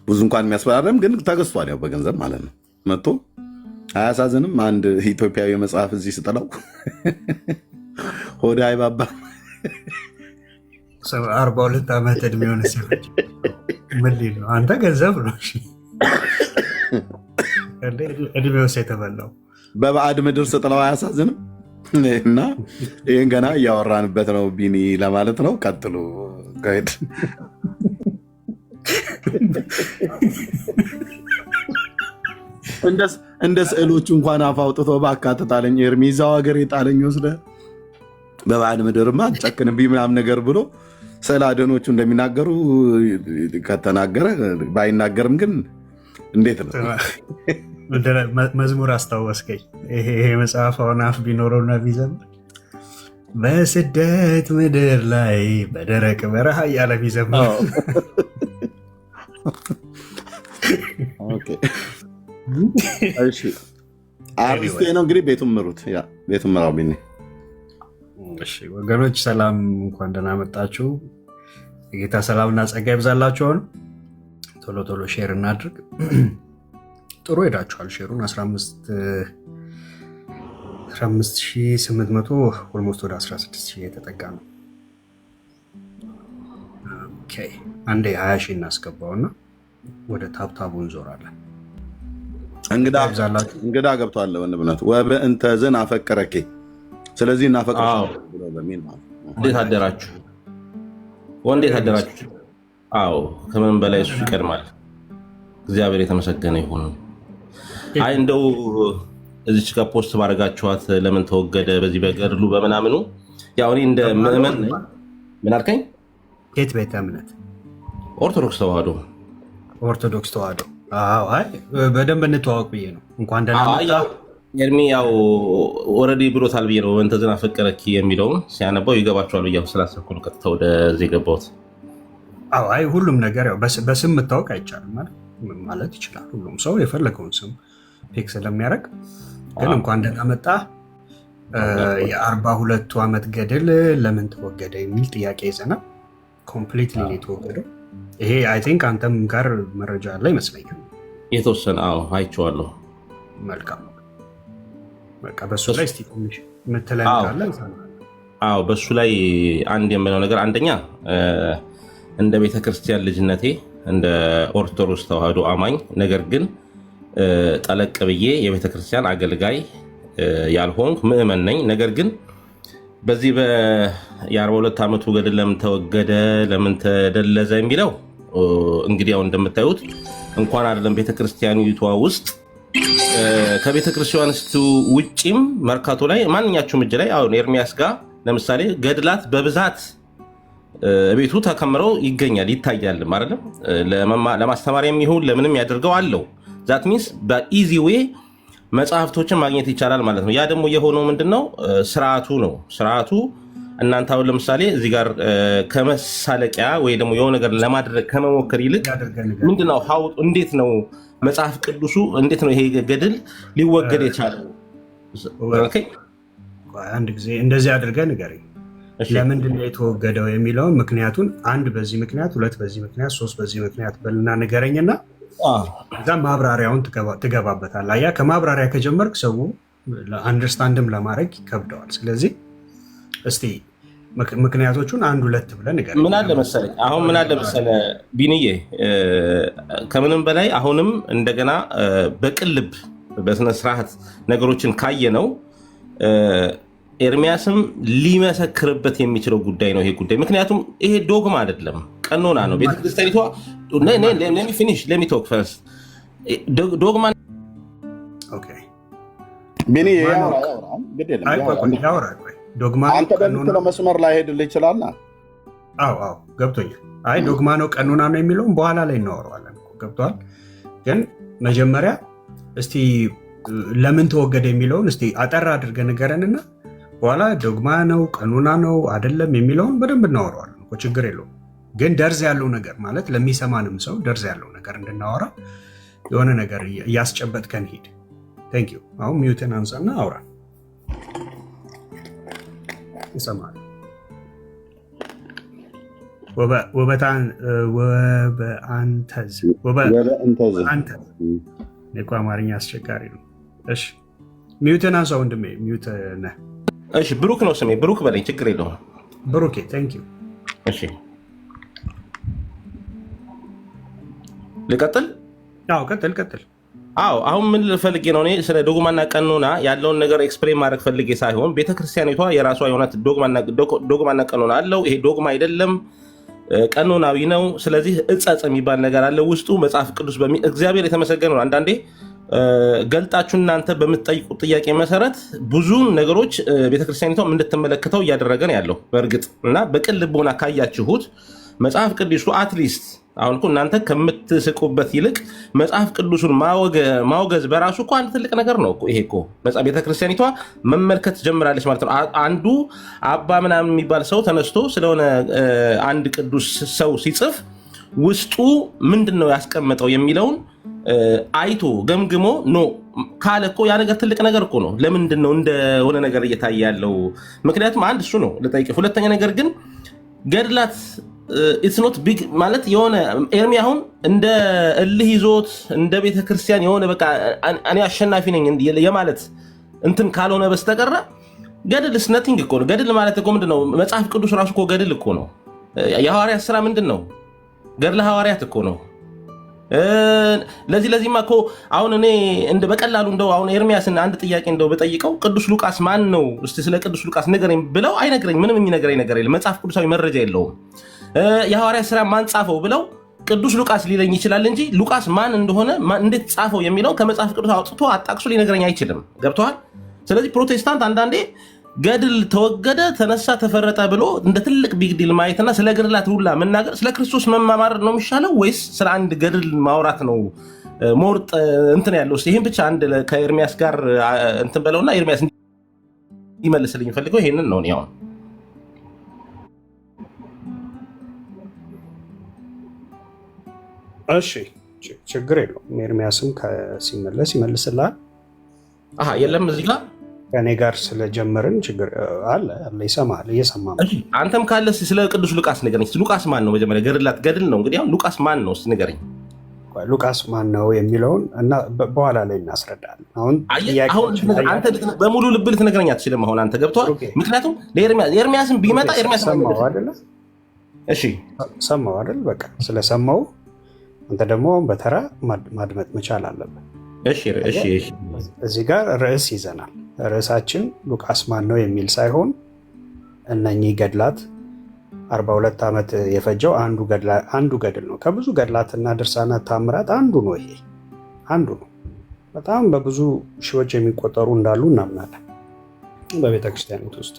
ብዙ እንኳን የሚያስፈራረም ግን ተገዝቷል፣ ያው በገንዘብ ማለት ነው። መጥቶ አያሳዝንም? አንድ ኢትዮጵያዊ መጽሐፍ እዚህ ስጥለው ሆደ አይባባ 42 ዓመት እድሜውን ሲፈጅ ምን ሊል ነው? አንተ ገንዘብ ነው እድሜው የተበላው። በባዕድ ምድር ስጥለው አያሳዝንም? እና ይህን ገና እያወራንበት ነው ቢኒ ለማለት ነው። ቀጥሉ ጋይድ። እንደ ስዕሎቹ እንኳን አፍ አውጥቶ እባክህ ጣለኝ ኤርሚ፣ እዛው ሀገር የጣለኝ ወስደህ በባዕድ ምድርማ ጨክንብኝ ምናምን ነገር ብሎ ስዕል አድኖቹ እንደሚናገሩ ከተናገረ ባይናገርም ግን እንዴት ነው? መዝሙር አስታወስከኝ። ይሄ መጽሐፍ አሁን አፍ ቢኖረውና ቢዘምር በስደት ምድር ላይ በደረቅ በረሃ እያለ ቢዘምር አርቲስቴ ነው እንግዲህ። ቤቱን ምሩት፣ ቤቱን ምራው ቢኒ። ወገኖች ሰላም፣ እንኳን ደህና መጣችሁ። የጌታ ሰላምና ጸጋ ይብዛላችሁ። ቶሎ ቶሎ ሼር እናድርግ። ጥሩ ሄዳችኋል። ሼሩን 15800 ኦልሞስት ወደ 16000 የተጠጋ ነው። አንዴ 20 ሺህ እናስገባውና ወደ ታብታቡ እንዞራለን። እንግዳ ገብቷል ወንድምነት ወበእንተ ዝን አፈቀረኬ። ስለዚህ እናፈቅርሻለን ብሎ በሚል ማለት ነው። እንዴት አደራችሁ? ወንዴት አደራችሁ? አዎ ከምንም በላይ እሱ ይቀድማል። እግዚአብሔር የተመሰገነ ይሁን። አይ እንደው እዚች ጋር ፖስት ባደረጋችኋት ለምን ተወገደ በዚህ በገድሉ በምናምኑ ያው እኔ እንደ ምዕመን ነኝ። ምን አልከኝ? የት ቤተ እምነት? ኦርቶዶክስ ተዋህዶ። ኦርቶዶክስ ተዋህዶ። አዎ አይ በደንብ እንተዋወቅ ብዬ ነው። እንኳን ደህና መጣ ኤርሚ። ያው ኦልሬዲ ብሎታል ብዬ ነው በእንተ ዝን አፈቀረኪ የሚለውን ሲያነባው ይገባቸዋል ብዬ ስላሰብኩ ነው ቀጥታ ወደዚህ የገባሁት። አዎ አይ ሁሉም ነገር ያው በስም መታወቅ አይቻልም ማለት ይችላል። ሁሉም ሰው የፈለገውን ስም ፒክ ስለሚያደርግ ግን እንኳን ደህና መጣ። የ42 ዓመት ገድል ለምን ተወገደ የሚል ጥያቄ ይዘናል። ኮምፕሊትሊ የተወገደው ይሄ አይ ቲንክ አንተም ጋር መረጃ አለ ይመስለኛል። የተወሰነ አይቼዋለሁ። መልካም በቃ በሱ ላይ እስቲ ትንሽ የምትለን ካለ አዎ በሱ ላይ አንድ የምለው ነገር አንደኛ እንደ ቤተክርስቲያን ልጅነቴ እንደ ኦርቶዶክስ ተዋህዶ አማኝ ነገር ግን ጠለቅ ብዬ የቤተክርስቲያን አገልጋይ ያልሆንኩ ምዕመን ነኝ። ነገር ግን በዚህ የ42 ዓመቱ ገድል ለምን ተወገደ ለምን ተደለዘ የሚለው እንግዲህ ያው እንደምታዩት እንኳን አይደለም ቤተክርስቲያኒቷ ውስጥ ከቤተክርስቲያኒቱ ውጪም መርካቶ ላይ ማንኛችሁም እጅ ላይ አሁን ኤርሚያስ ጋር ለምሳሌ ገድላት በብዛት ቤቱ ተከምረው ይገኛል ይታያል አይደለም። ለማስተማሪያም ይሁን ለምንም ያደርገው አለው። ዛት ሚንስ በኢዚ ዌይ መጽሐፍቶችን ማግኘት ይቻላል ማለት ነው። ያ ደግሞ የሆነው ምንድነው? ስርዓቱ ነው። ስርዓቱ እናንተ አሁን ለምሳሌ እዚህ ጋር ከመሳለቂያ ወይ ደግሞ የሆነ ነገር ለማድረግ ከመሞከር ይልቅ ምንድነው እንዴት ነው መጽሐፍ ቅዱሱ እንዴት ነው ይሄ ገድል ሊወገድ የቻለው? አንድ ጊዜ እንደዚህ አድርገህ ንገረኝ። ለምንድን ነው የተወገደው የሚለውን ምክንያቱን አንድ በዚህ ምክንያት፣ ሁለት በዚህ ምክንያት፣ ሶስት በዚህ ምክንያት በልና ንገረኝና እዛም ማብራሪያውን ትገባበታል። አያ ከማብራሪያ ከጀመርክ ሰው አንደርስታንድም ለማድረግ ይከብደዋል። ስለዚህ እስቲ ምክንያቶቹን አንድ ሁለት ብለን ንገረኝ። ምን አለ መሰለህ ቢንዬ፣ ከምንም በላይ አሁንም እንደገና በቅልብ በስነስርዓት ነገሮችን ካየነው ኤርሚያስም ሊመሰክርበት የሚችለው ጉዳይ ነው ይሄ ጉዳይ። ምክንያቱም ይሄ ዶግማ አይደለም፣ ቀኖና ነው። ቤተክርስቲያኒቷ ዶግማ መስመር ላይ ሄድልህ ይችላል። አዎ ገብቶኛል። አይ ዶግማ ነው ቀኖና ነው የሚለውም በኋላ ላይ እናወራዋለን። ገብቶሃል? ግን መጀመሪያ እስቲ ለምን ተወገደ የሚለውን እስቲ አጠር አድርገን ንገረንና በኋላ ዶግማ ነው ቀኖና ነው አይደለም የሚለውን በደንብ እናወራዋለን። ችግር የለውም። ግን ደርዝ ያለው ነገር ማለት ለሚሰማንም ሰው ደርዝ ያለው ነገር እንድናወራ የሆነ ነገር እያስጨበጥከን ሂድ። ቴንክ ዩ። አሁን ሚዩትን አንሳና አውራ። ይሰማል። ወበአንተዝ እኮ አማርኛ አስቸጋሪ ነው። እሺ ሚውትን አንሳው ወንድሜ፣ ሚውት ነህ። እሺ ብሩክ ነው ስሜ፣ ብሩክ በለኝ፣ ችግር የለውም። ብሩኬ ቴንክ ዩ። እሺ ልቀጥል? አዎ ቀጥል። አዎ አሁን ምን ልፈልጌ ነው እኔ ስለ ዶግማና ቀኖና ያለውን ነገር ኤክስፕሌን ማድረግ ፈልጌ ሳይሆን ቤተክርስቲያኒቷ የራሷ የሆነ ዶግማና ቀኖና አለው። ይሄ ዶግማ አይደለም ቀኖናዊ ነው። ስለዚህ እጸጽ የሚባል ነገር አለ ውስጡ መጽሐፍ ቅዱስ እግዚአብሔር የተመሰገነ ነው። አንዳንዴ ገልጣችሁ እናንተ በምትጠይቁት ጥያቄ መሰረት ብዙ ነገሮች ቤተክርስቲያኒቷም እንድትመለከተው እያደረገ ነው ያለው በእርግጥ እና በቅን ልቦና ካያችሁት መጽሐፍ ቅዱሱ አትሊስት አሁን እኮ እናንተ ከምትስቁበት ይልቅ መጽሐፍ ቅዱሱን ማወገዝ በራሱ እኮ አንድ ትልቅ ነገር ነው። ይሄ እኮ ቤተክርስቲያኒቷ መመልከት ጀምራለች ማለት ነው። አንዱ አባ ምናምን የሚባል ሰው ተነስቶ ስለሆነ አንድ ቅዱስ ሰው ሲጽፍ ውስጡ ምንድን ነው ያስቀመጠው የሚለውን አይቶ ገምግሞ ኖ ካለ እኮ ያ ነገር ትልቅ ነገር እኮ ነው። ለምንድን ነው እንደሆነ ነገር እየታየ ያለው? ምክንያቱም አንድ እሱ ነው ልጠይቅ። ሁለተኛ ነገር ግን ገድላት ኢትስ ኖት ቢግ ማለት የሆነ ኤርሚ አሁን እንደ እልህ ይዞት እንደ ቤተክርስቲያን የሆነ በቃ እኔ አሸናፊ ነኝ የማለት እንትን ካልሆነ በስተቀረ ገድል ስ ነቲንግ እኮ ነው። ገድል ማለት እኮ ምንድን ነው? መጽሐፍ ቅዱስ ራሱ እኮ ገድል እኮ ነው። የሐዋርያት ስራ ምንድን ነው? ገድለ ሐዋርያት እኮ ነው። ለዚህማ እኮ አሁን እኔ በቀላሉ እንደው አሁን ኤርሚያስን አንድ ጥያቄ እንደው በጠይቀው ቅዱስ ሉቃስ ማን ነው እስቲ ስለ ቅዱስ ሉቃስ ንገረኝ ብለው አይነግረኝ። ምንም የሚነግረኝ ነገር የለም። መጽሐፍ ቅዱሳዊ መረጃ የለውም። የሐዋርያት ስራ ማን ጻፈው ብለው ቅዱስ ሉቃስ ሊለኝ ይችላል እንጂ ሉቃስ ማን እንደሆነ እንዴት ጻፈው የሚለው ከመጽሐፍ ቅዱስ አውጥቶ አጣቅሶ ሊነግረኝ አይችልም። ገብተዋል? ስለዚህ ፕሮቴስታንት አንዳንዴ ገድል ተወገደ፣ ተነሳ፣ ተፈረጠ ብሎ እንደ ትልቅ ቢግ ዲል ማየትና ስለ ገድላት ሁላ መናገር ስለ ክርስቶስ መማማር ነው የሚሻለው ወይስ ስለ አንድ ገድል ማውራት ነው ሞርጥ እንትን ያለው? ይህን ብቻ አንድ ከኤርሚያስ ጋር እንትን በለውና ኤርሚያስ ይመልስልኝ ፈልገው ይሄንን ነው ያው እሺ ችግር የለውም። ኤርሚያስም ሲመለስ ይመልስልሃል። የለም እዚህ ጋር ከኔ ጋር ስለጀመርን ችግር አለ ይሰማል፣ እየሰማ ነው። አንተም ካለ ስለ ቅዱስ ሉቃስ ንገረኝ። ሉቃስ ማን ነው? መጀመሪያ ገድል ነው እንግዲህ። አሁን ሉቃስ ማን ነው እስኪ ንገረኝ። ሉቃስ ማን ነው የሚለውን እና በኋላ ላይ እናስረዳለን። አሁን አንተ በሙሉ ልብ ልትነግረኝ አትችልም። አሁን አንተ ገብቶሃል? ምክንያቱም ኤርሚያስን ቢመጣ ኤርሚያስ ሰማው አይደለ? እሺ ሰማው አይደል? በቃ ስለሰማው አንተ ደግሞ በተራ ማድመጥ መቻል አለብን። እሺ እዚህ ጋር ርዕስ ይዘናል። ርዕሳችን ሉቃስ ማን ነው የሚል ሳይሆን እነኚህ ገድላት 42 ዓመት የፈጀው አንዱ ገድል ነው። ከብዙ ገድላትና ድርሳናት ታምራት አንዱ ነው። ይሄ አንዱ ነው። በጣም በብዙ ሺዎች የሚቆጠሩ እንዳሉ እናምናለን በቤተክርስቲያኒቱ ውስጥ።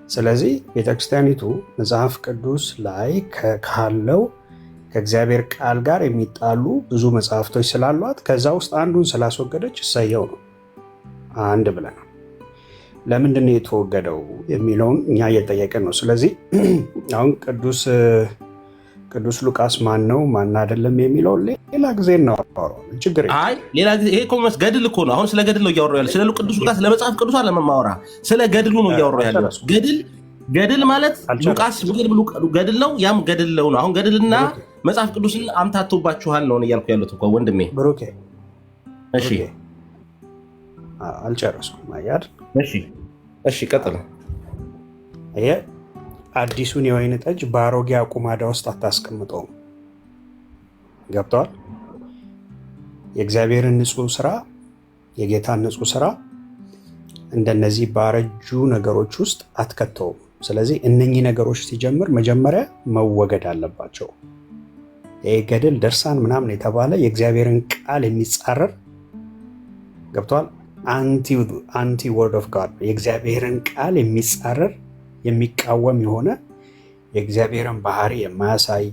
ስለዚህ ቤተክርስቲያኒቱ መጽሐፍ ቅዱስ ላይ ካለው ከእግዚአብሔር ቃል ጋር የሚጣሉ ብዙ መጽሐፍቶች ስላሏት ከዛ ውስጥ አንዱን ስላስወገደች እሰየው ነው። አንድ ብለናል። ለምንድን ነው የተወገደው የሚለውን እኛ እየጠየቅን ነው። ስለዚህ አሁን ቅዱስ ሉቃስ ማን ነው ማን አይደለም የሚለው ሌላ ጊዜ እናወራዋለን። ችግር ሌላ ጊዜ። ይሄ እኮ ገድል እኮ ነው። አሁን ስለ ገድል ነው እያወራሁ ያለው። ስለ ቅዱስ ሉቃስ ለመጽሐፍ ቅዱስ አለመማወራ ስለ ገድሉ ነው እያወራሁ ያለው። ገድል ማለት ሉቃስ ገድል ነው፣ ያም ገድል ነው። አሁን ገድልና መጽሐፍ ቅዱስን አምታቶባችኋል ነው እያልኩ ያሉት እኮ ወንድሜ ብሩኬ። እሺ አልጨረስኩም። አያድ እሺ ቀጥል። አዲሱን የወይን ጠጅ በአሮጌ አቁማዳ ውስጥ አታስቀምጠውም። ገብተዋል? የእግዚአብሔርን ንጹህ ስራ፣ የጌታን ንጹህ ስራ እንደነዚህ ባረጁ ነገሮች ውስጥ አትከተውም። ስለዚህ እነኚህ ነገሮች ሲጀምር መጀመሪያ መወገድ አለባቸው። ይህ ገድል ድርሳን ምናምን የተባለ የእግዚአብሔርን ቃል የሚጻረር ገብተዋል? አንቲ ወርድ ኦፍ ጋድ የእግዚአብሔርን ቃል የሚጻረር የሚቃወም የሆነ የእግዚአብሔርን ባህሪ የማያሳይ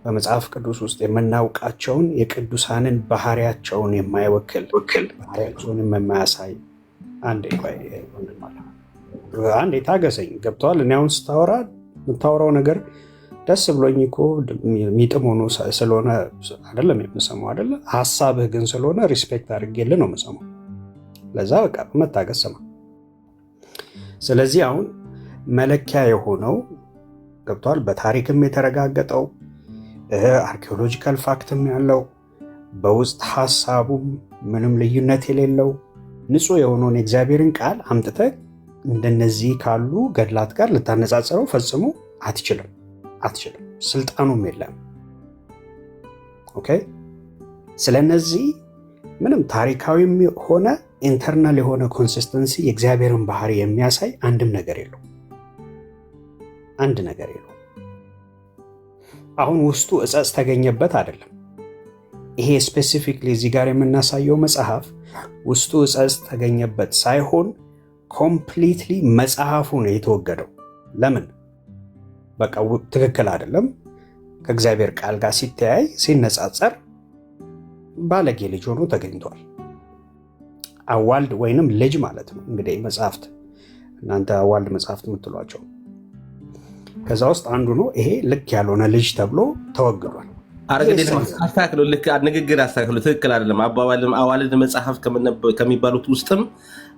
በመጽሐፍ ቅዱስ ውስጥ የምናውቃቸውን የቅዱሳንን ባህሪያቸውን የማይወክል ባህሪያቸውንም የማያሳይ አንዴ ታገሰኝ። ገብተዋል? እኔ አሁን ስታወራ የምታወራው ነገር ደስ ብሎኝ እኮ የሚጥም ሆኖ ስለሆነ አይደለም የምሰማው አይደለ? ሀሳብህ ግን ስለሆነ ሪስፔክት አድርጌልህ ነው የምሰማው። ለዛ በቃ በመታገስ ስማ። ስለዚህ አሁን መለኪያ የሆነው ገብቷል። በታሪክም የተረጋገጠው አርኪኦሎጂካል ፋክትም ያለው በውስጥ ሀሳቡም ምንም ልዩነት የሌለው ንጹህ የሆነውን የእግዚአብሔርን ቃል አምጥተህ እንደነዚህ ካሉ ገድላት ጋር ልታነጻጽረው ፈጽሞ አትችልም። ስልጣኑም የለም። ኦኬ። ስለነዚህ ምንም ታሪካዊም ሆነ ኢንተርናል የሆነ ኮንሲስተንሲ የእግዚአብሔርን ባህሪ የሚያሳይ አንድም ነገር የለው። አንድ ነገር የለው። አሁን ውስጡ ዕፀፅ ተገኘበት አይደለም። ይሄ ስፔሲፊክሊ እዚህ ጋር የምናሳየው መጽሐፍ ውስጡ ዕፀፅ ተገኘበት ሳይሆን ኮምፕሊትሊ መጽሐፉ ነው የተወገደው። ለምን? በቃ ትክክል አይደለም። ከእግዚአብሔር ቃል ጋር ሲተያይ ሲነጻጸር ባለጌ ልጅ ሆኖ ተገኝቷል። አዋልድ ወይንም ልጅ ማለት ነው እንግዲህ መጽሐፍት፣ እናንተ አዋልድ መጽሐፍት የምትሏቸው ከዛ ውስጥ አንዱ ነው። ይሄ ልክ ያልሆነ ልጅ ተብሎ ተወግዷል። አስተካክሎ ልክ ንግግር አስተካክሎ ትክክል አይደለም። አባባልም አዋልድ መጽሐፍ ከሚባሉት ውስጥም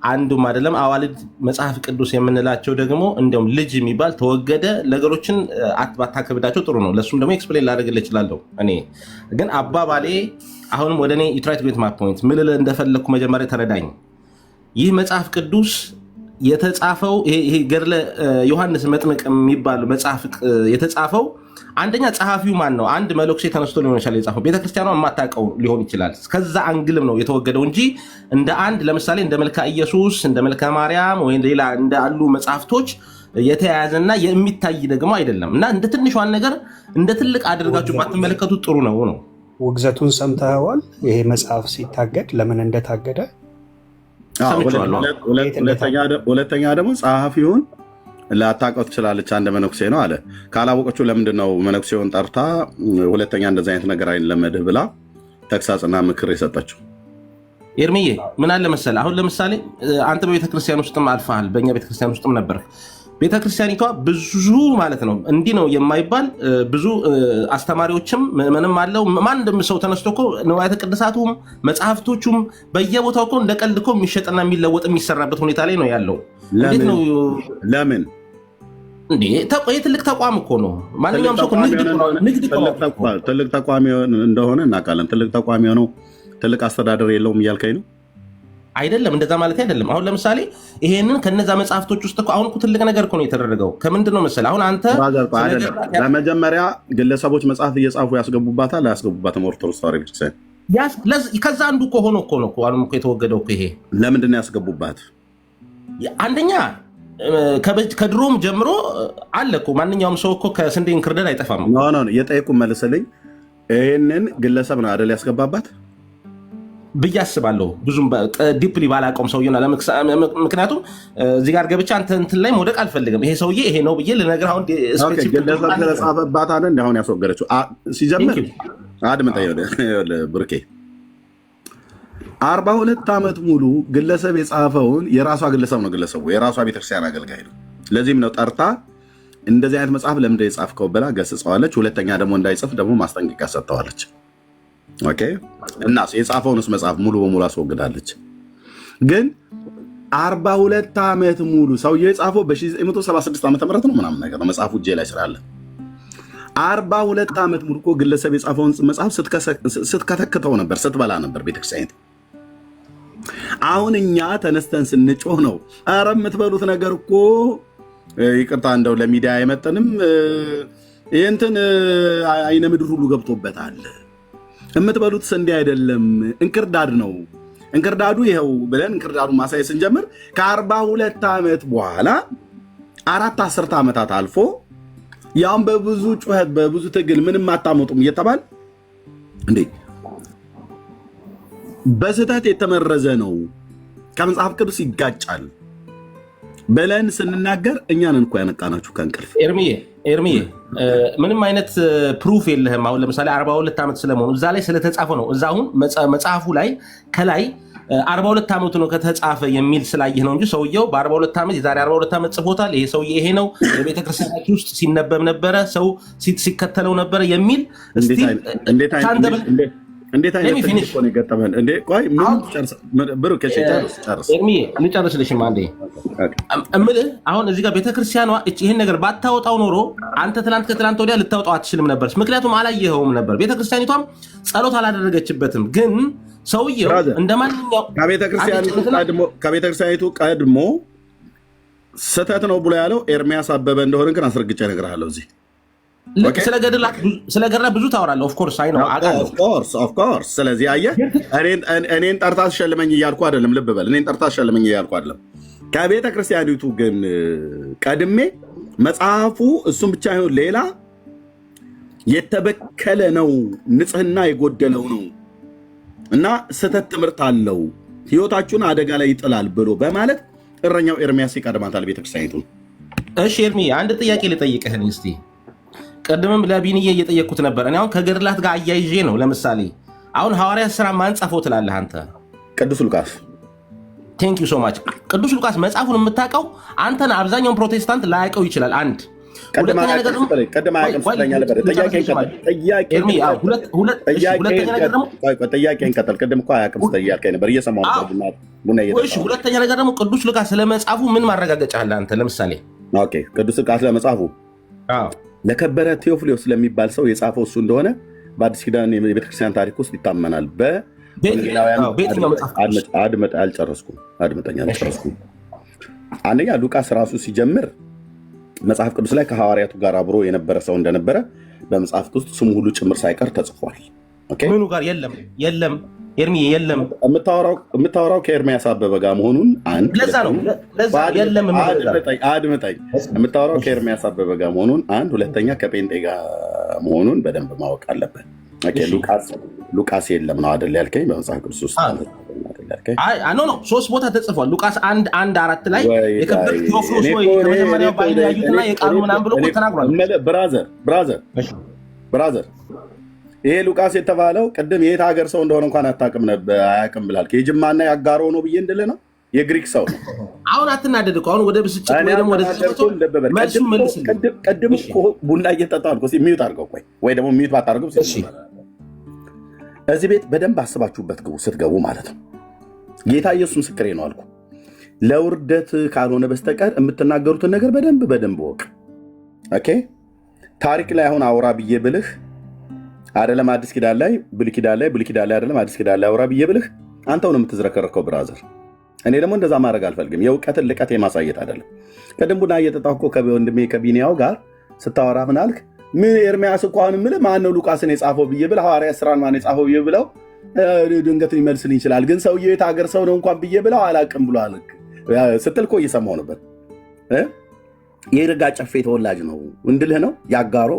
አንዱም አይደለም። አዋልድ መጽሐፍ ቅዱስ የምንላቸው ደግሞ እንዲያውም ልጅ የሚባል ተወገደ። ነገሮችን ባታከብዳቸው ጥሩ ነው። ለሱም ደግሞ ኤክስፕሌን ላደርግልህ እችላለሁ። እኔ ግን አባባሌ አሁንም ወደ እኔ ዩትራይት ቤት ማፖይንት ምን ልልህ እንደፈለግኩ መጀመሪያ ተረዳኝ። ይህ መጽሐፍ ቅዱስ የተጻፈው ይሄ ገድለ ዮሐንስ መጥምቅ የሚባል መጽሐፍ የተጻፈው አንደኛ ጸሐፊው ማን ነው? አንድ መለኩሴ ተነስቶ ሊሆን ይችላል የጻፈው። ቤተክርስቲያኗ የማታውቀው ሊሆን ይችላል። ከዛ አንግልም ነው የተወገደው እንጂ እንደ አንድ ለምሳሌ እንደ መልካ ኢየሱስ፣ እንደ መልካ ማርያም ወይም ሌላ እንዳሉ መጽሐፍቶች የተያያዘና የሚታይ ደግሞ አይደለም። እና እንደ ትንሿን ነገር እንደ ትልቅ አድርጋችሁ ባትመለከቱት ጥሩ ነው። ውግዘቱን ሰምተዋል? ይሄ መጽሐፍ ሲታገድ ለምን እንደታገደ? ሁለተኛ ደግሞ ጸሐፊውን ላታውቀው ትችላለች። አንድ መነኩሴ ነው አለ። ካላወቀችው ለምንድን ነው መነኩሴውን ጠርታ ሁለተኛ እንደዚህ አይነት ነገር አይለመድህ ብላ ተግሳጽና ምክር የሰጠችው? ኤርሚዬ ምን አለ መሰለህ፣ አሁን ለምሳሌ አንተ በቤተክርስቲያን ውስጥም አልፈሃል፣ በእኛ ቤተክርስቲያን ውስጥም ነበር። ቤተክርስቲያኒቷ ብዙ ማለት ነው እንዲህ ነው የማይባል ብዙ አስተማሪዎችም ምንም አለው። ማንም ሰው ተነስቶ እኮ ንዋያተ ቅድሳቱም መጽሐፍቶቹም በየቦታው እኮ እንደ ቀልድ እኮ የሚሸጥና የሚለወጥ የሚሰራበት ሁኔታ ላይ ነው ያለው። እንዴት ነው? ለምን እንዴ? ትልቅ ተቋም እኮ ነው። ማንኛውም ሰው ትልቅ ተቋም እንደሆነ እናውቃለን። ትልቅ ተቋም የሆነው ትልቅ አስተዳደር የለውም እያልከኝ ነው? አይደለም፣ እንደዛ ማለት አይደለም። አሁን ለምሳሌ ይሄንን ከነዛ መጽሐፍቶች ውስጥ እኮ አሁን እኮ ትልቅ ነገር እኮ ነው የተደረገው። ከምንድን ነው መሰለህ አሁን አንተ በመጀመሪያ ግለሰቦች መጽሐፍ እየጻፉ ያስገቡባታል አያስገቡባትም? ኦርቶዶክስ ተዋሕዶ ቤተክርስቲያን ከዛ አንዱ እኮ ሆኖ እኮ ነው አሁን እኮ የተወገደው እኮ። ይሄ ለምንድን ነው ያስገቡባት? አንደኛ ከድሮም ጀምሮ አለ እኮ። ማንኛውም ሰው እኮ ከስንዴ እንክርዳድ አይጠፋም። የጠየቁ መልስልኝ። ይህንን ግለሰብ ነው አይደል ያስገባባት ብዬ አስባለሁ። ብዙም ዲፕሊ ባላውቀውም ሰውዬ ነው። ምክንያቱም እዚህ ጋር ገብቼ አንተ እንትን ላይ መውደቅ አልፈልግም። ይሄ ሰውዬ ይሄ ነው ብዬ ልነግርህ አሁን ግለሰብ ስለጻፈባት አለ እንደ አሁን ያስወገደችው ሲጀምር አድምጠኝ ብርኬ 42 ዓመት ሙሉ ግለሰብ የጻፈውን የራሷ ግለሰብ ነው። ግለሰቡ የራሷ ቤተክርስቲያን አገልጋይ ነው። ለዚህም ነው ጠርታ እንደዚህ አይነት መጽሐፍ ለምንድን የጻፍከው ብላ ገስጸዋለች። ሁለተኛ ደግሞ እንዳይጽፍ ደግሞ ማስጠንቀቂያ ሰጥተዋለች። ኦኬ። እና የጻፈውንስ መጽሐፍ ሙሉ በሙሉ አስወግዳለች። ግን 42 ዓመት ሙሉ ሰውየው የጻፈው በ1976 ዓ ም ነው ምናምን ነገር ነው መጽሐፉ እጄ ላይ ስላለ 42 ዓመት ሙሉ እኮ ግለሰብ የጻፈውን መጽሐፍ ስትከተክተው ነበር፣ ስትበላ ነበር ቤተክርስቲያን። አሁን እኛ ተነስተን ስንጮህ ነው ኧረ የምትበሉት ነገር እኮ ይቅርታ እንደው ለሚዲያ አይመጥንም፣ ይህንትን አይነ ምድር ሁሉ ገብቶበታል፣ የምትበሉት ስንዴ አይደለም እንክርዳድ ነው፣ እንክርዳዱ ይኸው ብለን እንክርዳዱ ማሳየት ስንጀምር ከ42 ዓመት በኋላ 4 10 ዓመታት አልፎ ያም በብዙ ጩኸት በብዙ ትግል ምንም አታመጡም እየተባል እንዴ በስህተት የተመረዘ ነው ከመጽሐፍ ቅዱስ ይጋጫል ብለን ስንናገር እኛን እንኳ ያነቃናችሁ ከእንቅልፍ። ኤርሚዬ ምንም አይነት ፕሩፍ የለህም። አሁን ለምሳሌ 42 ዓመት ስለመሆኑ እዛ ላይ ስለተጻፈ ነው። እዛ አሁን መጽሐፉ ላይ ከላይ 42 ዓመቱ ነው ከተጻፈ የሚል ስላየህ ነው እንጂ ሰውየው በ42 ዓመት የዛሬ 42 ዓመት ጽፎታል። ይሄ ሰውዬ ይሄ ነው በቤተክርስቲያናችን ውስጥ ሲነበብ ነበረ፣ ሰው ሲከተለው ነበረ የሚል እንዴት አይነት ቴክኒክ ነው የገጠመን እንዴ? ቆይ ምን ጨርስ ብሩክ፣ እሺ ጨርስ ኤርሚ ልጨርስልሽም አንዴ እምልህ። አሁን እዚህ ጋር ቤተክርስቲያኗ ይህን ነገር ባታወጣው ኖሮ አንተ ትናንት ከትናንት ወዲያ ልታወጣው አትችልም ነበር። ምክንያቱም አላየኸውም ነበር። ቤተክርስቲያኒቷም ጸሎት አላደረገችበትም። ግን ሰውየው እንደማንኛው ከቤተክርስቲያኒቱ ቀድሞ ስህተት ነው ብሎ ያለው ኤርሚያስ አበበ እንደሆነ ግን አስረግጬ እነግርሃለሁ እዚህ ስለ ገድላት ብዙ ታወራለህ። ኦፍኮርስ አይ ነው ኦፍኮርስ። ስለዚህ አየህ እኔን ጠርታ አስሸልመኝ እያልኩ አይደለም። ልብ በል እኔን ጠርታ አስሸልመኝ እያልኩ አይደለም። ከቤተ ክርስቲያኒቱ ግን ቀድሜ መጽሐፉ እሱም ብቻ ይሁን ሌላ የተበከለ ነው፣ ንጽህና የጎደለው ነው እና ስህተት ትምህርት አለው፣ ህይወታችሁን አደጋ ላይ ይጥላል ብሎ በማለት እረኛው ኤርሚያስ ይቀድማታል ቤተክርስቲያኒቱ። እሺ ኤርሚ አንድ ጥያቄ ልጠይቅህን እስቲ። ቀድምም ለቢንዬ እየጠየቅኩት ነበር። እኔ አሁን ከገድላት ጋር አያይዤ ነው። ለምሳሌ አሁን ሐዋርያት ሥራ ማን ጻፈው ትላለህ አንተ? ቅዱስ ሉቃስ። ቴንክ ዩ ሶ ማች። ቅዱስ ሉቃስ መጽሐፉን የምታውቀው አንተን፣ አብዛኛውን ፕሮቴስታንት ላያውቀው ይችላል። አንድ ሁለተኛ ነገር ደግሞ ሁለተኛ ነገር ደግሞ ቅዱስ ሉቃስ ስለመጽሐፉ ምን ማረጋገጫ አለ አንተ? ለምሳሌ ቅዱስ ሉቃስ ለመጽሐፉ ለከበረ ቴዎፍሎስ ስለሚባል ሰው የጻፈው እሱ እንደሆነ በአዲስ ኪዳን የቤተክርስቲያን ታሪክ ውስጥ ይታመናል። አልጨረስኩም። አንደኛ ሉቃስ ራሱ ሲጀምር መጽሐፍ ቅዱስ ላይ ከሐዋርያቱ ጋር አብሮ የነበረ ሰው እንደነበረ በመጽሐፍት ውስጥ ስሙ ሁሉ ጭምር ሳይቀር ተጽፏል። ምኑ ጋር የለም ኤርሚ የለም። የምታወራው ከኤርሚያስ አበበ ጋር መሆኑን አንድ፣ አድምጠኝ። የምታወራው ከኤርሚያስ አበበ ጋር መሆኑን አንድ፣ ሁለተኛ ከጴንጤ ጋር መሆኑን በደንብ ማወቅ አለበት። ሉቃስ የለም ነው አይደል ያልከኝ? በመጽሐፍ ቅዱስ ውስጥ ኖ 3 ቦታ ተጽፏል። ሉቃስ 1:4 ላይ የከበረ ቴዎፍሎስ ወይ ከመጀመሪያው ባይል ያዩትና የቃሉ ምናምን ብሎ ተናግሯል። ብራዘር ይሄ ሉቃስ የተባለው ቅድም የት ሀገር ሰው እንደሆነ እንኳን አያውቅም ብላል። የጅማና ያጋሮ ነው ብዬ እንድልህ ነው። የግሪክ ሰው ነው። አሁን አትናደድ እኮ አሁን ወደ ብስጭት ወይ ደግሞ ወደ ቅድም እኮ ቡና እየጠጣሁ አልኩ። ሚዩት አድርገው ወይ ደግሞ ሚዩት ባታደርገው እዚህ ቤት በደንብ አስባችሁበት ግቡ፣ ስትገቡ ማለት ነው። ጌታ ኢየሱስ ምስክሬ ነው አልኩ። ለውርደት ካልሆነ በስተቀር የምትናገሩትን ነገር በደንብ ወቅ። ኦኬ ታሪክ ላይ አሁን አውራ ብዬ ብልህ አይደለም አዲስ ኪዳን ላይ ብሉይ ኪዳን ላይ አይደለም አዲስ ኪዳን ላይ አውራ ብዬ ብልህ አንተው ነው የምትዝረከረከው ብራዘር። እኔ ደግሞ እንደዛ ማድረግ አልፈልግም። የእውቀትን ልቀት የማሳየት አይደለም። ቀደም ቡና እየጠጣሁ እኮ ከወንድሜ ከቢኒያው ጋር ስታወራ ምን አልክ? ምን ኤርሚያስ እኮ አሁን የምልህ ማነው ሉቃስን የጻፈው ብዬ ብለህ ሐዋርያት ሥራን ማን የጻፈው ብዬ ብለው ድንገት ሊመልስልኝ ይችላል። ግን ሰውዬው የት ሀገር ሰው ነው እንኳን ብዬ ብለው አላቅም ብሏል ስትል እኮ እየሰማሁ ነበር። የይርጋ ጨፌ ተወላጅ ነው እንድልህ ነው። ያጋሮ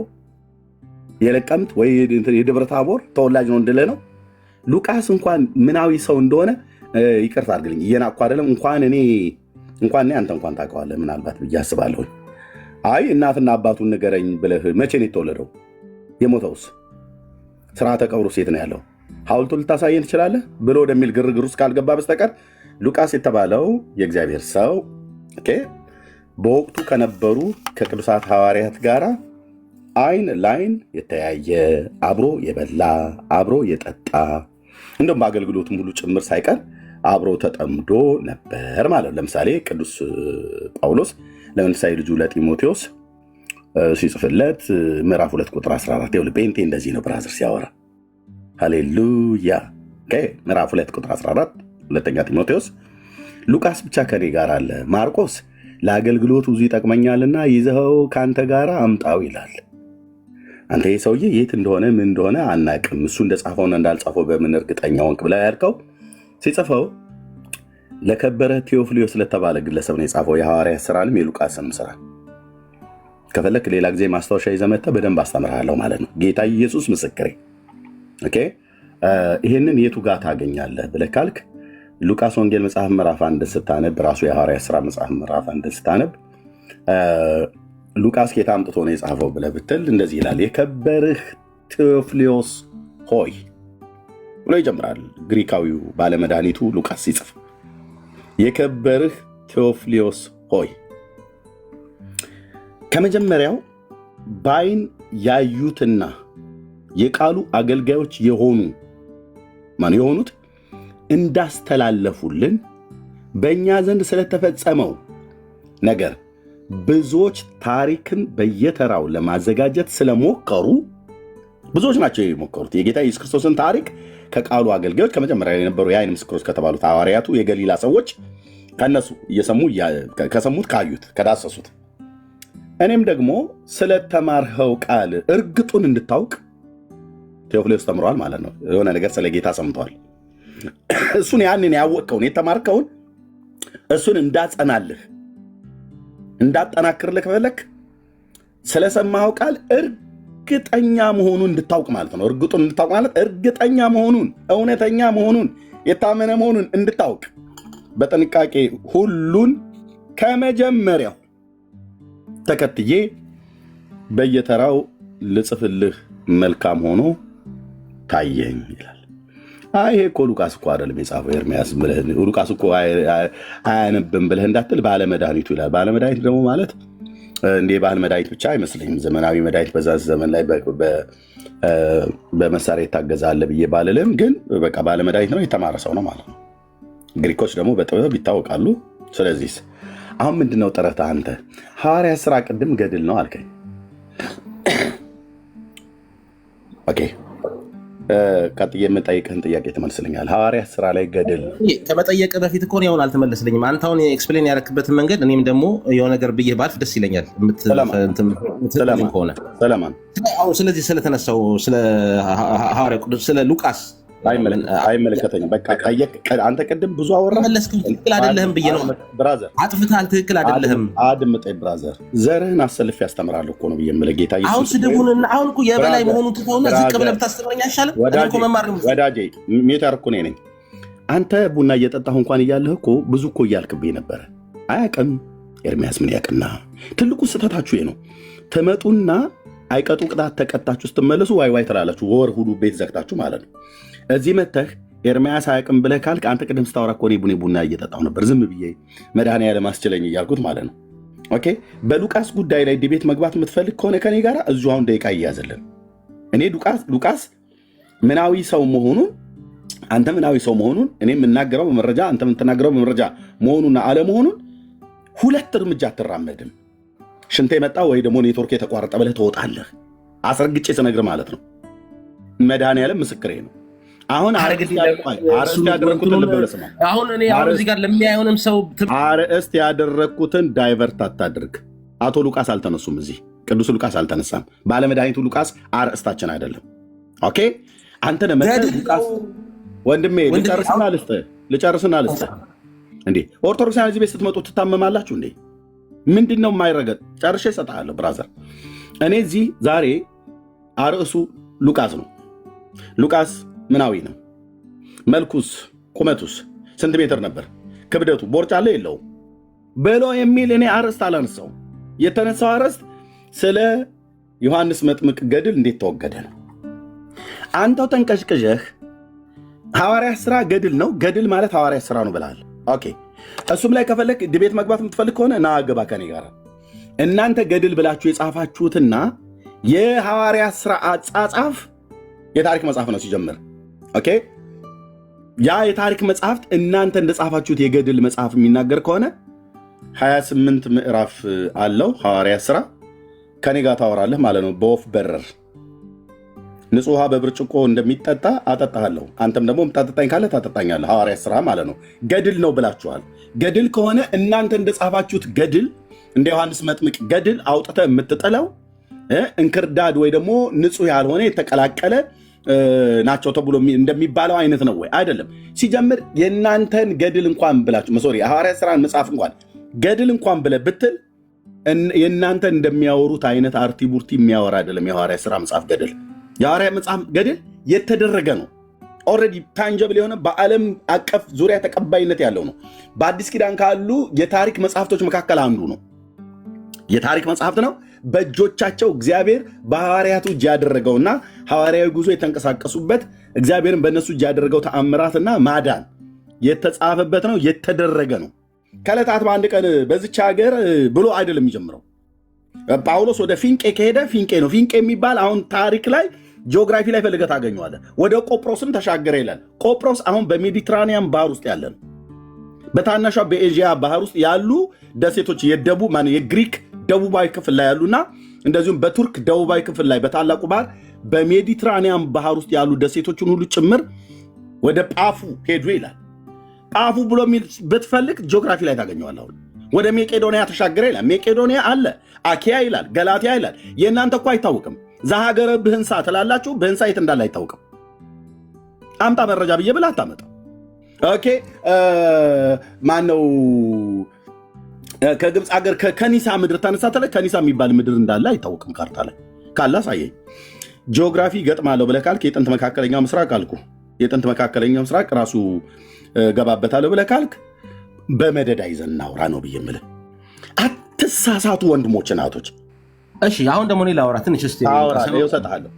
የለቀምት ወይ የደብረ ታቦር ተወላጅ ነው እንድልህ ነው። ሉቃስ እንኳን ምናዊ ሰው እንደሆነ ይቅርታ አድርግልኝ፣ እየናቅኩ አይደለም። እንኳን እኔ አንተ እንኳን ታውቀዋለህ ምናልባት ብዬ አስባለሁ። አይ እናትና አባቱን ንገረኝ ብለህ መቼ ነው የተወለደው? የሞተውስ? ስርዓተ ቀብሩ ሴት ነው ያለው? ሐውልቱ ልታሳየን ትችላለህ ብሎ ወደሚል ግርግር ውስጥ ካልገባ በስተቀር ሉቃስ የተባለው የእግዚአብሔር ሰው በወቅቱ ከነበሩ ከቅዱሳት ሐዋርያት ጋር አይን ላይን የተያየ አብሮ የበላ አብሮ የጠጣ እንደውም በአገልግሎቱም ሁሉ ጭምር ሳይቀር አብሮ ተጠምዶ ነበር ማለት ነው። ለምሳሌ ቅዱስ ጳውሎስ ለመንፈሳዊ ልጁ ለጢሞቴዎስ ሲጽፍለት ምዕራፍ 2 ቁጥር 14 ይኸውልህ፣ ጴንጤ እንደዚህ ነው ብራዘር ሲያወራ። ሃሌሉያ። ምዕራፍ 2 ቁጥር 14 ሁለተኛ ጢሞቴዎስ። ሉቃስ ብቻ ከኔ ጋር አለ፣ ማርቆስ ለአገልግሎቱ ብዙ ይጠቅመኛልና ይዘኸው ከአንተ ጋር አምጣው ይላል። አንተ ይህ ሰውዬ የት እንደሆነ ምን እንደሆነ አናቅም። እሱ እንደጻፈውና እንዳልጻፈው በምን እርግጠኛ ሆንክ ብላ ያልከው ሲጽፈው ለከበረ ቴዎፍሎስ ስለተባለ ግለሰብ ነው የጻፈው። የሐዋርያት ሥራንም የሉቃስንም ሥራ ከፈለክ ሌላ ጊዜ ማስታወሻ ይዘህ መጥተህ በደንብ አስተምርሃለሁ ማለት ነው። ጌታ ኢየሱስ ምስክሬ። ይህንን የቱ ጋር ታገኛለህ ብለህ ካልክ ሉቃስ ወንጌል መጽሐፍ ምዕራፍ 1 ስታነብ፣ ራሱ የሐዋርያት ሥራ መጽሐፍ ምዕራፍ 1 ስታነብ ሉቃስ ጌታ አምጥቶ ነው የጻፈው ብለህ ብትል እንደዚህ ይላል፣ የከበርህ ቴዎፍሎስ ሆይ ብሎ ይጀምራል። ግሪካዊው ባለመድኃኒቱ ሉቃስ ሲጽፍ የከበርህ ቴዎፍሎስ ሆይ። ከመጀመሪያው በዓይን ያዩትና የቃሉ አገልጋዮች የሆኑ የሆኑት እንዳስተላለፉልን በእኛ ዘንድ ስለተፈጸመው ነገር ብዙዎች ታሪክን በየተራው ለማዘጋጀት ስለሞከሩ ብዙዎች ናቸው የሞከሩት። የጌታ ኢየሱስ ክርስቶስን ታሪክ ከቃሉ አገልጋዮች ከመጀመሪያ የነበሩ የዓይን ምስክሮች ከተባሉት ሐዋርያቱ የገሊላ ሰዎች ከነሱ እየሰሙ ከሰሙት ካዩት ከዳሰሱት እኔም ደግሞ ስለተማርኸው ቃል እርግጡን እንድታውቅ ቴዎፍሎስ ተምሯል ማለት ነው። የሆነ ነገር ስለ ጌታ ሰምተዋል። እሱን ያንን ያወቅከውን የተማርከውን እሱን እንዳጸናልህ እንዳጠናክርልህ ከፈለክ ስለሰማኸው ቃል እርግጠኛ መሆኑን እንድታውቅ ማለት ነው። እርግጡን እንድታውቅ ማለት እርግጠኛ መሆኑን፣ እውነተኛ መሆኑን፣ የታመነ መሆኑን እንድታውቅ በጥንቃቄ ሁሉን ከመጀመሪያው ተከትዬ በየተራው ልጽፍልህ መልካም ሆኖ ታየኝ ይላል። ይሄ እኮ ሉቃስ እኮ አይደለም የጻፈው ኤርምያስ ብለህ ሉቃስ እኮ አያነብም ብለህ እንዳትል ባለመድኃኒቱ ይላል። ባለመድኃኒት ደግሞ ማለት እንደ ባህል መድኃኒት ብቻ አይመስለኝም። ዘመናዊ መድኃኒት በዛ ዘመን ላይ በመሳሪያ የታገዛለ ብዬ ባልልም፣ ግን በቃ ባለመድኃኒት ነው፣ የተማረ ሰው ነው ማለት ነው። ግሪኮች ደግሞ በጥበብ ይታወቃሉ። ስለዚህ አሁን ምንድነው ጥረትህ አንተ? ሐዋርያት ሥራ ቅድም ገድል ነው አልከኝ። ኦኬ ቀጥዬ የምጠይቅህን ጥያቄ ትመልስልኛል። ሐዋርያት ሥራ ላይ ገድል ከመጠየቅ በፊት እኮ አሁን አልተመለስልኝም። አንተ አሁን ኤክስፕሌን ያደረክበትን መንገድ እኔም ደግሞ የሆነ ነገር ብዬ ባልፍ ደስ ይለኛል ከሆነ ሰለማን። ስለዚህ ስለተነሳው ስለ ሐዋርያው ቅዱስ ስለ ሉቃስ አይመለከተኝም። በቃ አንተ ቅድም ብዙ አወራህ። ትክክል አይደለህም ብዬ ነው። ብራዘር አጥፍተሃል፣ ትክክል አይደለህም። አድምጠኝ ብራዘር፣ ዘርህን አሰልፌ ያስተምራለሁ እኮ ነው ብዬ የምልህ ጌታ ኢየሱስ። አሁን ስድቡንና አሁን እኮ የበላይ መሆኑን ትተውና ዝቅ ብለህ ብታስተምረኝ አይሻልም? ወዳጄ ሜታር እኮ ነኝ። አንተ ቡና እየጠጣሁ እንኳን እያለህ እኮ ብዙ እኮ እያልክብኝ ነበረ። አያውቅም ኤርምያስ ምን ያውቅና? ትልቁ ስህተታችሁ ነው። ትመጡና አይቀጡ ቅጣት ተቀጣችሁ ስትመለሱ ዋይ ዋይ ትላላችሁ። ወር ሁሉ ቤት ዘግታችሁ ማለት ነው። እዚህ መተህ ኤርምያስ አያውቅም ብለህ ካልክ አንተ ቅድም ስታወራ እኮ እኔ ቡና እየጠጣሁ ነበር ዝም ብዬ መድኃኒዓለም አስችለኝ እያልኩት ማለት ነው። ኦኬ በሉቃስ ጉዳይ ላይ ዲቤት መግባት የምትፈልግ ከሆነ ከኔ ጋር እዚሁ አሁን ደቂቃ እያዘልን እኔ ሉቃስ ምናዊ ሰው መሆኑን አንተ ምናዊ ሰው መሆኑን እኔ የምናገረው በመረጃ አንተ የምትናገረው በመረጃ መሆኑና አለመሆኑን ሁለት እርምጃ አትራመድም። ሽንቴ መጣ ወይ ደግሞ ኔትወርክ የተቋረጠ ብለህ ትወጣለህ። አስረግጬ ስነግር ማለት ነው። መድኃኒዓለም ምስክሬ ነው። አሁን አርዕስት ያደረግኩትን ዳይቨርት አታድርግ። አቶ ሉቃስ አልተነሱም፣ እዚህ ቅዱስ ሉቃስ አልተነሳም። ባለመድኃኒቱ ሉቃስ አርዕስታችን አይደለም። ኦኬ አንተ ሉቃስ ወንድሜ ልጨርስና ልስጥህ። እንዴ ኦርቶዶክሳውያን እዚህ ቤት ስትመጡ ትታመማላችሁ እንዴ? ምንድን ነው የማይረገጥ? ጨርሼ እሰጥሃለሁ ብራዘር። እኔ እዚህ ዛሬ አርዕሱ ሉቃስ ነው። ሉቃስ ምናዊ ነው። መልኩስ ቁመቱስ ስንት ሜትር ነበር? ክብደቱ ቦርጭ አለ የለውም ብሎ የሚል እኔ አርዕስት አላነሳው። የተነሳው አርዕስት ስለ ዮሐንስ መጥምቅ ገድል እንዴት ተወገደ ነው። አንተው ተንቀሽቅዠህ ሐዋርያት ሥራ ገድል ነው፣ ገድል ማለት ሐዋርያት ሥራ ነው ብለሃል። ኦኬ እሱም ላይ ከፈለክ ድቤት መግባት የምትፈልግ ከሆነ ና ገባ ከኔ ጋር። እናንተ ገድል ብላችሁ የጻፋችሁትና የሐዋርያት ሥራ አጻጻፍ የታሪክ መጽሐፍ ነው ሲጀምር። ኦኬ ያ የታሪክ መጽሐፍት እናንተ እንደጻፋችሁት የገድል መጽሐፍ የሚናገር ከሆነ 28 ምዕራፍ አለው ሐዋርያት ሥራ። ከኔ ጋር ታወራለህ ማለት ነው። በወፍ በረር ንጹህ ውሃ በብርጭቆ እንደሚጠጣ አጠጣሃለሁ፣ አንተም ደግሞ የምታጠጣኝ ካለ ታጠጣኛለህ። ሐዋርያት ሥራ ማለት ነው። ገድል ነው ብላችኋል። ገድል ከሆነ እናንተ እንደጻፋችሁት ገድል እንደ ዮሐንስ መጥምቅ ገድል አውጥተህ የምትጥለው እንክርዳድ ወይ ደግሞ ንጹህ ያልሆነ የተቀላቀለ ናቸው ተብሎ እንደሚባለው አይነት ነው ወይ? አይደለም። ሲጀምር የእናንተን ገድል እንኳን ብላችሁ ሶሪ የሐዋርያት ሥራን መጽሐፍ እንኳን ገድል እንኳን ብለህ ብትል የእናንተን እንደሚያወሩት አይነት አርቲ ቡርቲ የሚያወራ አይደለም። የሐዋርያት ሥራ መጽሐፍ ገድል የሐዋርያት መጽሐፍ ገድል የተደረገ ነው። ኦልሬዲ ታንጀብል የሆነ በዓለም አቀፍ ዙሪያ ተቀባይነት ያለው ነው። በአዲስ ኪዳን ካሉ የታሪክ መጽሐፍቶች መካከል አንዱ ነው። የታሪክ መጽሐፍት ነው። በእጆቻቸው እግዚአብሔር በሐዋርያቱ እጅ ያደረገውና ሐዋርያዊ ጉዞ የተንቀሳቀሱበት እግዚአብሔርን በእነሱ እጅ ያደረገው ተአምራትና ማዳን የተጻፈበት ነው፣ የተደረገ ነው። ከዕለታት በአንድ ቀን በዚች ሀገር ብሎ አይደለም የሚጀምረው። ጳውሎስ ወደ ፊንቄ ከሄደ ፊንቄ ነው። ፊንቄ የሚባል አሁን ታሪክ ላይ ጂኦግራፊ ላይ ፈልገህ ታገኘዋለህ። ወደ ቆጵሮስም ተሻገረ ይላል። ቆጵሮስ አሁን በሜዲትራኒያን ባህር ውስጥ ያለ ነው። በታናሿ በኤዥያ ባህር ውስጥ ያሉ ደሴቶች የግሪክ ደቡባዊ ክፍል ላይ ያሉና እንደዚሁም በቱርክ ደቡባዊ ክፍል ላይ በታላቁ ባህር በሜዲትራኒያን ባህር ውስጥ ያሉ ደሴቶችን ሁሉ ጭምር ወደ ጳፉ ሄዱ ይላል። ጳፉ ብሎ ብትፈልግ ጂኦግራፊ ላይ ታገኘዋለህ። አሁን ወደ ሜቄዶንያ ተሻገረ ይላል። ሜቄዶንያ አለ፣ አኪያ ይላል፣ ገላትያ ይላል። የእናንተ እኮ አይታወቅም። ዘሀገረ ብህንሳ ትላላችሁ። ብህንሳ የት እንዳለ አይታወቅም። አምጣ መረጃ ብዬ ብለህ አታመጣም። ኦኬ ማነው ከግብፅ ሀገር ከከኒሳ ምድር ተነሳ ተለ ከኒሳ የሚባል ምድር እንዳለ አይታወቅም። ካርታ ላይ ካለ አሳየኝ። ጂኦግራፊ ገጥማለሁ ብለህ ካልክ የጥንት መካከለኛው ምስራቅ አልኩ። የጥንት መካከለኛው ምስራቅ ራሱ ገባበታለሁ ብለህ ካልክ በመደዳ ይዘን እናውራ ነው ብዬ የምልህ። አትሳሳቱ ወንድሞች እናቶች። እሺ አሁን ደግሞ እኔ ላውራ ትንሽ እስቲ እሰጥሃለሁ።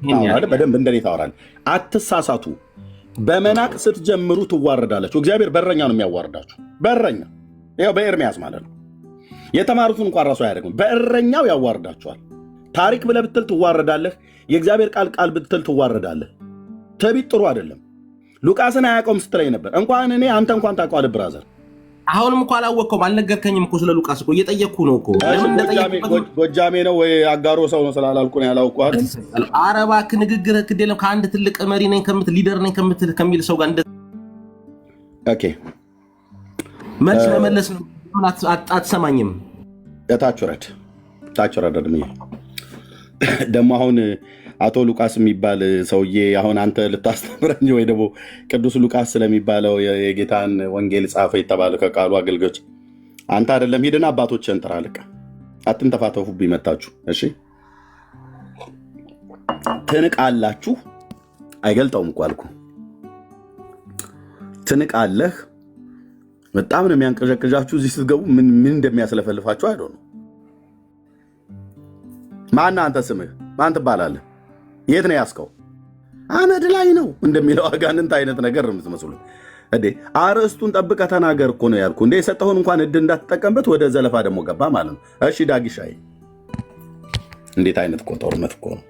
በደንብ እንደኔ ታወራለህ። አትሳሳቱ። በመናቅ ስትጀምሩ ትዋረዳላችሁ። እግዚአብሔር በረኛ ነው የሚያዋርዳችሁ። በረኛ ይኸው በኤርሚያስ ማለት ነው። የተማሩትን እንኳን ራሱ አያደርግም። በእረኛው ያዋርዳችኋል። ታሪክ ብለህ ብትል ትዋረዳለህ። የእግዚአብሔር ቃል ብትል ትዋረዳለህ። ትዕቢት ጥሩ አይደለም። ሉቃስን አያውቀውም ስትለኝ ነበር። እንኳን እኔ አንተ እንኳን ታውቀዋለህ ብራዘር። አሁንም እኮ አላወቅከውም፣ አልነገርከኝም እኮ ስለ ሉቃስ እኮ እየጠየቅኩ ነው እኮ። ጎጃሜ ነው ወይ አጋሮ ሰው ነው ስላላልኩ ነው ያላውቀዋል። ኧረ እባክህ ንግግርህ ግድ የለም። ከአንድ ትልቅ መሪ ነኝ ከምትል ሊደር ነኝ ከምትል ከሚል ሰው ጋር ኦኬ መልስ ለመለስ ነው። አትሰማኝም? ታች ወረድ ደግሞ አሁን አቶ ሉቃስ የሚባል ሰውዬ አሁን አንተ ልታስተምረኝ ወይ ደግሞ ቅዱስ ሉቃስ ስለሚባለው የጌታን ወንጌል ጻፈ የተባለ ከቃሉ አገልጋዮች አንተ አይደለም። ሂድና አባቶችን ጥራ። ልቃ አትንተፋተፉብኝ መታችሁ። እሺ ትንቃላችሁ። አይገልጠውም እኮ አልኩ። ትንቃለህ። በጣም ነው የሚያንቀዠቅዣችሁ። እዚህ ስትገቡ ምን እንደሚያስለፈልፋችሁ አይዶ ነው። ማን አንተ? ስምህ ማን ትባላለህ? የት ነው ያስከው? አመድ ላይ ነው እንደሚለው አጋንንት አይነት ነገር ነው የምትመስሉት እንዴ። አርዕስቱን ጠብቀህ ተናገር እኮ ነው ያልኩ እንዴ። የሰጠሁን እንኳን እድል እንዳትጠቀምበት ወደ ዘለፋ ደግሞ ገባ ማለት ነው። እሺ ዳጊሻይ፣ እንዴት አይነት እኮ ጦርነት እኮ ነው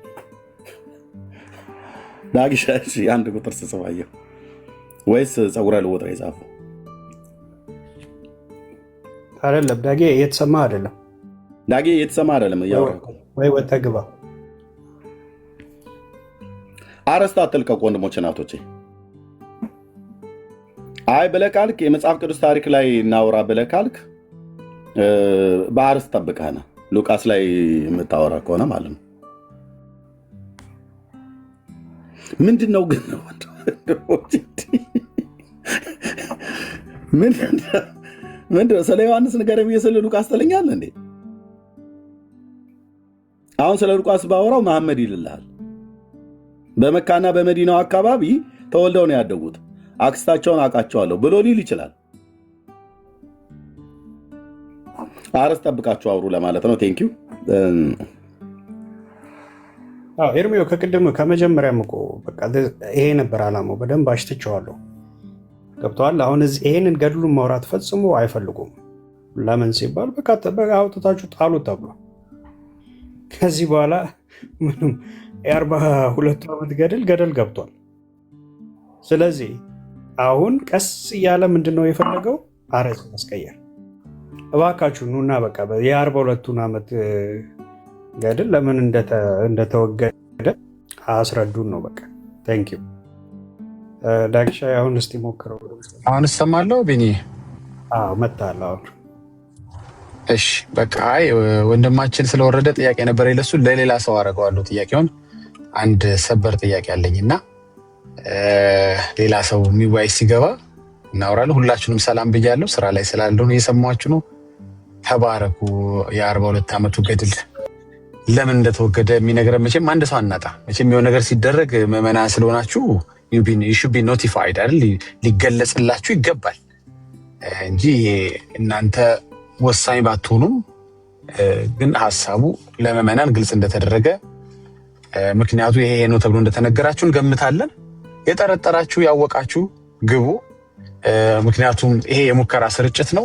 ዳጊሻይ። እሺ አንድ ቁጥር ስጽፋየሁ ወይስ ፀጉረ ልውጥ ነው የጻፈው? አይደለም ዳጌ እየተሰማ አይደለም። ዳጌ እየተሰማ አይደለም። ወይ ወጥተህ ግባ። አረስታ አትልቀቁ ወንድሞች እናቶቼ። አይ ብለህ ካልክ የመጽሐፍ ቅዱስ ታሪክ ላይ እናውራ ብለህ ካልክ በአርስት ጠብቀህ ነው ሉቃስ ላይ የምታወራ ከሆነ ማለት ነው። ምንድን ነው ግን ምንድን ነው? ስለ ዮሐንስ ንገረኝ ብዬ ስለ ሉቃስ ትለኛለህ እንዴ? አሁን ስለ ሉቃስ ባወራው መሐመድ ይልልሃል። በመካና በመዲናው አካባቢ ተወልደው ነው ያደጉት። አክስታቸውን አውቃቸዋለሁ ብሎ ሊል ይችላል። አረስ ጠብቃችሁ አውሩ ለማለት ነው። ቴንኪው ኤርሚዮ። ከመጀመሪያም እኮ በቃ ይሄ ነበር አላማው። በደንብ አሽትቸዋለሁ። ገብተዋል። አሁን ይሄንን ገድሉን ማውራት ፈጽሞ አይፈልጉም። ለምን ሲባል በቃ አውጥታችሁ ጣሉት ተብሎ ከዚህ በኋላ ምንም የ42 ዓመት ገደል ገብቷል። ስለዚህ አሁን ቀስ እያለ ምንድነው የፈለገው? አረዝ ማስቀየር። እባካችሁ ኑና በቃ የ42ቱን ዓመት ገድል ለምን እንደተወገደ አስረዱን ነው በቃ። ቴንኪው ዳግሻ። አሁን እስቲ ሞክረው። አሁን እሰማለሁ ቢኒ? አዎ መጣለሁ አሁን። እሺ በቃ ወንድማችን ስለወረደ ጥያቄ ነበር ለሱ፣ ለሌላ ሰው አደርገዋለሁ ጥያቄውን። አንድ ሰበር ጥያቄ አለኝና ሌላ ሰው የሚዋይ ሲገባ እናወራለን። ሁላችሁንም ሰላም ብያለሁ። ስራ ላይ ስላለው ነው እየሰማችሁ ነው። ተባረኩ። የ42 ዓመቱ ገድል ለምን እንደተወገደ የሚነግረን መቼም አንድ ሰው አናጣ። መቼም የሆነ ነገር ሲደረግ ምዕመናን ስለሆናችሁ you should be notified አይደል? ሊገለጽላችሁ ይገባል እንጂ እናንተ ወሳኝ ባትሆኑም ግን ሐሳቡ ለምዕመናን ግልጽ እንደተደረገ ምክንያቱ ይሄ ነው ተብሎ እንደተነገራችሁ እንገምታለን። የጠረጠራችሁ ያወቃችሁ ግቡ። ምክንያቱም ይሄ የሙከራ ስርጭት ነው።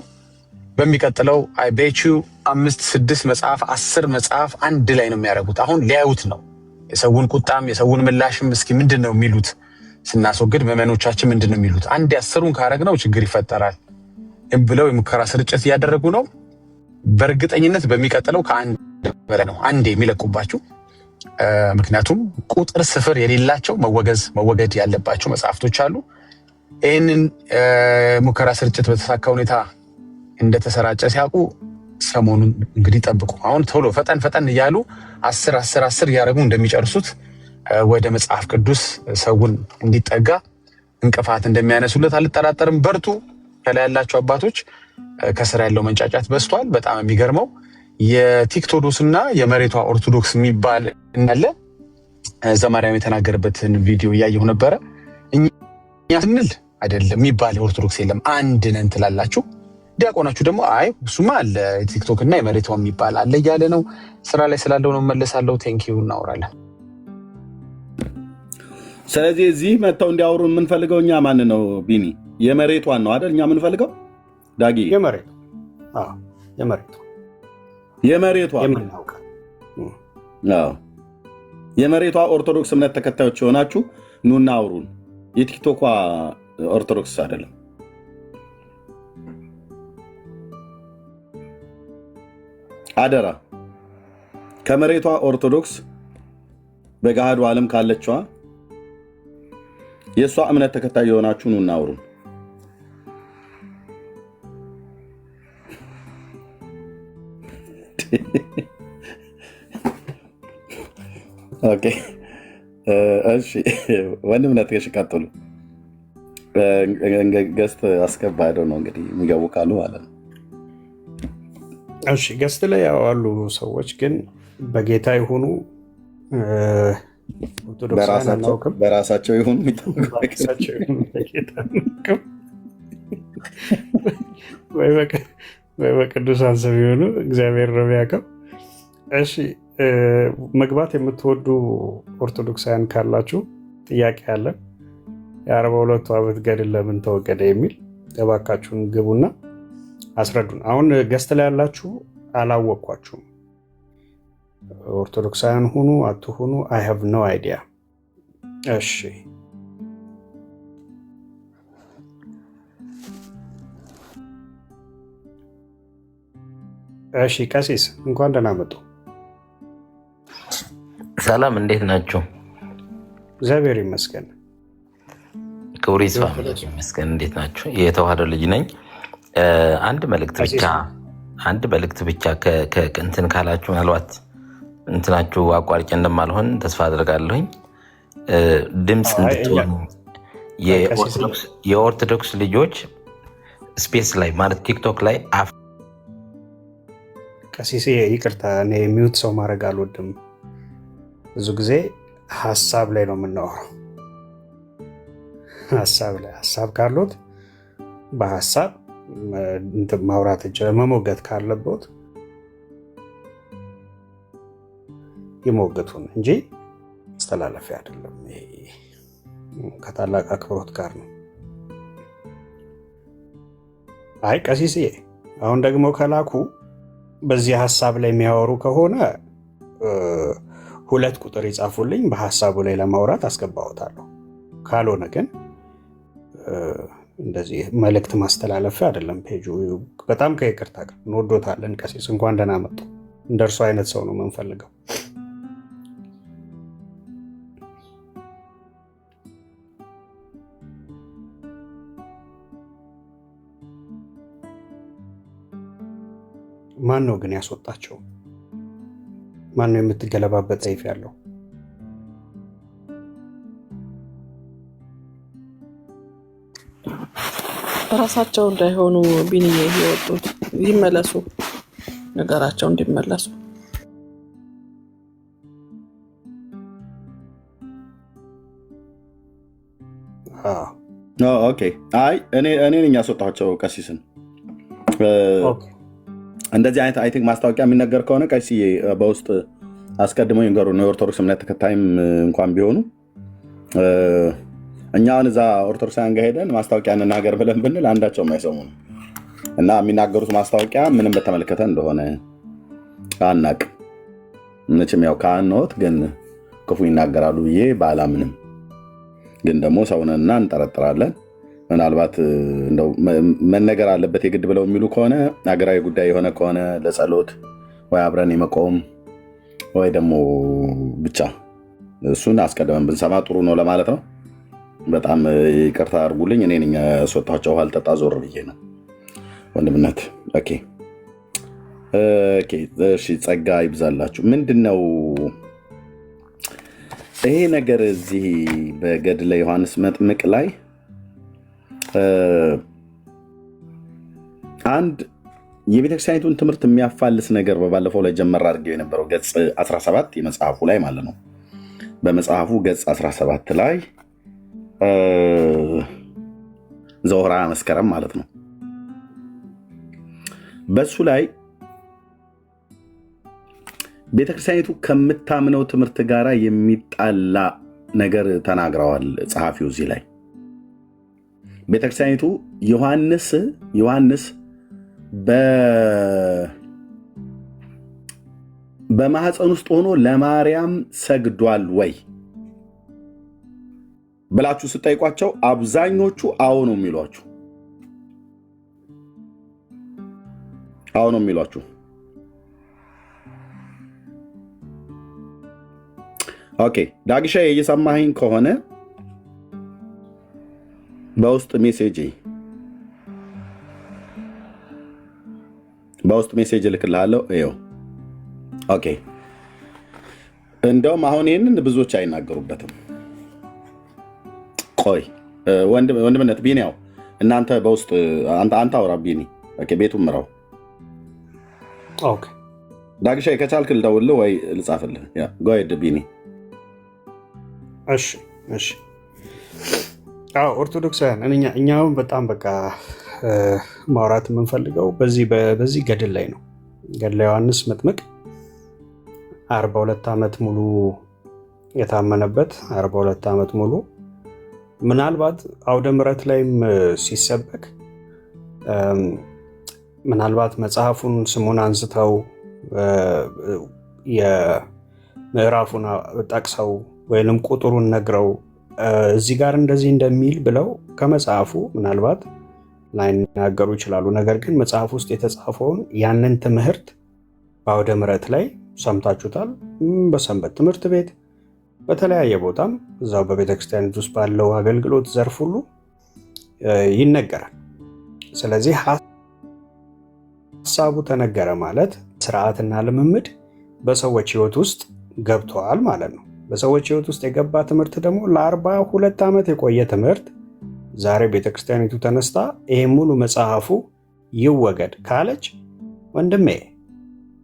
በሚቀጥለው I bet you 5 6 መጽሐፍ 10 መጽሐፍ አንድ ላይ ነው የሚያደርጉት። አሁን ሊያዩት ነው። የሰውን ቁጣም የሰውን ምላሽም እስኪ ምንድን ነው የሚሉት ስናስወግድ ምዕመኖቻችን ምንድን ነው የሚሉት? አንድ 10ን ካረግነው ችግር ይፈጠራል ብለው የሙከራ ስርጭት እያደረጉ ነው። በእርግጠኝነት በሚቀጥለው ከአንድ በላይ ነው አንዴ የሚለቁባችሁ። ምክንያቱም ቁጥር ስፍር የሌላቸው መወገድ ያለባቸው መጽሐፍቶች አሉ። ይህንን ሙከራ ስርጭት በተሳካ ሁኔታ እንደተሰራጨ ሲያውቁ ሰሞኑን እንግዲህ ጠብቁ። አሁን ቶሎ ፈጠን እያሉ 10 እያደረጉ እንደሚጨርሱት ወደ መጽሐፍ ቅዱስ ሰውን እንዲጠጋ እንቅፋት እንደሚያነሱለት አልጠራጠርም። በርቱ። ከላይ ያላቸው አባቶች ከስራ ያለው መንጫጫት በስቷል። በጣም የሚገርመው የቲክቶዶስ እና የመሬቷ ኦርቶዶክስ የሚባል እናለ ዘማሪያም የተናገረበትን ቪዲዮ እያየሁ ነበረ። እኛ ስንል አይደለም የሚባል የኦርቶዶክስ የለም አንድ ነን ትላላችሁ። ዲያቆናችሁ ደግሞ አይ እሱማ አለ ቲክቶክ እና የመሬቷ የሚባል አለ እያለ ነው። ስራ ላይ ስላለው ነው መለሳለሁ። ቴንኪው እናወራለን። ስለዚህ እዚህ መጥተው እንዲያወሩ የምንፈልገው እኛ ማን ነው? ቢኒ የመሬቷን ነው አይደል? እኛ የምንፈልገው ዳጊ የመሬቷ ኦርቶዶክስ እምነት ተከታዮች የሆናችሁ ኑና አውሩን። የቲክቶኳ ኦርቶዶክስ አይደለም። አደራ ከመሬቷ ኦርቶዶክስ በገሃዱ ዓለም ካለችዋ የእሷ እምነት ተከታይ የሆናችሁ ኑና አውሩን። ኦኬ እሺ፣ ወንድምነት ቀጥሉ። ገስት አስገባዶ ነው እንግዲህ የሚገቡ ካሉ ማለት ነው። እሺ ገስት ላይ ያው አሉ ሰዎች፣ ግን በጌታ ይሁኑ በራሳቸው ይሁኑ ወይ በቅዱሳን ስም ይሁኑ እግዚአብሔር ነው የሚያውቀው። እሺ መግባት የምትወዱ ኦርቶዶክሳውያን ካላችሁ ጥያቄ አለን። የ42 ዓመት ገድል ለምን ተወገደ የሚል እባካችሁን ግቡና አስረዱን። አሁን ገስት ላይ ያላችሁ አላወቅኳችሁም። ኦርቶዶክሳውያን ሁኑ አትሁኑ አይ ሃቭ ኖ አይዲያ። እሺ ቀሲስ እንኳን ደህና መጡ። ሰላም፣ እንዴት ናችሁ? እግዚአብሔር ይመስገን። ክብሩ ይስፋ ይመስገን። እንዴት ናችሁ? የተዋህዶ ልጅ ነኝ። አንድ መልእክት ብቻ እንትን ካላችሁ ምናልባት እንትናችሁ አቋርጬ እንደማልሆን ተስፋ አድርጋለሁኝ። ድምፅ እንድትሆኑ የኦርቶዶክስ ልጆች ስፔስ ላይ ማለት ቲክቶክ ላይ ቀሲስ ይቅርታ፣ እኔ ሚውት ሰው ማድረግ አልወድም። ብዙ ጊዜ ሀሳብ ላይ ነው የምናወራው። ሀሳብ ካሉት በሀሳብ ማውራት መሞገት ካለበት ይሞገቱን እንጂ አስተላለፊ አይደለም። ከታላቅ አክብሮት ጋር ነው። አይ ቀሲስዬ፣ አሁን ደግሞ ከላኩ በዚህ ሀሳብ ላይ የሚያወሩ ከሆነ 2 ቁጥር ይጻፉልኝ፣ በሀሳቡ ላይ ለማውራት አስገባዎታለሁ። ካልሆነ ግን እንደዚህ መልእክት ማስተላለፊያ አይደለም ፔጁ። በጣም ከይቅርታ ጋር እንወዶታለን ቀሲስ፣ እንኳን ደህና መጡ። እንደርሱ አይነት ሰው ነው የምንፈልገው። ማን ነው ግን ያስወጣቸው? ማን ነው የምትገለባበት ሰይፍ ያለው? ራሳቸው እንዳይሆኑ ቢኒዬ የወጡት ይመለሱ፣ ነገራቸው እንዲመለሱ። ኦኬ። አይ እኔ ነኝ ያስወጣቸው ቀሲስን። እንደዚህ አይነት አይ ቲንክ ማስታወቂያ የሚነገር ከሆነ ቀሲዬ በውስጥ አስቀድሞ ይንገሩ ነው። የኦርቶዶክስ እምነት ተከታይም እንኳን ቢሆኑ እኛውን እዛ ኦርቶዶክሳውያን ጋር ሄደን ማስታወቂያ እንናገር ብለን ብንል አንዳቸውም አይሰሙም። እና የሚናገሩት ማስታወቂያ ምንም በተመለከተ እንደሆነ አናቅ። መቼም ያው ካህን ነዎት፣ ግን ክፉ ይናገራሉ ብዬ ባላምንም፣ ግን ደግሞ ሰውነንና እንጠረጥራለን። ምናልባት እንደው መነገር አለበት የግድ ብለው የሚሉ ከሆነ ሀገራዊ ጉዳይ የሆነ ከሆነ ለጸሎት ወይ አብረን የመቆም ወይ ደግሞ ብቻ እሱን አስቀድመን ብንሰማ ጥሩ ነው ለማለት ነው። በጣም ይቅርታ አድርጉልኝ። እኔ ነኝ ያስወጣኋቸው። ውሃ ልጠጣ ዞር ብዬ ነው። ወንድምነት ኦኬ። እሺ፣ ጸጋ ይብዛላችሁ። ምንድን ነው ይሄ ነገር እዚህ በገድለ ዮሐንስ መጥምቅ ላይ አንድ የቤተክርስቲያኒቱን ትምህርት የሚያፋልስ ነገር በባለፈው ላይ ጀመር አድርጌው የነበረው ገጽ 17 የመጽሐፉ ላይ ማለት ነው። በመጽሐፉ ገጽ 17 ላይ ዘወርኃ መስከረም ማለት ነው። በሱ ላይ ቤተክርስቲያኒቱ ከምታምነው ትምህርት ጋር የሚጣላ ነገር ተናግረዋል ጸሐፊው እዚህ ላይ። ቤተክርስቲያኒቱ ዮሐንስ በማህፀን ውስጥ ሆኖ ለማርያም ሰግዷል ወይ ብላችሁ ስጠይቋቸው አብዛኞቹ አዎ ነው የሚሏችሁ። አዎ ነው የሚሏችሁ። ኦኬ ዳግሻ እየሰማኸኝ ከሆነ በውስጥ ሜሴጅ እልክልሃለሁ። ይኸው ኦኬ። እንደውም አሁን ይህንን ብዙዎች አይናገሩበትም። ቆይ ወንድምነት ቢኒያው እናንተ በውስጥ አንተ አውራ ቢኒ። ኦኬ ቤቱን ምራው። ኦኬ ዳግሻ ከቻልክ ልደውልህ ወይ ልጻፍልህ? ያ ጎይድ ቢኒ። እሺ እሺ። አዎ ኦርቶዶክሳውያን እኛውን በጣም በቃ ማውራት የምንፈልገው በዚህ ገድል ላይ ነው። ገድለ ዮሐንስ መጥምቅ 42 ዓመት ሙሉ የታመነበት 42 ዓመት ሙሉ ምናልባት አውደ ምሕረት ላይም ሲሰበክ ምናልባት መጽሐፉን ስሙን አንስተው የምዕራፉን ጠቅሰው ወይንም ቁጥሩን ነግረው እዚህ ጋር እንደዚህ እንደሚል ብለው ከመጽሐፉ ምናልባት ላይናገሩ ይችላሉ። ነገር ግን መጽሐፍ ውስጥ የተጻፈውን ያንን ትምህርት በአውደ ምሕረት ላይ ሰምታችሁታል። በሰንበት ትምህርት ቤት በተለያየ ቦታም እዛው በቤተክርስቲያን ውስጥ ባለው አገልግሎት ዘርፍ ሁሉ ይነገራል። ስለዚህ ሀሳቡ ተነገረ ማለት ስርዓትና ልምምድ በሰዎች ህይወት ውስጥ ገብተዋል ማለት ነው። በሰዎች ህይወት ውስጥ የገባ ትምህርት ደግሞ ለ42 ዓመት የቆየ ትምህርት ዛሬ ቤተክርስቲያኒቱ ተነስታ ይሄ ሙሉ መጽሐፉ ይወገድ ካለች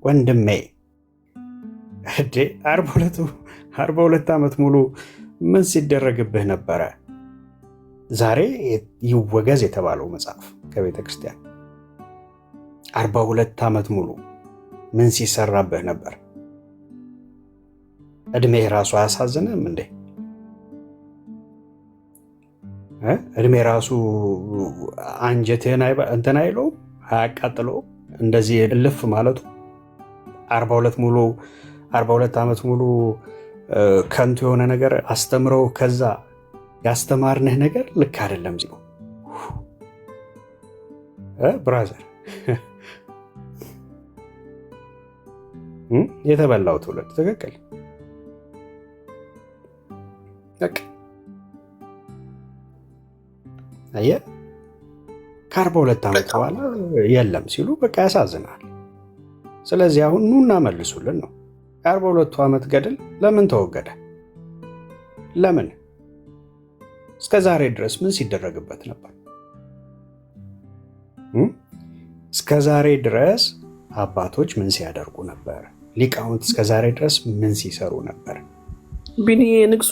ወንድሜ እዴ 42 ዓመት ሙሉ ምን ሲደረግብህ ነበረ? ዛሬ ይወገዝ የተባለው መጽሐፍ ከቤተክርስቲያን 42 ዓመት ሙሉ ምን ሲሰራብህ ነበር? እድሜ ራሱ አያሳዝንም እንዴ? እድሜ ራሱ አንጀትህን እንትን አይለውም? አያቃጥለውም? እንደዚህ እልፍ ማለቱ 42 ዓመት ሙሉ ከንቱ የሆነ ነገር አስተምረው ከዛ ያስተማርንህ ነገር ልክ አይደለም ሲሉ ብራዘር የተበላው ትውልድ ትክክል። አየህ ከ42 ዓመት በኋላ የለም ሲሉ በቃ ያሳዝናል። ስለዚህ አሁን ኑና መልሱልን ነው። የ42 ዓመት ገድል ለምን ተወገደ? ለምን? እስከ ዛሬ ድረስ ምን ሲደረግበት ነበር? እስከ ዛሬ ድረስ አባቶች ምን ሲያደርጉ ነበር? ሊቃውንት እስከ ዛሬ ድረስ ምን ሲሰሩ ነበር? ቢኒ ንግሱ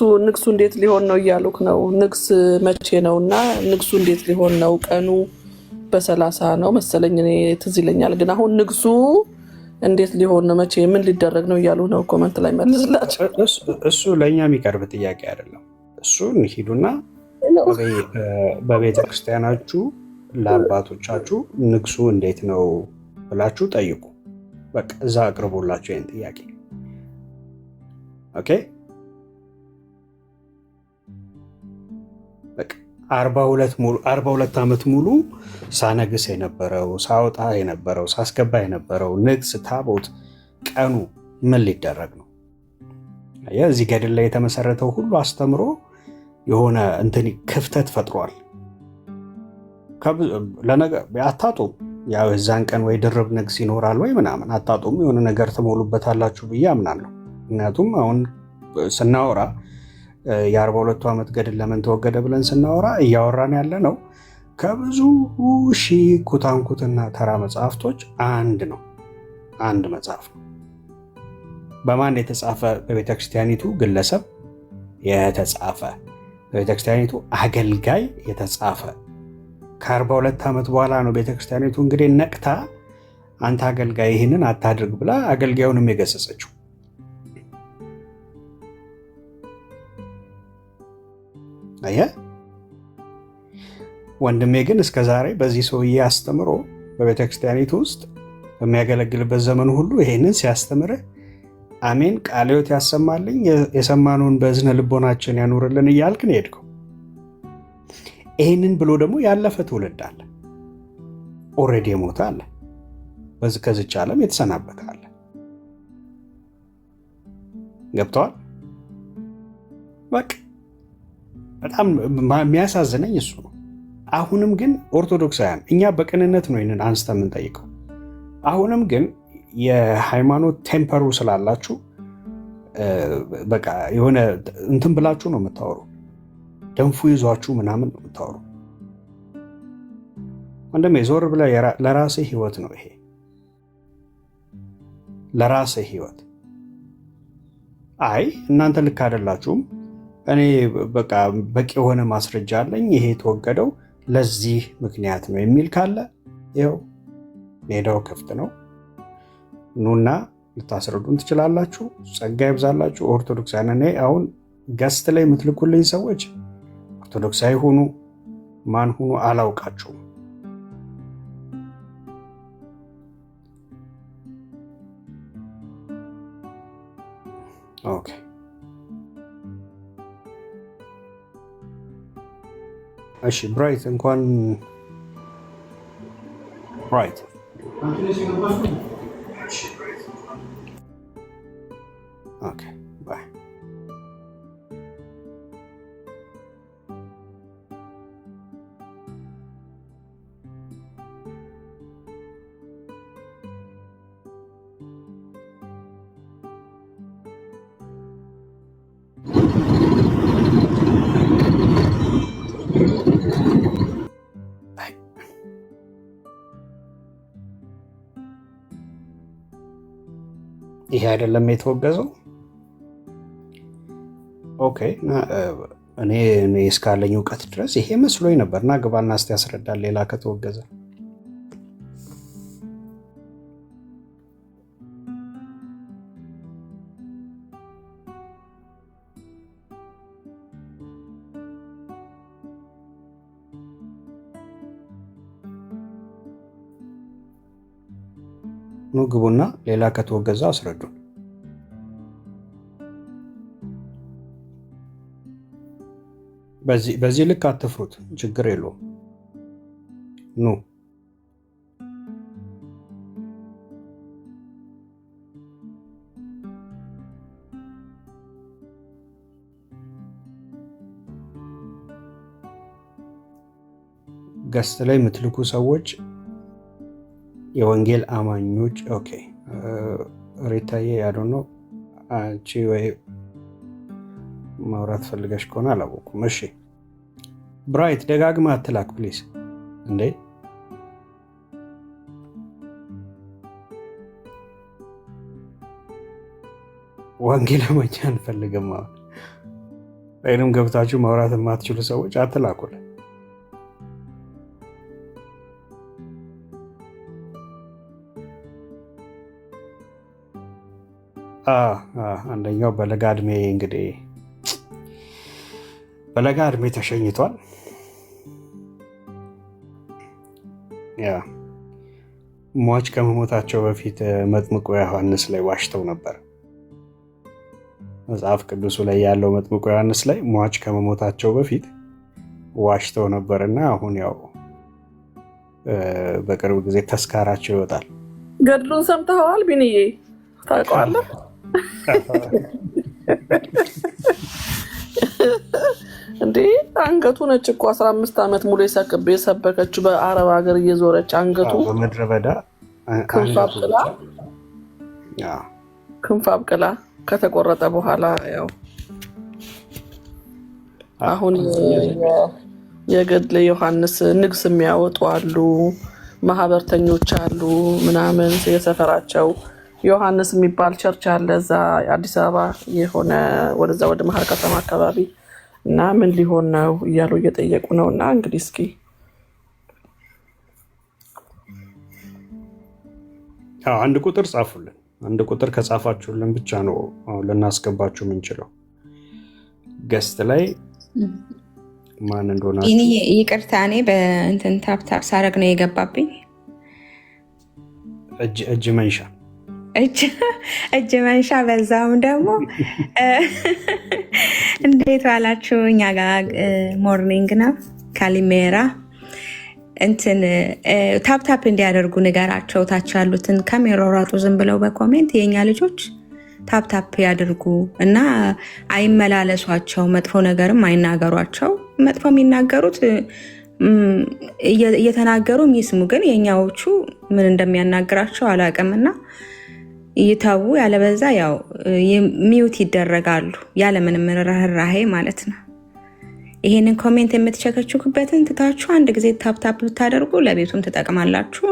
እንዴት ሊሆን ነው እያሉክ ነው። ንግስ መቼ ነው እና ንግሱ እንዴት ሊሆን ነው? ቀኑ በ30 ነው መሰለኝ፣ እኔ ትዝ ይለኛል። ግን አሁን ንግሱ እንዴት ሊሆን ነው? መቼ ምን ሊደረግ ነው እያሉ ነው። ኮመንት ላይ መልስላቸው። እሱ ለእኛ የሚቀርብ ጥያቄ አይደለም። እሱን ሂዱና በቤተ ክርስቲያናችሁ ለአባቶቻችሁ ንግሱ እንዴት ነው ብላችሁ ጠይቁ። በቃ እዛ አቅርቦላችሁ ይህን ጥያቄ። ኦኬ 42 ዓመት ሙሉ ሳነግስ የነበረው ሳወጣ የነበረው ሳስገባ የነበረው ንግስ ታቦት ቀኑ ምን ሊደረግ ነው? እዚህ ገድል ላይ የተመሰረተው ሁሉ አስተምሮ የሆነ እንትን ክፍተት ፈጥሯል። አታጡም። ያው የዛን ቀን ወይ ድርብ ንግስ ይኖራል ወይ ምናምን አታጡም። የሆነ ነገር ትሞሉበታላችሁ ብዬ አምናለሁ። ምክንያቱም አሁን ስናወራ የ42 ዓመት ገድል ለምን ተወገደ ብለን ስናወራ እያወራን ያለ ነው ከብዙ ሺህ ኩታንኩትና ተራ መጽሐፍቶች አንድ መጽሐፍ ነው። በማን የተጻፈ? በቤተክርስቲያኒቱ ግለሰብ የተጻፈ፣ በቤተክርስቲያኒቱ አገልጋይ የተጻፈ። ከ42 ዓመት በኋላ ነው ቤተክርስቲያኒቱ እንግዲህ ነቅታ አንተ አገልጋይ ይህንን አታድርግ ብላ አገልጋዩንም የገሰጸችው። አየህ ወንድሜ፣ ግን እስከዛሬ በዚህ ሰውዬ አስተምሮ በቤተክርስቲያኒቱ ውስጥ በሚያገለግልበት ዘመን ሁሉ ይሄንን ሲያስተምርህ አሜን ቃለ ሕይወት ያሰማልኝ የሰማነውን በእዝነ ልቦናችን ያኑርልን እያልክ ነው የሄድከው። ይህንን ብሎ ደግሞ ያለፈ ትውልድ አለ፣ ኦልሬዲ የሞተ አለ፣ ከዚች ዓለም የተሰናበተ አለ። ገብተዋል። በቃ በጣም የሚያሳዝነኝ እሱ ነው። አሁንም ግን ኦርቶዶክሳውያን እኛ በቅንነት ነው ይህንን አንስተ የምንጠይቀው። አሁንም ግን የሃይማኖት ቴምፐሩ ስላላችሁ በቃ የሆነ እንትን ብላችሁ ነው የምታወሩ፣ ደንፉ ይዟችሁ ምናምን ነው የምታወሩ። ወንድሜ ዞር ብለህ ለራስህ ህይወት ነው ይሄ፣ ለራስህ ህይወት። አይ እናንተ ልክ አይደላችሁም፣ እኔ በቃ በቂ የሆነ ማስረጃ አለኝ፣ ይሄ የተወገደው ለዚህ ምክንያት ነው የሚል ካለ ይኸው ሜዳው ክፍት ነው። ኑና ልታስረዱን ትችላላችሁ። ጸጋ ይብዛላችሁ። ኦርቶዶክሳውያን፣ እኔ አሁን ገስት ላይ የምትልኩልኝ ሰዎች ኦርቶዶክሳዊ ሁኑ ማን ሁኑ አላውቃችሁም። ኦኬ እሺ። ብራይት እንኳን ብራይት ኦኬ ባይ። ይሄ አይደለም የተወገዘው። ኦኬ እኔ እስካለኝ እውቀት ድረስ ይሄ መስሎኝ ነበር። ና ግባና እስቲ ያስረዳል ሌላ ከተወገዘ። ኑ ግቡና ሌላ ከተወገዘ አስረዱን። በዚህ ልክ አትፍሩት፣ ችግር የለውም። ኑ ገስት ላይ የምትልኩ ሰዎች የወንጌል አማኞች። ኦኬ ሪታዬ ያለው ነው። አንቺ ወይ ማውራት ፈልገሽ ከሆነ አላወኩም። እሺ ብራይት ደጋግማ አትላክ ፕሊዝ። እንዴ ወንጌል አማኝ አንፈልግም። ወይንም ገብታችሁ ማውራት የማትችሉ ሰዎች አትላኩልን። አንደኛው በለጋ እድሜ እንግዲህ በለጋ እድሜ ተሸኝቷል። ሟች ከመሞታቸው በፊት መጥምቁ ዮሐንስ ላይ ዋሽተው ነበር። መጽሐፍ ቅዱሱ ላይ ያለው መጥምቁ ዮሐንስ ላይ ሟች ከመሞታቸው በፊት ዋሽተው ነበርና አሁን ያው በቅርብ ጊዜ ተስካራቸው ይወጣል። ገድሉን ሰምተኸዋል ቢንዬ? ታውቀዋለህ? እንዴ አንገቱ ነች እኮ 15 ዓመት ሙሉ የሰበከችው በአረብ ሀገር እየዞረች አንገቱ በምድረ በዳ ክንፍ አብቅላ ከተቆረጠ በኋላ ያው አሁን የገድለ ዮሐንስ ንግስ የሚያወጡ አሉ፣ ማህበርተኞች አሉ ምናምን። የሰፈራቸው ዮሐንስ የሚባል ቸርች አለ እዛ አዲስ አበባ የሆነ ወደዛ ወደ መሀል ከተማ አካባቢ እና ምን ሊሆን ነው እያሉ እየጠየቁ ነው። እና እንግዲህ እስኪ አንድ ቁጥር ጻፉልን። አንድ ቁጥር ከጻፋችሁልን ብቻ ነው ልናስገባችሁ የምንችለው። ገስት ላይ ማን እንደሆነ ይቅርታ፣ እኔ በእንትን ታፕታፕ ሳረግ ነው የገባብኝ። እጅ መንሻ እጅ መንሻ። በዛውም ደግሞ እንዴት ዋላችሁ? እኛ ጋር ሞርኒንግ ነው። ካሊሜራ እንትን ታፕታፕ እንዲያደርጉ ንገራቸው። ታች ያሉትን ከሚሯሯጡ ዝም ብለው በኮሜንት የኛ ልጆች ታፕታፕ ያድርጉ እና አይመላለሷቸው። መጥፎ ነገርም አይናገሯቸው። መጥፎ የሚናገሩት እየተናገሩ ይስሙ። ግን የኛዎቹ ምን እንደሚያናግራቸው አላውቅምና ይተዉ። ያለበዛ ያው ሚውት ይደረጋሉ ያለምንም ርህራሄ ማለት ነው። ይሄንን ኮሜንት የምትቸከችኩበትን ትታችሁ አንድ ጊዜ ታፕታፕ ብታደርጉ ለቤቱም ትጠቅማላችሁ፣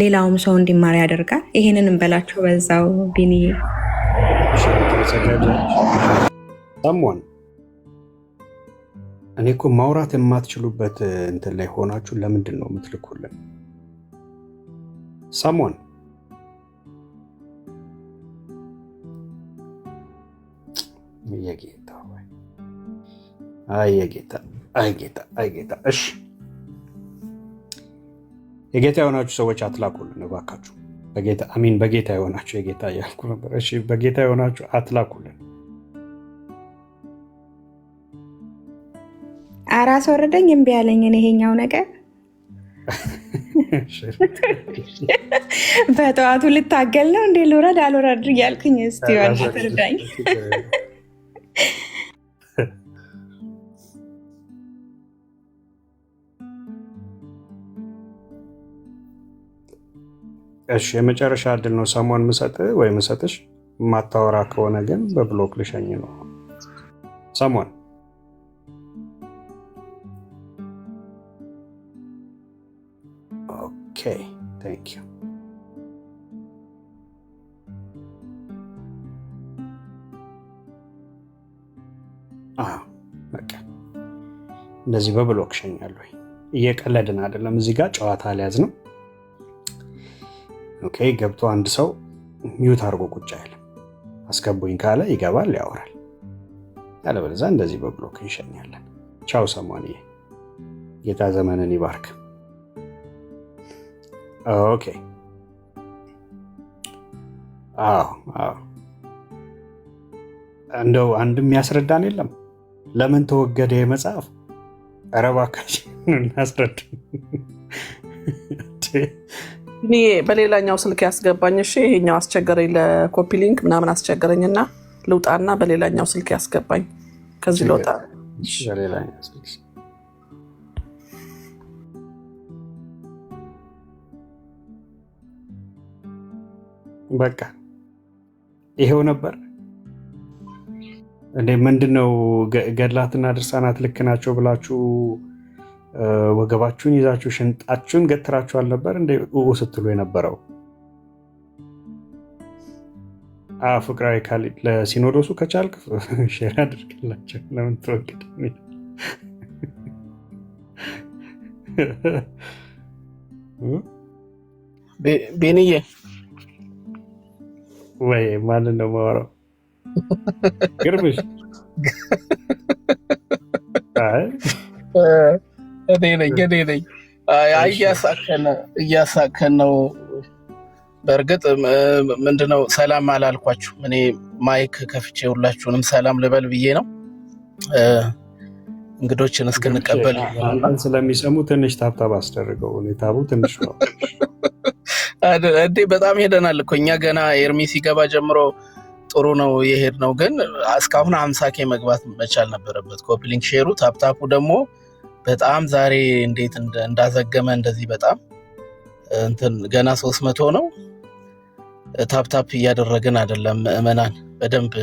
ሌላውም ሰው እንዲማር ያደርጋል። ይሄንን እንበላቸው በዛው ቢኒ ሰሞን እኔ እኮ ማውራት የማትችሉበት እንትን ላይ ሆናችሁ ለምንድን ነው የምትልኩልን? ሰሞን የጌታ አይጌታ። እሺ የጌታ የሆናችሁ ሰዎች አትላኩልን እባካችሁ። በጌታ አሚን። በጌታ የሆናችሁ የጌታ እያልኩ ነበር። እሺ በጌታ የሆናችሁ አትላኩልን። አራስ ወረደኝ እምቢ ያለኝ ይሄኛው ነገር በጠዋቱ ልታገል ነው እንዴ? ልውረድ አልወረድ እያልኩኝ እስቲ ወርዳኝ። እሺ የመጨረሻ እድል ነው ሰሞን ምሰጥ ወይ ምሰጥሽ። ማታወራ ከሆነ ግን በብሎክ ልሸኝ ነው ሰሞን። ኦኬ ታንክ ዩ። በቃ እንደዚህ በብሎክ ሸኛለሁ። እየቀለድን አይደለም። እዚህ ጋር ጨዋታ አልያዝ ነው። ኦኬ ገብቶ አንድ ሰው ሚዩት አድርጎ ቁጭ አይልም። አስገቡኝ ካለ ይገባል ያወራል። ያለበለዚያ እንደዚህ በብሎክ እንሸኛለን። ቻው ሰሞንዬ፣ ጌታ ዘመንን ይባርክ። ኦኬ እንደው አንድም ያስረዳን የለም ለምን ተወገደ የመጽሐፍ? ኧረ እባካችን እናስረዳ። በሌላኛው ስልክ ያስገባኝ። እሺ ይሄኛው አስቸገረኝ፣ ለኮፒ ሊንክ ምናምን አስቸገረኝና ልውጣና በሌላኛው ስልክ ያስገባኝ። ከዚህ ልውጣ። በሌላኛው ስልክ በቃ ይሄው ነበር እንዴ? ምንድነው ገድላትና ድርሳናት ልክ ናቸው ብላችሁ ወገባችሁን ይዛችሁ ሽንጣችሁን ገትራችሁ አልነበር እንዴ ስትሉ የነበረው? ፍቅራዊ ካሊድ ለሲኖዶሱ ከቻልክ ሼር አድርግላቸው። ለምን ተወገደ ቤንዬ? ወይ ማንን ነው የማወራው? ግርምሽ እኔ ነኝ። እያሳከን ነው። በእርግጥ ምንድነው ሰላም አላልኳችሁ። እኔ ማይክ ከፍቼ ሁላችሁንም ሰላም ልበል ብዬ ነው። እንግዶችን እስክንቀበል አንተን ስለሚሰሙ ትንሽ ታብታብ አስደርገው። ሁኔታው ትንሽ ነው እንዴ? በጣም ሄደናል እኮ እኛ ገና ኤርሚ ሲገባ ጀምሮ ጥሩ ነው የሄድ ነው፣ ግን እስካሁን 50K መግባት መቻል ነበረበት። ኮፕሊንግ ሼሩ ታፕታፑ ደግሞ በጣም ዛሬ እንዴት እንዳዘገመ እንደዚህ በጣም እንትን ገና 300 ነው። ታፕታፕ እያደረግን አይደለም ምእመናን፣ በደንብ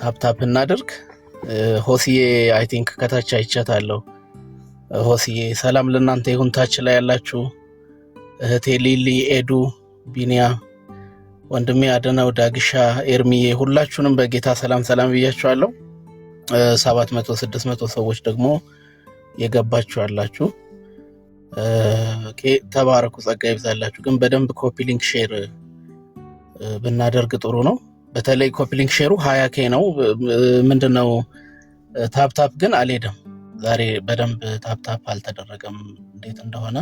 ታፕታፕ እናድርግ። ሆሲዬ አይ ቲንክ ከታች አይቻታለሁ። ሆሲዬ ሰላም ለእናንተ ይሁን። ታች ላይ ያላችሁ እህቴ ሊሊ፣ ኤዱ፣ ቢኒያ፣ ወንድሜ አደናው፣ ዳግሻ፣ ኤርሚዬ ሁላችሁንም በጌታ ሰላም ሰላም ብያችኋለሁ። 700 600 ሰዎች ደግሞ የገባችሁ አላችሁ። ተባረኩ፣ ጸጋ ይብዛላችሁ። ግን በደንብ ኮፒ ሊንክ ሼር ብናደርግ ጥሩ ነው። በተለይ ኮፒ ሊንክ ሼሩ 20K ነው። ምንድነው ታፕታፕ ግን አልሄደም ዛሬ። በደንብ ታፕታፕ አልተደረገም እንዴት እንደሆነ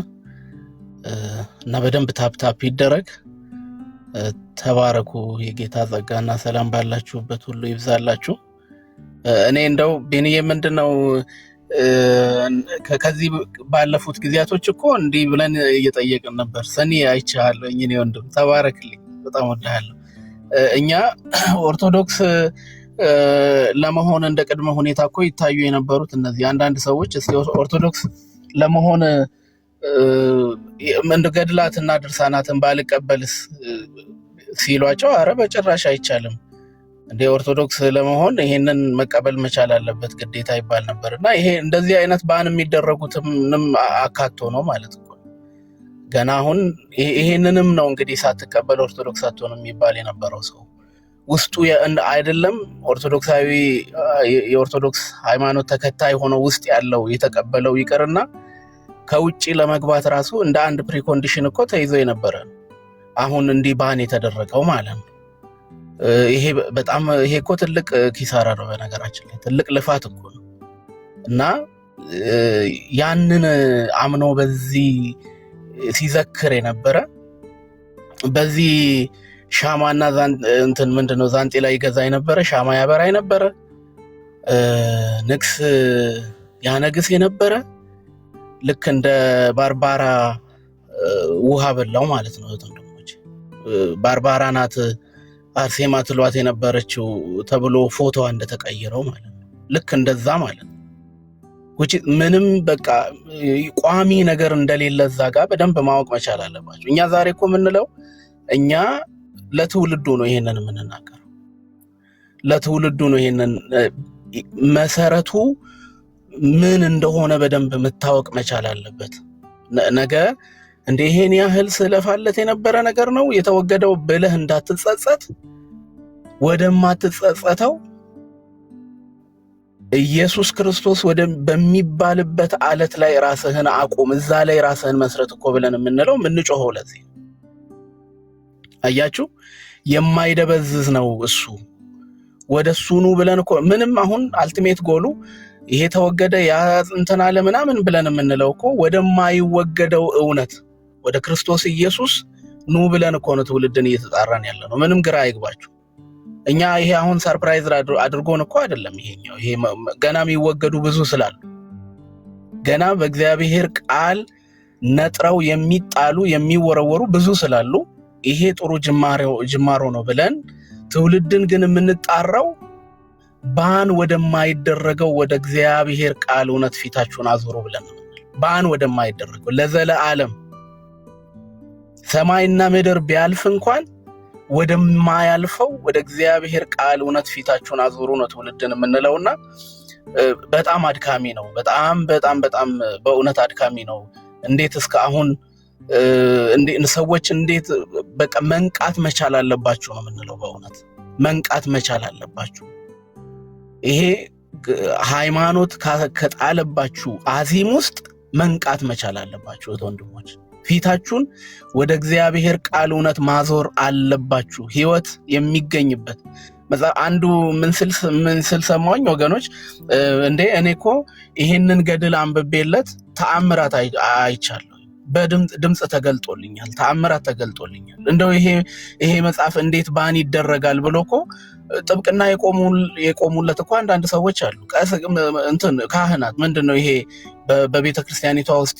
እና በደንብ ታፕታፕ ይደረግ። ተባረኩ። የጌታ ጸጋና ሰላም ባላችሁበት ሁሉ ይብዛላችሁ። እኔ እንደው ቤንዬ ምንድነው ከዚህ ባለፉት ጊዜያቶች እኮ እንዲህ ብለን እየጠየቅን ነበር። ሰኒ አይቻለሁ እኔ ወንድም ተባረክልኝ፣ በጣም ወዳለሁ። እኛ ኦርቶዶክስ ለመሆን እንደ ቅድመ ሁኔታ እኮ ይታዩ የነበሩት እነዚህ አንዳንድ ሰዎች እስቲ ኦርቶዶክስ ለመሆን እንደ ገድላትና ድርሳናትን ባልቀበልስ ሲሏቸው፣ አረ በጭራሽ አይቻልም እንደ ኦርቶዶክስ ለመሆን ይሄንን መቀበል መቻል አለበት ግዴታ ይባል ነበርና ይሄ እንደዚህ አይነት ባን የሚደረጉትም አካቶ ነው ማለት ነው። ገና አሁን ይሄንንም ነው እንግዲህ ሳትቀበል ኦርቶዶክስ አትሆንም የሚባል የነበረው ሰው ውስጡ አይደለም ኦርቶዶክሳዊ የኦርቶዶክስ ሃይማኖት ተከታይ ሆኖ ውስጥ ያለው የተቀበለው ይቀርና ከውጪ ለመግባት ራሱ እንደ አንድ ፕሪኮንዲሽን እኮ ተይዞ የነበረ አሁን እንዲህ ባን የተደረገው ማለት ነው። ይሄ በጣም ይሄ እኮ ትልቅ ኪሳራ ነው በነገራችን ላይ ትልቅ ልፋት እኮ ነው። እና ያንን አምኖ በዚህ ሲዘክር የነበረ በዚህ ሻማና እንትን ምንድነው ዛንጤላ ይገዛ የነበረ ሻማ ያበራ የነበረ ንግስ ያነግስ የነበረ ልክ እንደ ባርባራ ውሃ በላው ማለት ነው። ወንድሞች ባርባራ ናት አርሴማ ትሏት የነበረችው ተብሎ ፎቶዋ እንደተቀየረው ማለት ነው። ልክ እንደዛ ማለት ነው። ምንም በቃ ቋሚ ነገር እንደሌለ እዛ ጋር በደንብ ማወቅ መቻል አለባቸው። እኛ ዛሬ እኮ የምንለው እኛ ለትውልዱ ነው ይሄንን የምንናገረው፣ ለትውልዱ ነው። ይሄንን መሰረቱ ምን እንደሆነ በደንብ መታወቅ መቻል አለበት። ነገ እንደ ይሄን ያህል ስለፋለት የነበረ ነገር ነው የተወገደው ብለህ እንዳትጸጸት፣ ወደማትጸጸተው ኢየሱስ ክርስቶስ በሚባልበት አለት ላይ ራስህን አቁም፣ እዛ ላይ ራስህን መስረት እኮ ብለን የምንለው የምንጮኸው ለዚህ አያችሁ። የማይደበዝዝ ነው እሱ። ወደሱ ኑ ብለን እኮ ምንም አሁን አልቲሜት ጎሉ ይሄ ተወገደ ያ እንትና ለምናምን ብለን የምንለው እኮ ወደማይወገደው እውነት ወደ ክርስቶስ ኢየሱስ ኑ ብለን እኮ ነው ትውልድን እየተጣራን ያለ ነው። ምንም ግራ አይግባችሁ። እኛ ይሄ አሁን ሰርፕራይዝ አድርጎን እኮ አይደለም። ይሄኛው ይሄ ገና የሚወገዱ ብዙ ስላሉ ገና በእግዚአብሔር ቃል ነጥረው የሚጣሉ የሚወረወሩ ብዙ ስላሉ ይሄ ጥሩ ጅማሮ ነው ብለን ትውልድን ግን የምንጣራው ባን ወደማይደረገው ወደ እግዚአብሔር ቃል እውነት ፊታችሁን አዙሩ ብለን ነው። ባን ወደማይደረገው ለዘለዓለም ሰማይና ምድር ቢያልፍ እንኳን ወደማያልፈው ወደ እግዚአብሔር ቃል እውነት ፊታችሁን አዙሩ ነው ትውልድን የምንለውና በጣም አድካሚ ነው። በጣም በጣም በጣም በእውነት አድካሚ ነው። እንዴት እስከ አሁን ሰዎች እንዴት በቃ መንቃት መቻል አለባችሁ ነው የምንለው። በእውነት መንቃት መቻል አለባችሁ። ይሄ ሃይማኖት ከጣለባችሁ አዚም ውስጥ መንቃት መቻል አለባችሁ ወንድሞች። ፊታችሁን ወደ እግዚአብሔር ቃል እውነት ማዞር አለባችሁ። ህይወት የሚገኝበት አንዱ ምን ስል ሰማኝ ወገኖች፣ እንዴ እኔ እኮ ይሄንን ገድል አንብቤለት ተአምራት አይቻለሁ። በድምጽ ተገልጦልኛል፣ ተአምራት ተገልጦልኛል። እንደው ይሄ መጽሐፍ እንዴት ባን ይደረጋል ብሎ እኮ ጥብቅና የቆሙለት እኮ አንዳንድ ሰዎች አሉ። ካህናት ምንድነው ይሄ በቤተ ክርስቲያኒቷ ውስጥ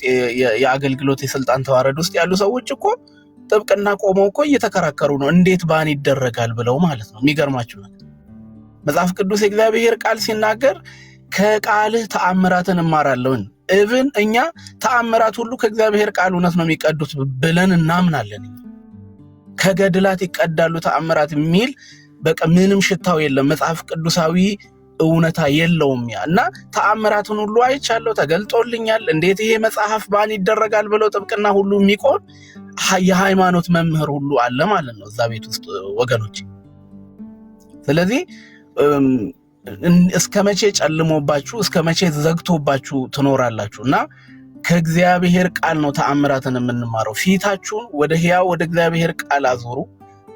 የአገልግሎት የስልጣን ተዋረድ ውስጥ ያሉ ሰዎች እኮ ጥብቅና ቆመው እኮ እየተከራከሩ ነው፣ እንዴት ባን ይደረጋል ብለው ማለት ነው። የሚገርማችሁ ነገር መጽሐፍ ቅዱስ የእግዚአብሔር ቃል ሲናገር ከቃልህ ተአምራትን እማራለሁን እብን እኛ ተአምራት ሁሉ ከእግዚአብሔር ቃል እውነት ነው የሚቀዱት ብለን እናምናለን። ከገድላት ይቀዳሉ ተአምራት የሚል በቃ ምንም ሽታው የለም፣ መጽሐፍ ቅዱሳዊ እውነታ የለውም። እና ተአምራትን ሁሉ አይቻለሁ፣ ተገልጦልኛል። እንዴት ይሄ መጽሐፍ ባን ይደረጋል ብለው ጥብቅና ሁሉ የሚቆም የሃይማኖት መምህር ሁሉ አለ ማለት ነው እዛ ቤት ውስጥ ወገኖች። ስለዚህ እስከ መቼ ጨልሞባችሁ እስከ መቼ ዘግቶባችሁ ትኖራላችሁ? እና ከእግዚአብሔር ቃል ነው ተአምራትን የምንማረው። ፊታችሁን ወደ ሕያው ወደ እግዚአብሔር ቃል አዞሩ፣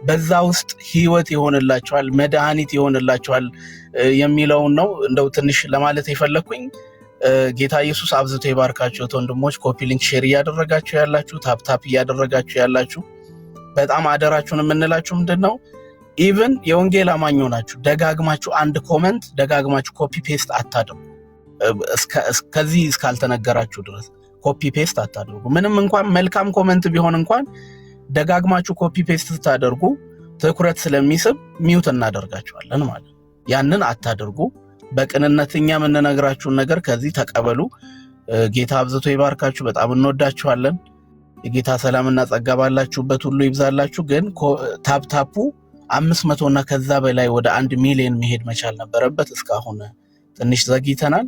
በዛ ውስጥ ህይወት ይሆንላችኋል፣ መድኃኒት ይሆንላችኋል የሚለውን ነው እንደው ትንሽ ለማለት የፈለኩኝ። ጌታ ኢየሱስ አብዝቶ ይባርካችሁ ወንድሞች። ኮፒ ሊንክ ሼር እያደረጋችሁ ያላችሁ፣ ታፕ እያደረጋችሁ ያላችሁ በጣም አደራችሁን የምንላችሁ ምንድነው ኢቭን የወንጌል አማኝ ሆናችሁ ደጋግማችሁ አንድ ኮሜንት ደጋግማችሁ ኮፒ ፔስት አታድርጉ። ከዚህ እስካልተነገራችሁ ድረስ ኮፒ ፔስት አታድርጉ። ምንም እንኳን መልካም ኮሜንት ቢሆን እንኳን ደጋግማችሁ ኮፒ ፔስት ስታደርጉ ትኩረት ስለሚስብ ሚውት እናደርጋችኋለን ማለት ነው። ያንን አታድርጉ። በቅንነት እኛ የምንነግራችሁን ነገር ከዚህ ተቀበሉ። ጌታ አብዝቶ ይባርካችሁ። በጣም እንወዳችኋለን። የጌታ ሰላምና ጸጋ ባላችሁበት ሁሉ ይብዛላችሁ። ግን ታፕታፑ 500 እና ከዛ በላይ ወደ 1 ሚሊዮን መሄድ መቻል ነበረበት። እስካሁን ትንሽ ዘግይተናል።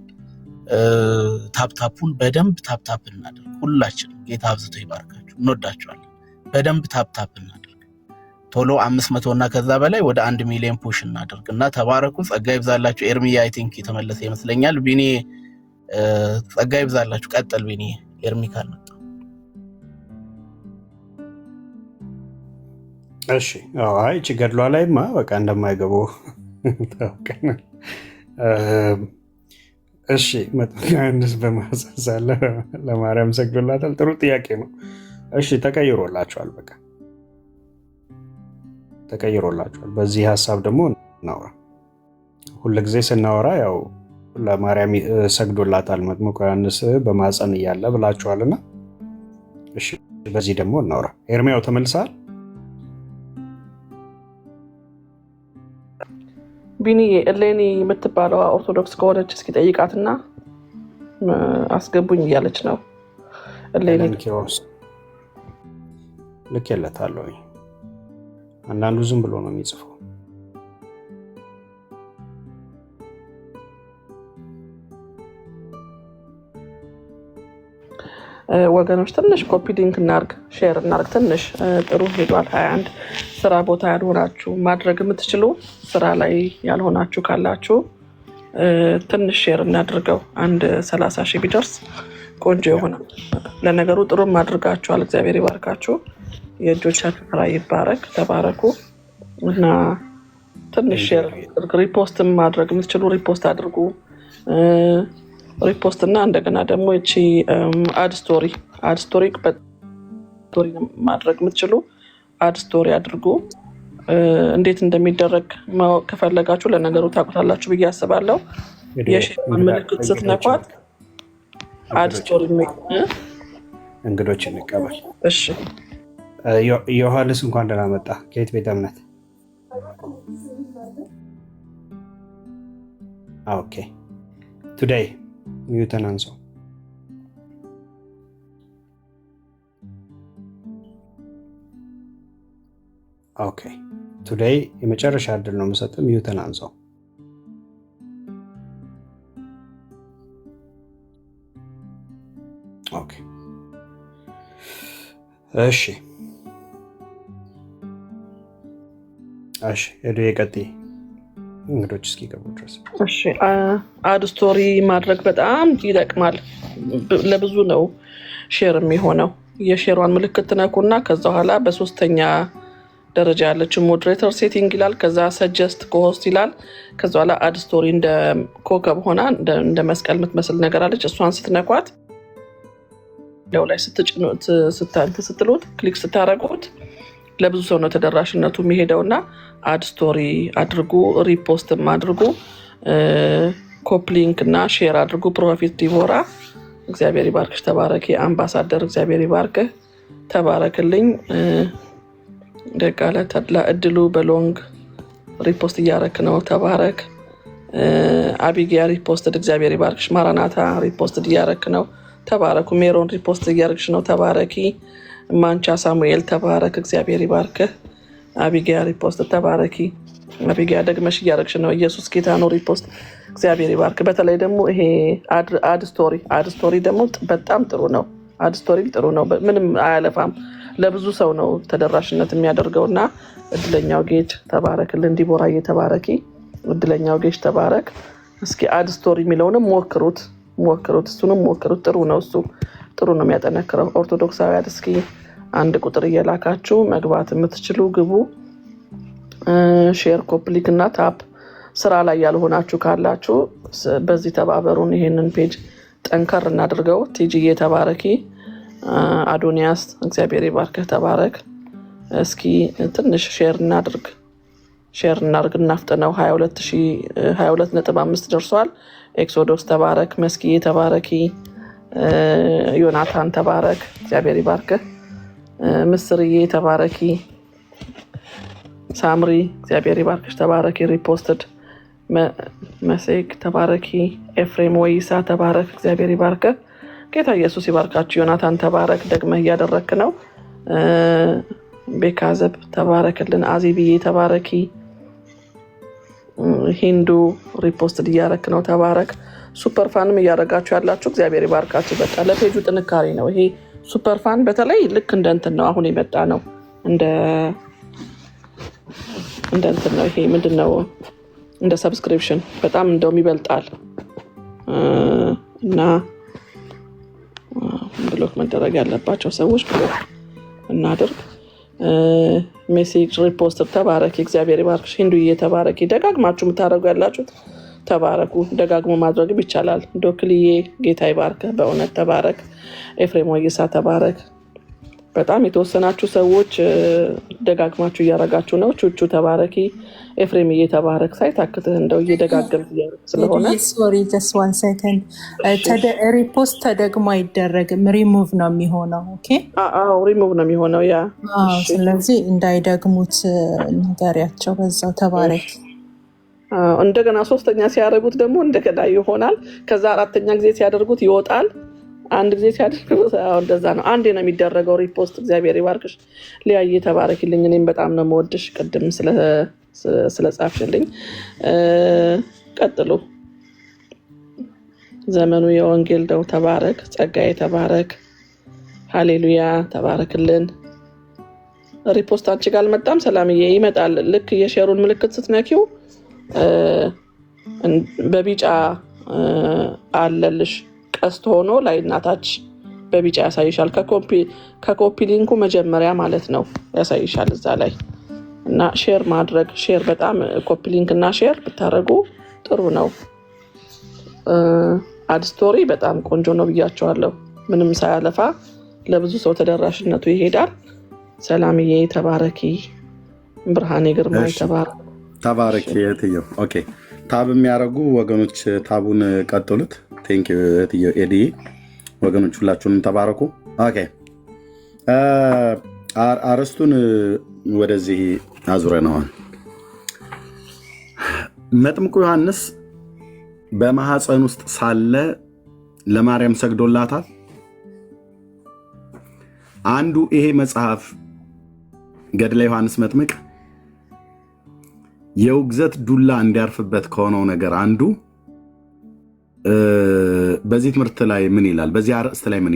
ታፕታፑን በደንብ ታፕታፕ እናድርግ ሁላችንም። ጌታ አብዝቶ ይባርካችሁ። እንወዳችኋለን። በደንብ ታፕታፕ እናድርግ። ቶሎ 500 እና ከዛ በላይ ወደ 1 ሚሊዮን ፑሽ እናድርግና ተባረኩ። ጸጋ ይብዛላችሁ። ኤርሚያ አይ ቲንክ የተመለሰ ይመስለኛል። ቢኒ ጸጋ ይብዛላችሁ። ቀጥል ቢኒ። ኤርሚ ካልመጣ እሺ። አይ ችግርሏ ላይማ በቃ እንደማይገቡ ታውቀናል። እሺ መጥፋንስ በማሳሳለ ለማርያም ሰግዶላታል። ጥሩ ጥያቄ ነው። እሺ ተቀይሮላችኋል። በቃ ተቀይሮላችኋል። በዚህ ሐሳብ ደግሞ እናውራ። ሁልጊዜ ስናወራ ያው ለማርያም ሰግዶላታል መጥምቁ ዮሐንስ በማፀን እያለ ብላችኋልና እሺ በዚህ ደግሞ እናውራ። ኤርሚያው ተመልሰሃል? ቢኒ እሌኒ የምትባለው ኦርቶዶክስ ከሆነች እስኪ ጠይቃትና አስገቡኝ እያለች ነው። እሌኒ ኪሮስ ልኬለታለሁ። አንዳንዱ ዝም ብሎ ነው የሚጽፈው። ወገኖች ትንሽ ኮፒ ሊንክ እናርግ፣ ሼር እናርግ። ትንሽ ጥሩ ሄዷል። 21 ስራ ቦታ ያልሆናችሁ ማድረግ የምትችሉ ስራ ላይ ያልሆናችሁ ካላችሁ ትንሽ ሼር እናድርገው። 30,000 ቢደርስ ቆንጆ የሆነ ለነገሩ ጥሩም አድርጋችኋል። እግዚአብሔር ይባርካችሁ። የእጆቻችሁ ስራ ይባረክ። ተባረኩ እና ትንሽ ሼር ሪፖስት ማድረግ የምትችሉ ሪፖስት አድርጉ። ሪፖስት እና እንደገና ደግሞ እቺ አድ ስቶሪ ማድረግ የምትችሉ አድ ስቶሪ አድርጉ። እንዴት እንደሚደረግ ማወቅ ከፈለጋችሁ ለነገሩ ታውቁታላችሁ ብዬ አስባለሁ። የሼር ምልክት ስትነኳት አድ ስቶሪ እንግዶች እንቀበል። እሺ ዮሐንስ እንኳን ደህና መጣ። ከየት ቤተ እምነት? ኦኬ ቱዴይ ሚዩትን አንሳው። ኦኬ ቱዴይ የመጨረሻ እድል ነው የምሰጥህ። ሚዩትን አንሳው። ኦኬ እሺ ሄዶ የቀጥይ እንግዶች እስኪገቡ ድረስ። እሺ አድ ስቶሪ ማድረግ በጣም ይጠቅማል። ለብዙ ነው ሼር የሚሆነው። የሼሯን ምልክት ትነኩና ከዛ በኋላ በሶስተኛ ደረጃ ያለችው ሞዴሬተር ሴቲንግ ይላል። ከዛ ሰጀስት ኮሆስት ይላል። ከዛ በኋላ አድ ስቶሪ እንደ ኮከብ ሆና እንደ መስቀል የምትመስል ነገር አለች። እሷን ስትነኳት ያው ላይ ስትጭኑት ስትሉት ክሊክ ስታደርጉት ለብዙ ሰው ነው ተደራሽነቱ የሚሄደውና አድ ስቶሪ አድርጉ፣ ሪፖስትም አድርጉ፣ ኮፕሊንክ እና ሼር አድርጉ። ፕሮፌት ዲቦራ እግዚአብሔር ይባርክሽ፣ ተባረኪ። አምባሳደር እግዚአብሔር ይባርክህ፣ ተባረክልኝ። ደጋለ ተድላ እድሉ በሎንግ ሪፖስት እያረክ ነው፣ ተባረክ። አቢጊያ ሪፖስትድ እግዚአብሔር ይባርክሽ። ማራናታ ሪፖስትድ እያረክ ነው፣ ተባረኩ። ሜሮን ሪፖስት እያረክሽ ነው፣ ተባረኪ። ማንቻ ሳሙኤል ተባረክ፣ እግዚአብሔር ይባርክህ። አቢጊያ ሪፖስት ተባረኪ። አቢጊያ ደግመሽ እያረክሽ ነው፣ ኢየሱስ ጌታ ነው። ሪፖስት እግዚአብሔር ይባርክ። በተለይ ደግሞ ይሄ አድ ስቶሪ ደግሞ በጣም ጥሩ ነው። አድ ስቶሪም ጥሩ ነው፣ ምንም አያለፋም። ለብዙ ሰው ነው ተደራሽነት የሚያደርገውና እድለኛው ጌጅ ተባረክልን። ዲቦራዬ ተባረኪ፣ እድለኛው ጌጅ ተባረክ። እስኪ አድ ስቶሪ የሚለውንም ሞክሩት፣ እሱንም ሞክሩት። ጥሩ ነው፣ እሱ ጥሩ ነው የሚያጠነክረው። ኦርቶዶክሳውያን እስኪ አንድ ቁጥር እየላካችሁ መግባት የምትችሉ ግቡ። ሼር ኮፕሊክ እና ታፕ ስራ ላይ ያልሆናችሁ ካላችሁ በዚህ ተባበሩን። ይሄንን ፔጅ ጠንከር እናድርገው። ቲጂዬ ተባረኪ። አዶኒያስ እግዚአብሔር ይባርክህ፣ ተባረክ። እስኪ ትንሽ ሼር እናድርግ፣ እናፍጥነው። 22.5 ደርሷል። ኤክሶዶስ ተባረክ። መስኪዬ ተባረኪ። ዮናታን ተባረክ፣ እግዚአብሔር ይባርክህ። ምስርዬ ተባረኪ። ሳምሪ እግዚአብሔር ይባርክሽ፣ ተባረኪ። ሪፖስትድ መሴክ ተባረኪ። ኤፍሬም ወይሳ ተባረክ፣ እግዚአብሔር ይባርክህ። ጌታ ኢየሱስ ይባርካችሁ። ዮናታን ተባረክ፣ ደግመህ እያደረክ ነው። ቤካዘብ ተባረክልን። አዚብዬ ተባረኪ። ሂንዱ ሪፖስትድ እያረክ ነው፣ ተባረክ። ሱፐር ፋንም እያደረጋችሁ ያላችሁ እግዚአብሔር ይባርካችሁ። በቃ ለፔጁ ጥንካሬ ነው ይሄ ሱፐር ፋን። በተለይ ልክ እንደ እንትን ነው አሁን የመጣ ነው፣ እንደ እንትን ነው ይሄ ምንድነው፣ እንደ ሰብስክሪፕሽን በጣም እንደውም ይበልጣል እና ብሎክ መደረግ ያለባቸው ሰዎች ብሎክ እናድርግ። ሜሴጅ ሪፖስት ተባረኪ፣ እግዚአብሔር ይባርክሽ። ሂንዱዬ ተባረኪ። ደጋግማችሁ የምታደርጉ ያላችሁት ተባረኩ። ደጋግሞ ማድረግም ይቻላል። ዶክልዬ ጌታ ይባርክ፣ በእውነት ተባረክ። ኤፍሬም ወይሳ ተባረክ። በጣም የተወሰናችሁ ሰዎች ደጋግማችሁ እያረጋችሁ ነው። ቹቹ ተባረኪ። ኤፍሬምዬ ተባረክ። ሳይታክትህ እንደው እየደጋገም ስለሆነ ሶሪ ጀስት ዋን ሰከንድ። ሪፖስት ተደግሞ አይደረግም፣ ሪሙቭ ነው የሚሆነው። ኦኬ ሪሙቭ ነው የሚሆነው። ያ ስለዚህ እንዳይደግሙት ንገሪያቸው በዛው። ተባረክ። እንደገና ሶስተኛ ሲያደርጉት ደግሞ እንደገና ይሆናል። ከዛ አራተኛ ጊዜ ሲያደርጉት ይወጣል። አንድ ጊዜ ሲያደርጉት እንደዛ ነው። አንዴ ነው የሚደረገው ሪፖስት። እግዚአብሔር ይባርክሽ። ሊያዬ ተባረኪልኝ። እኔም በጣም ነው የምወድሽ፣ ቅድም ስለጻፍሽልኝ። ቀጥሉ። ዘመኑ የወንጌል ነው። ተባረክ። ጸጋዬ ተባረክ። ሃሌሉያ ተባረክልን። ሪፖስት አንቺ ጋር አልመጣም። ሰላምዬ ይመጣል። ልክ የሼሩን ምልክት ስትነኪው በቢጫ አለልሽ ቀስት ሆኖ ላይ እናታች በቢጫ ያሳይሻል። ከኮፒ ሊንኩ መጀመሪያ ማለት ነው ያሳይሻል እዛ ላይ። እና ሼር ማድረግ በጣም ኮፒ ሊንክ እና ሼር ብታደርጉ ጥሩ ነው። አድ ስቶሪ በጣም ቆንጆ ነው ብያቸዋለሁ። ምንም ሳያለፋ ለብዙ ሰው ተደራሽነቱ ይሄዳል። ሰላምዬ ተባረኪ። ብርሃኔ ግርማ ተባረኪ። የትየው ኦኬ። ታብ የሚያደርጉ ወገኖች ታቡን ቀጥሉት። ቴንክ ዩ እህትዬ ኤዲዬ። ወገኖች ሁላችሁንም ተባረኩ። ኦኬ አርስቱን ወደዚህ አዙረነዋል። መጥምቁ ዮሐንስ በማህፀን ውስጥ ሳለ ለማርያም ሰግዶላታል። አንዱ ይሄ መጽሐፍ ገድለ ዮሐንስ መጥምቅ የውግዘት ዱላ እንዲያርፍበት ከሆነው ነገር አንዱ በዚህ ትምህርት ላይ ምን ይላል? በዚህ አርዕስት ላይ ምን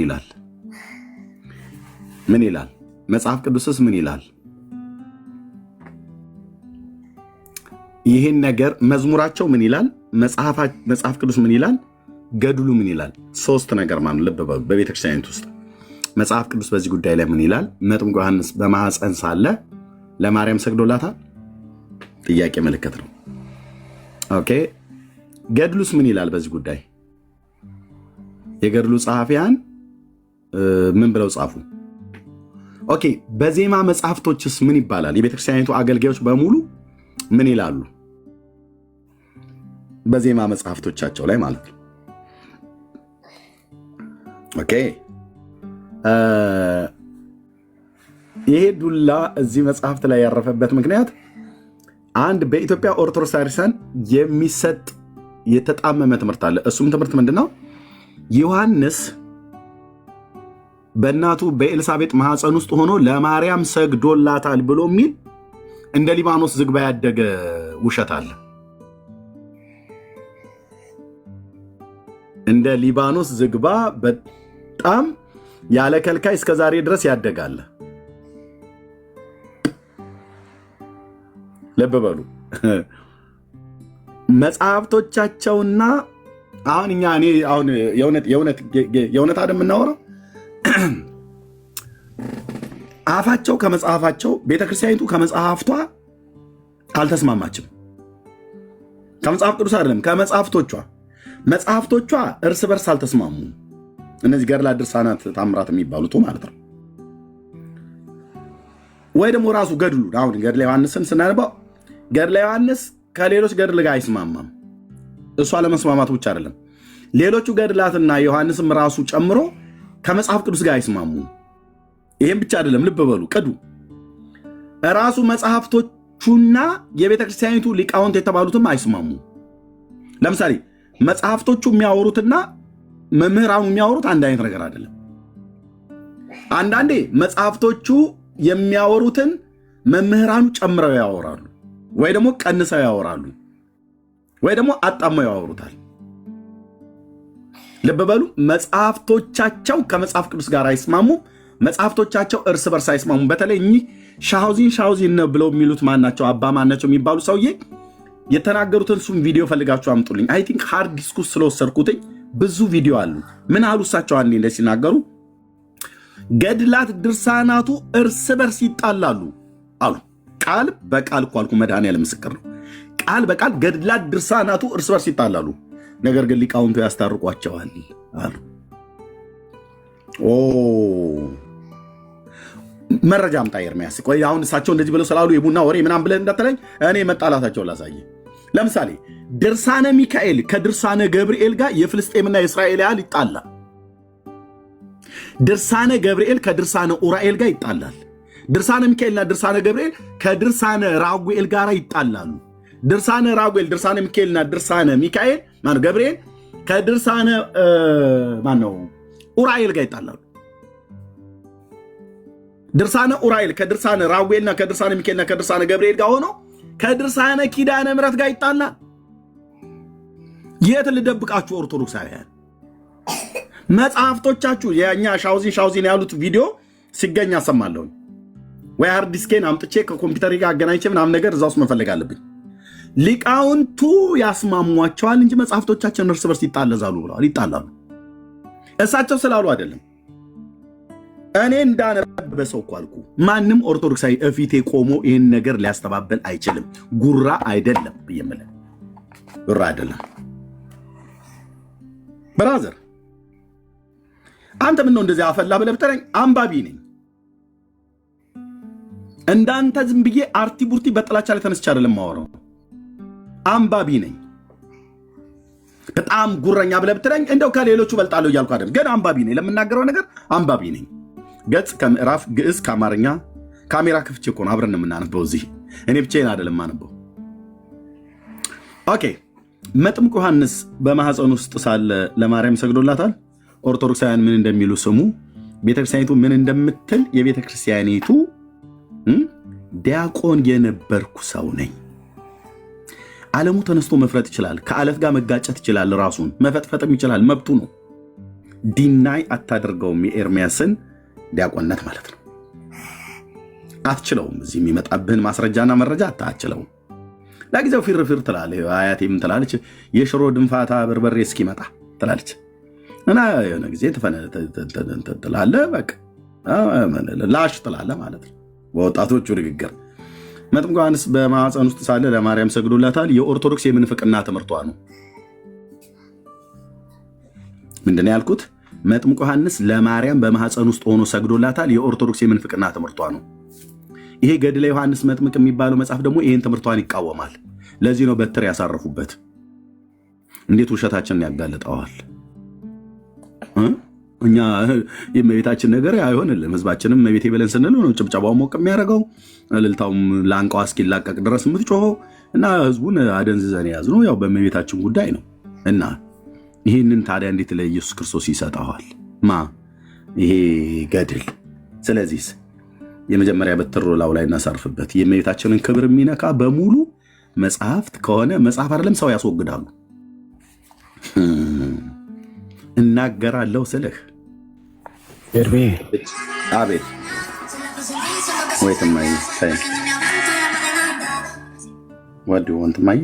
ይላል? መጽሐፍ ቅዱስስ ምን ይላል? ይህን ነገር መዝሙራቸው ምን ይላል? መጽሐፍ ቅዱስ ምን ይላል? ገድሉ ምን ይላል? ሶስት ነገር ማለት ልብ በሉ። በቤተክርስቲያኒት ውስጥ መጽሐፍ ቅዱስ በዚህ ጉዳይ ላይ ምን ይላል? መጥምቁ ዮሐንስ በማህፀን ሳለ ለማርያም ሰግዶላታል? ጥያቄ ምልክት ነው። ኦኬ ገድሉስ ምን ይላል በዚህ ጉዳይ? የገድሉ ጸሐፊያን ምን ብለው ጻፉ? ኦኬ በዜማ መጽሐፍቶችስ ምን ይባላል? የቤተክርስቲያኒቱ አገልጋዮች በሙሉ ምን ይላሉ? በዜማ መጽሐፍቶቻቸው ላይ ማለት ነው። ኦኬ ይሄ ዱላ እዚህ መጽሐፍት ላይ ያረፈበት ምክንያት አንድ በኢትዮጵያ ኦርቶዶክስ ቤተክርስቲያን የሚሰጥ የተጣመመ ትምህርት አለ። እሱም ትምህርት ምንድነው? ዮሐንስ በእናቱ በኤልሳቤጥ ማህፀን ውስጥ ሆኖ ለማርያም ሰግዶላታል ብሎ የሚል እንደ ሊባኖስ ዝግባ ያደገ ውሸት አለ። እንደ ሊባኖስ ዝግባ በጣም ያለ ከልካይ እስከ ዛሬ ድረስ ያደጋለ። ልብ በሉ መጽሐፍቶቻቸውና አሁን እኛ እኔ አሁን የእውነት አይደል የምናወራው? አፋቸው ከመጽሐፋቸው ቤተክርስቲያኒቱ ከመጽሐፍቷ አልተስማማችም። ከመጽሐፍ ቅዱስ አይደለም መጽሐፍቶቿ እርስ በርስ አልተስማሙ። እነዚህ ገድላት፣ ድርሳናት፣ ታምራት የሚባሉት ማለት ነው። ወይ ደግሞ ራሱ ገድሉ አሁን ገድለ ዮሐንስን ስናነባው ገድለ ዮሐንስ ከሌሎች ገድል ጋር አይስማማም። እሷ ለመስማማት ብቻ አይደለም ሌሎቹ ገድላትና ዮሐንስም ራሱ ጨምሮ ከመጽሐፍ ቅዱስ ጋር አይስማሙ። ይሄም ብቻ አይደለም፣ ልብ በሉ ቅዱ ራሱ መጽሐፍቶቹና የቤተክርስቲያኒቱ ሊቃውንት የተባሉትም አይስማሙ። ለምሳሌ መጽሐፍቶቹ የሚያወሩትና መምህራኑ የሚያወሩት አንድ አይነት ነገር አይደለም። አንዳንዴ መጽሐፍቶቹ የሚያወሩትን መምህራኑ ጨምረው ያወራሉ፣ ወይ ደግሞ ቀንሰው ያወራሉ፣ ወይ ደግሞ አጣመው ያወሩታል። ልብ በሉ መጽሐፍቶቻቸው ከመጽሐፍ ቅዱስ ጋር አይስማሙ። መጽሐፍቶቻቸው እርስ በርስ አይስማሙ። በተለይ እኚህ ሻውዚን ነው ብለው የሚሉት ማናቸው አባ ማናቸው የሚባሉ ሰውዬ የተናገሩትን እሱም ቪዲዮ ፈልጋችሁ አምጡልኝ። አይ ቲንክ ሃርድ ዲስክ ውስጥ ስለወሰድኩትኝ ብዙ ቪዲዮ አሉ። ምን አሉ እሳቸው አንዴ እንደ ሲናገሩ ገድላት ድርሳናቱ እርስ በርስ ይጣላሉ አሉ። ቃል በቃል እኮ አልኩ፣ መድኃኔዓለም ምስክር ነው። ቃል በቃል ገድላት ድርሳናቱ እርስ በርስ ይጣላሉ፣ ነገር ግን ሊቃውንቱ ያስታርቋቸዋል አሉ። መረጃ አምጣ ኤርምያስ። ቆይ አሁን እሳቸው እንደዚህ ብለው ስላሉ የቡና ወሬ ምናምን ብለህ እንዳትለኝ፣ እኔ መጣላታቸውን ላሳየ። ለምሳሌ ድርሳነ ሚካኤል ከድርሳነ ገብርኤል ጋር የፍልስጤምና የእስራኤል ያህል ይጣላል። ድርሳነ ገብርኤል ከድርሳነ ኡራኤል ጋር ይጣላል። ድርሳነ ሚካኤልና ድርሳነ ገብርኤል ከድርሳነ ራጉኤል ጋር ይጣላሉ። ድርሳነ ራጉኤል፣ ድርሳነ ሚካኤልና ድርሳነ ሚካኤል ማነው ገብርኤል ከድርሳነ ማነው ኡራኤል ጋር ይጣላሉ። ድርሳነ ኡራኤል ከድርሳነ ራጉኤልና ከድርሳነ ሚካኤልና ከድርሳነ ገብርኤል ጋር ሆኖ ከድርሳነ ኪዳነ ምሕረት ጋር ይጣላል። የት ልደብቃችሁ ኦርቶዶክሳውያን? መጽሐፍቶቻችሁ የኛ ሻውዚን ያሉት ቪዲዮ ሲገኝ አሰማለሁ ወይ ሃርድ ዲስኬን አምጥቼ ከኮምፒውተር ጋር አገናኝቼ ምናምን ነገር እዛ ውስጥ መፈለግ አለብኝ። ሊቃውንቱ ያስማሟቸዋል እንጂ መጽሐፍቶቻችን እርስ በርስ ይጣለዛሉ ብለዋል። ይጣላሉ እሳቸው ስላሉ አይደለም። እኔ እንዳነበበ ሰው እኮ አልኩ። ማንም ኦርቶዶክሳዊ እፊቴ ቆሞ ይህን ነገር ሊያስተባበል አይችልም። ጉራ አይደለም ብዬምለ ጉራ አይደለም። ብራዘር አንተ ምን ነው እንደዚህ አፈላ ብለህ ብትለኝ አንባቢ ነኝ። እንዳንተ ዝም ብዬ አርቲ ቡርቲ በጥላቻ ላይ ተነስቼ አይደለም ማወራው። አንባቢ ነኝ። በጣም ጉረኛ ብለህ ብትለኝ እንደው ከሌሎቹ በልጣለሁ እያልኩ አይደለም፣ ግን አንባቢ ነኝ። ለምናገረው ነገር አንባቢ ነኝ። ገጽ ከምዕራፍ ግዕዝ ከአማርኛ ካሜራ ክፍቼ እኮ ነው አብረን የምናነበው እዚህ። እኔ ብቻዬን አይደለም የማነበው። ኦኬ መጥምቁ ዮሐንስ በማህፀን ውስጥ ሳለ ለማርያም ሰግዶላታል። ኦርቶዶክሳውያን ምን እንደሚሉ ስሙ። ቤተክርስቲያኒቱ ምን እንደምትል የቤተክርስቲያኒቱ ዲያቆን የነበርኩ ሰው ነኝ። ዓለሙ ተነስቶ መፍረጥ ይችላል። ከአለት ጋር መጋጨት ይችላል። ራሱን መፈጥፈጥም ይችላል። መብቱ ነው። ዲናይ አታደርገውም። የኤርምያስን ዲያቆንነት ማለት ነው። አትችለውም። እዚህ የሚመጣብህን ማስረጃና መረጃ አታችለውም። ለጊዜው ፊርፊር ትላለህ። አያቴም ትላለች የሽሮ ድንፋታ በርበሬ እስኪመጣ ትላለች እና የሆነ ጊዜ ትላለህ። በቃ ላሽ ትላለህ ማለት ነው በወጣቶቹ ንግግር። መጥምቁ ዮሐንስ በማኅፀን ውስጥ ሳለ ለማርያም ሰግዶላታል። የኦርቶዶክስ የምንፍቅና ትምህርቷ ነው። ምንድን ነው ያልኩት? መጥምቁ ዮሐንስ ለማርያም በማህፀን ውስጥ ሆኖ ሰግዶላታል። የኦርቶዶክስ የምንፍቅና ትምህርቷ ነው። ይሄ ገድለ ዮሐንስ መጥምቅ የሚባለው መጽሐፍ ደግሞ ይህን ትምህርቷን ይቃወማል። ለዚህ ነው በትር ያሳረፉበት። እንዴት ውሸታችንን ያጋልጠዋል? እኛ የእመቤታችን ነገር አይሆንልም። ህዝባችንም እመቤቴ ብለን ስንል ነው ጭብጨባው ሞቅ የሚያደርገው፣ እልልታውም ለአንቃዋ እስኪላቀቅ ድረስ የምትጮኸው እና ህዝቡን አደንዝዘን የያዝ ነው ያው በእመቤታችን ጉዳይ ነው። እና ይህንን ታዲያ እንዴት ለኢየሱስ ክርስቶስ ይሰጠዋል? ይሄ ገድል። ስለዚህ የመጀመሪያ በትር ላዩ ላይ እናሳርፍበት። የእመቤታችንን ክብር የሚነካ በሙሉ መጽሐፍት ከሆነ መጽሐፍ አይደለም ሰው ያስወግዳሉ። እናገራለሁ ስልህ ኤርሚ አቤት ወይትማይ ታይ what do you want ማይ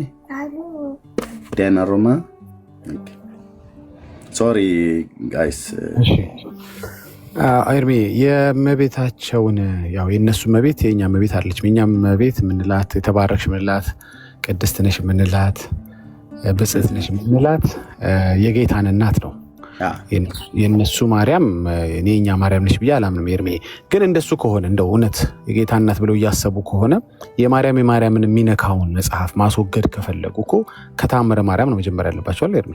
ዳና ሮማ ሶሪ ጋይስ ኤርሚ የመቤታቸውን ያው የነሱ መቤት የኛ መቤት አለች። የኛም መቤት ምንላት የተባረክሽ ምንላት ቅድስት ነሽ ምንላት ብጽዕት ነሽ ምንላት የጌታን እናት ነው። የነሱ ማርያም እኔ የኛ ማርያም ነሽ ብዬ አላምንም። ኤርሚ ግን እንደሱ ከሆነ እንደው እውነት የጌታ እናት ብለው እያሰቡ ከሆነ የማርያምን የሚነካውን መጽሐፍ ማስወገድ ከፈለጉ እኮ ከተአምረ ማርያም ነው መጀመሪያ ያለባቸው አይደል ኤርሚ?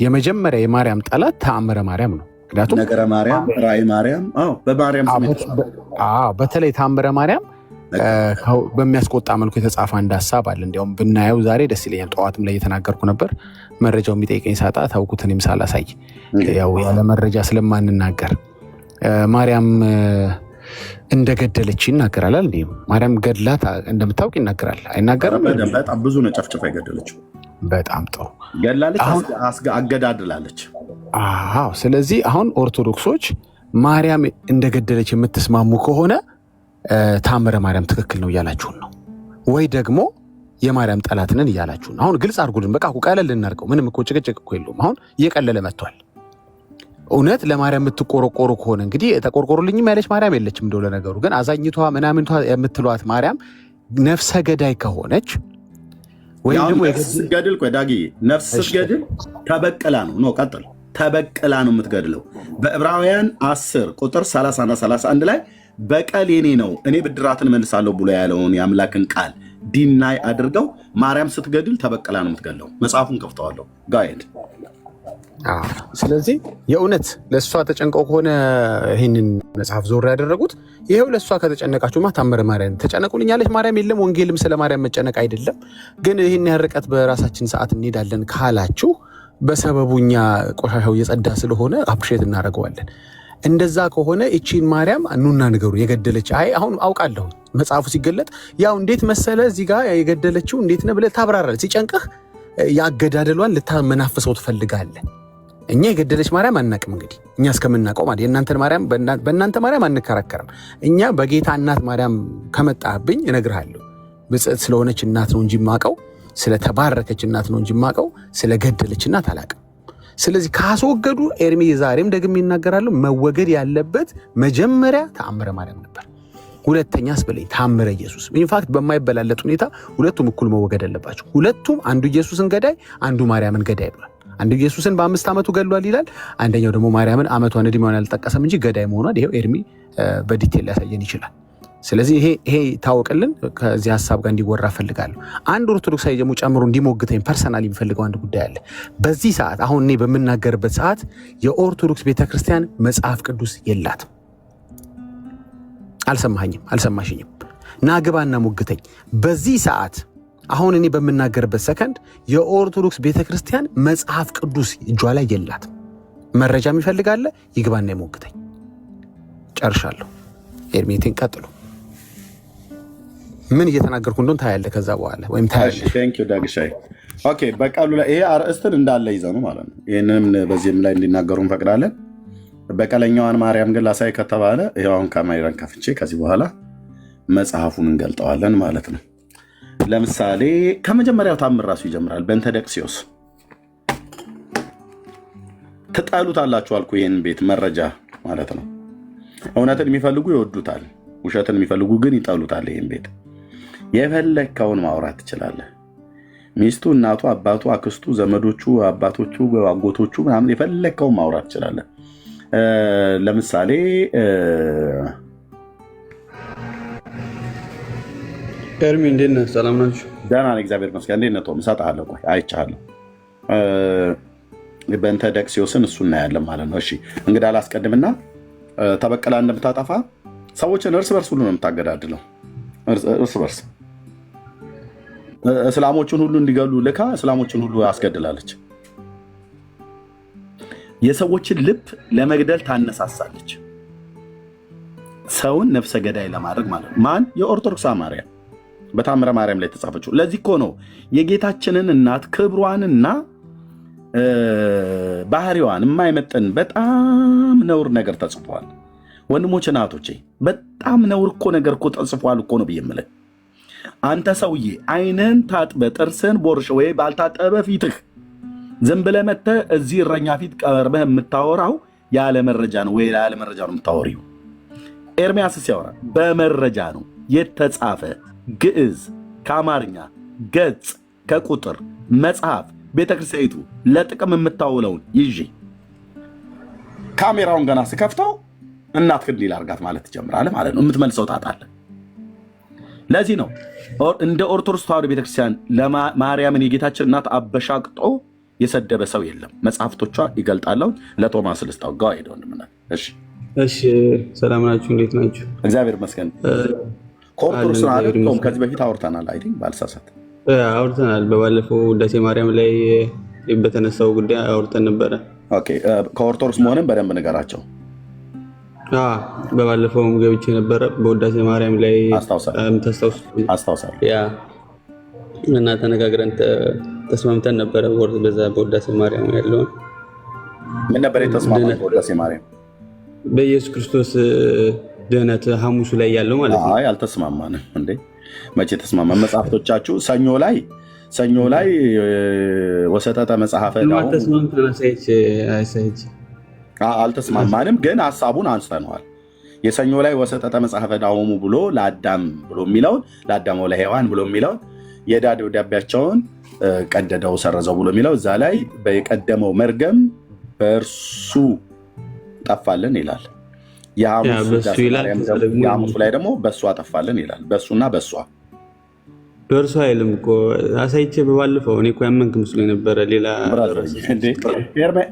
የመጀመሪያ የማርያም ጠላት ተአምረ ማርያም ነው። ምክንያቱም ነገረ ማርያም፣ ራእይ ማርያም፣ በማርያም በተለይ ተአምረ ማርያም በሚያስቆጣ መልኩ የተጻፈ አንድ ሀሳብ አለ። እንዲያውም ብናየው ዛሬ ደስ ይለኛል። ጠዋትም ላይ እየተናገርኩ ነበር። መረጃው የሚጠይቀኝ ሳጣ ታውቁትን ምሳላሳይ ያው ያለ መረጃ ስለማንናገር ማርያም እንደገደለች ይናገራል። እንዴ ማርያም ገድላት እንደምታውቅ ይናገራል አይናገርም? በጣም ብዙ ነው ጨፍጭፋ የገደለችው። በጣም ጥሩ ገድላለች፣ አገዳድላለች። ስለዚህ አሁን ኦርቶዶክሶች ማርያም እንደገደለች የምትስማሙ ከሆነ ተአምረ ማርያም ትክክል ነው እያላችሁን ነው ወይ ደግሞ የማርያም ጠላትንን እያላችሁን ነው? አሁን ግልጽ አድርጉልን። በቃ ቀለል ልናርገው። ምንም እኮ ጭቅጭቅ እኮ የለውም። አሁን እየቀለለ መጥቷል። እውነት ለማርያም የምትቆረቆሩ ከሆነ እንግዲህ ተቆርቆሩልኝም ያለች ማርያም የለችም። እንደው ለነገሩ ግን አዛኝቷ ምናምንቷ የምትሏት ማርያም ነፍሰ ገዳይ ከሆነች ወይም ደግሞ ገድል ዳጊ ነፍስ ስትገድል ተበቅላ ነው ቀጥል ተበቅላ ነው የምትገድለው። በዕብራውያን 10 ቁጥር 30 እና 31 ላይ በቀል የኔ ነው እኔ ብድራትን መልሳለሁ ብሎ ያለውን የአምላክን ቃል ዲናይ አድርገው ማርያም ስትገድል ተበቅላ ነው የምትገድለው። መጽሐፉን ከፍተዋለሁ ጋይድ። ስለዚህ የእውነት ለእሷ ተጨንቀው ከሆነ ይህንን መጽሐፍ ዞር ያደረጉት ይሄው ለእሷ ከተጨነቃችሁማ ተአምረ ማርያም ተጨነቁልኛለች ማርያም የለም። ወንጌልም ስለ ማርያም መጨነቅ አይደለም። ግን ይህን ያህል ርቀት በራሳችን ሰዓት እንሄዳለን ካላችሁ በሰበቡ እኛ ቆሻሻው እየጸዳ ስለሆነ አፕሪሼት እናደርገዋለን። እንደዛ ከሆነ እቺን ማርያም ኑና ንገሩ የገደለች አሁን አውቃለሁ መጽሐፉ ሲገለጥ ያው እንዴት መሰለ እዚህ ጋር የገደለችው እንዴት ነው ብለህ ታብራራለህ። ሲጨንቅህ ያገዳደሏን ልታመናፍሰው ትፈልጋለህ። እኛ የገደለች ማርያም አናቅም። እንግዲህ እኛ እስከምናውቀው ማለት የእናንተን ማርያም በእናንተ ማርያም አንከራከርም። እኛ በጌታ እናት ማርያም ከመጣህብኝ እነግርሃለሁ። ብጽዕት ስለሆነች እናት ነው እንጂ ማቀው፣ ስለተባረከች እናት ነው እንጂ ማቀው፣ ስለገደለች እናት አላቅም። ስለዚህ ካስወገዱ ኤርሚ ዛሬም ደግሜ ይናገራለሁ፣ መወገድ ያለበት መጀመሪያ ተአምረ ማርያም ነበር። ሁለተኛ አስበለኝ ተአምረ ኢየሱስ። ኢንፋክት በማይበላለጥ ሁኔታ ሁለቱም እኩል መወገድ አለባቸው። ሁለቱም አንዱ ኢየሱስን ገዳይ፣ አንዱ ማርያምን ገዳይ ብሏል። አንዱ ኢየሱስን በ5 ዓመቱ ገድሏል ይላል። አንደኛው ደግሞ ማርያምን ዓመቷን ዕድሜዋን አልጠቀሰም እንጂ ገዳይ መሆኗን ይሄው ኤርሚ በዲቴል ሊያሳየን ይችላል። ስለዚህ ይሄ ታወቅልን። ከዚህ ሀሳብ ጋር እንዲወራ ፈልጋለሁ። አንድ ኦርቶዶክሳዊ ደግሞ ጨምሮ እንዲሞግተኝ ፐርሰናል የሚፈልገው አንድ ጉዳይ አለ። በዚህ ሰዓት አሁን እኔ በምናገርበት ሰዓት የኦርቶዶክስ ቤተክርስቲያን መጽሐፍ ቅዱስ የላትም። አልሰማኝም? አልሰማሽኝም? ናግባና ሞግተኝ። በዚህ ሰዓት አሁን እኔ በምናገርበት ሰከንድ የኦርቶዶክስ ቤተክርስቲያን መጽሐፍ ቅዱስ እጇ ላይ የላትም። መረጃ የሚፈልጋለ ይግባና የሞግተኝ። ጨርሻለሁ። ኤርሜቴን ቀጥሉ። ምን እየተናገርኩ እንደሆነ ታያለህ ከዛ በኋላ ወይም ታያለህ። ዳግሻይ ኦኬ። በቃሉ ላይ ይሄ አርእስትን እንዳለ ይዘው ነው ማለት ነው። ይህንንም በዚህም ላይ እንዲናገሩ እንፈቅዳለን። በቀለኛዋን ማርያም ግን ላሳይ ከተባለ ይኸው አሁን ካሜራን ከፍቼ ከዚህ በኋላ መጽሐፉን እንገልጠዋለን ማለት ነው። ለምሳሌ ከመጀመሪያው ታምር ራሱ ይጀምራል። በእንተ ደቅሲዮስ ትጠሉታላችሁ አልኩ። ይህን ቤት መረጃ ማለት ነው። እውነትን የሚፈልጉ ይወዱታል፣ ውሸትን የሚፈልጉ ግን ይጠሉታል። ይህን ቤት የፈለግከውን ማውራት ትችላለህ። ሚስቱ፣ እናቱ፣ አባቱ፣ አክስቱ፣ ዘመዶቹ፣ አባቶቹ፣ አጎቶቹ ምናምን የፈለግከውን ማውራት ትችላለህ። ለምሳሌ ኤርሚ እንዴት ነህ? ሰላም ናችሁ? ደህና ነኝ እግዚአብሔር ይመስገን። እንዴት ነህ ቶም? እሰጥሃለሁ። ቆይ አይቼሃለሁ። በእንተ ደቅሲዮስን እሱ እናያለን ማለት ነው። እሺ እንግዲህ አላስቀድምና ተበቀላ እንደምታጠፋ ሰዎችን እርስ በርስ ሁሉ ነው የምታገዳድለው። እርስ በርስ እስላሞችን ሁሉ እንዲገሉ ልካ እስላሞችን ሁሉ አስገድላለች። የሰዎችን ልብ ለመግደል ታነሳሳለች። ሰውን ነፍሰ ገዳይ ለማድረግ ማለት ነው። ማን? የኦርቶዶክስ ማርያም በታምረ ማርያም ላይ ተጻፈችው። ለዚህ እኮ ነው የጌታችንን እናት ክብሯንና ባህሪዋን የማይመጥን በጣም ነውር ነገር ተጽፏል። ወንድሞች እናቶቼ፣ በጣም ነውር እኮ ነገር እኮ ተጽፏል እኮ ነው ብዬ የምልህ። አንተ ሰውዬ አይንን ታጥበ ጥርስን ቦርሽ ወይ ባልታጠበ ፊትህ ዝም ብለህ መተህ እዚህ እረኛ ፊት ቀርበህ የምታወራው ያለ መረጃ ነው ወይ ያለ መረጃ ነው የምታወሪው? ኤርሚያስ ሲያወራ በመረጃ ነው የተጻፈ ግዕዝ ከአማርኛ ገጽ ከቁጥር መጽሐፍ ቤተክርስቲያኒቱ ለጥቅም የምታውለውን ይዤ ካሜራውን ገና ስከፍተው እናት ክንድ ላርጋት ማለት ትጀምራለህ ማለት ነው። የምትመልሰው ታጣለህ። ለዚህ ነው እንደ ኦርቶዶክስ ተዋሕዶ ቤተክርስቲያን ለማርያምን የጌታችን እናት አበሻቅጦ የሰደበ ሰው የለም። መጽሐፍቶቿ ይገልጣለሁ። ለቶማስ ልስጣው ጋር ሄደው እንደምናል። እሺ ሰላም ናችሁ? እንዴት ናችሁ? እግዚአብሔር ይመስገን። ከኦርቶዶክስ ነው ከዚህ በፊት አውርተናል። አይ ቲንክ ባልሳሳት አውርተናል። በባለፈው ውዳሴ ማርያም ላይ በተነሳው ጉዳይ አውርተን ነበረ። ኦኬ ከኦርቶዶክስ መሆንም በደንብ ንገራቸው። በባለፈውም ገብቼ ነበረ በውዳሴ ማርያም ላይ አስታውሳለሁ። እና ተነጋግረን ተስማምተን ነበረ። በዛ በውዳሴ ማርያም ያለውን ምን ነበር የተስማማነው? በውዳሴ ማርያም በኢየሱስ ክርስቶስ ድህነት ሐሙሱ ላይ ያለው ማለት ነው። አይ አልተስማማንም እንዴ? መቼ ተስማማን? መጽሐፍቶቻችሁ ሰኞ ላይ ወሰጠጠ መጽሐፈ ዳዊት አልተስማማንም፣ ግን ሐሳቡን አንስተነዋል። የሰኞ ላይ ወሰጠጠ መጽሐፈ ዳዊት ብሎ ለአዳም ብሎ የሚለውን ለአዳም ለሔዋን ብሎ የሚለውን የዕዳ ደብዳቤያቸውን ቀደደው ሰረዘው ብሎ የሚለው እዛ ላይ የቀደመው መርገም በእርሱ ጠፋልን ይላል። የሐሙሱ ላይ ደግሞ በእሷ ጠፋልን ይላል። በእሱና በእሷ በእርሱ አይልም እኮ አሳይቼ በባለፈው። እኔ እኮ ያመንክ ምስሎኝ ነበረ። ሌላ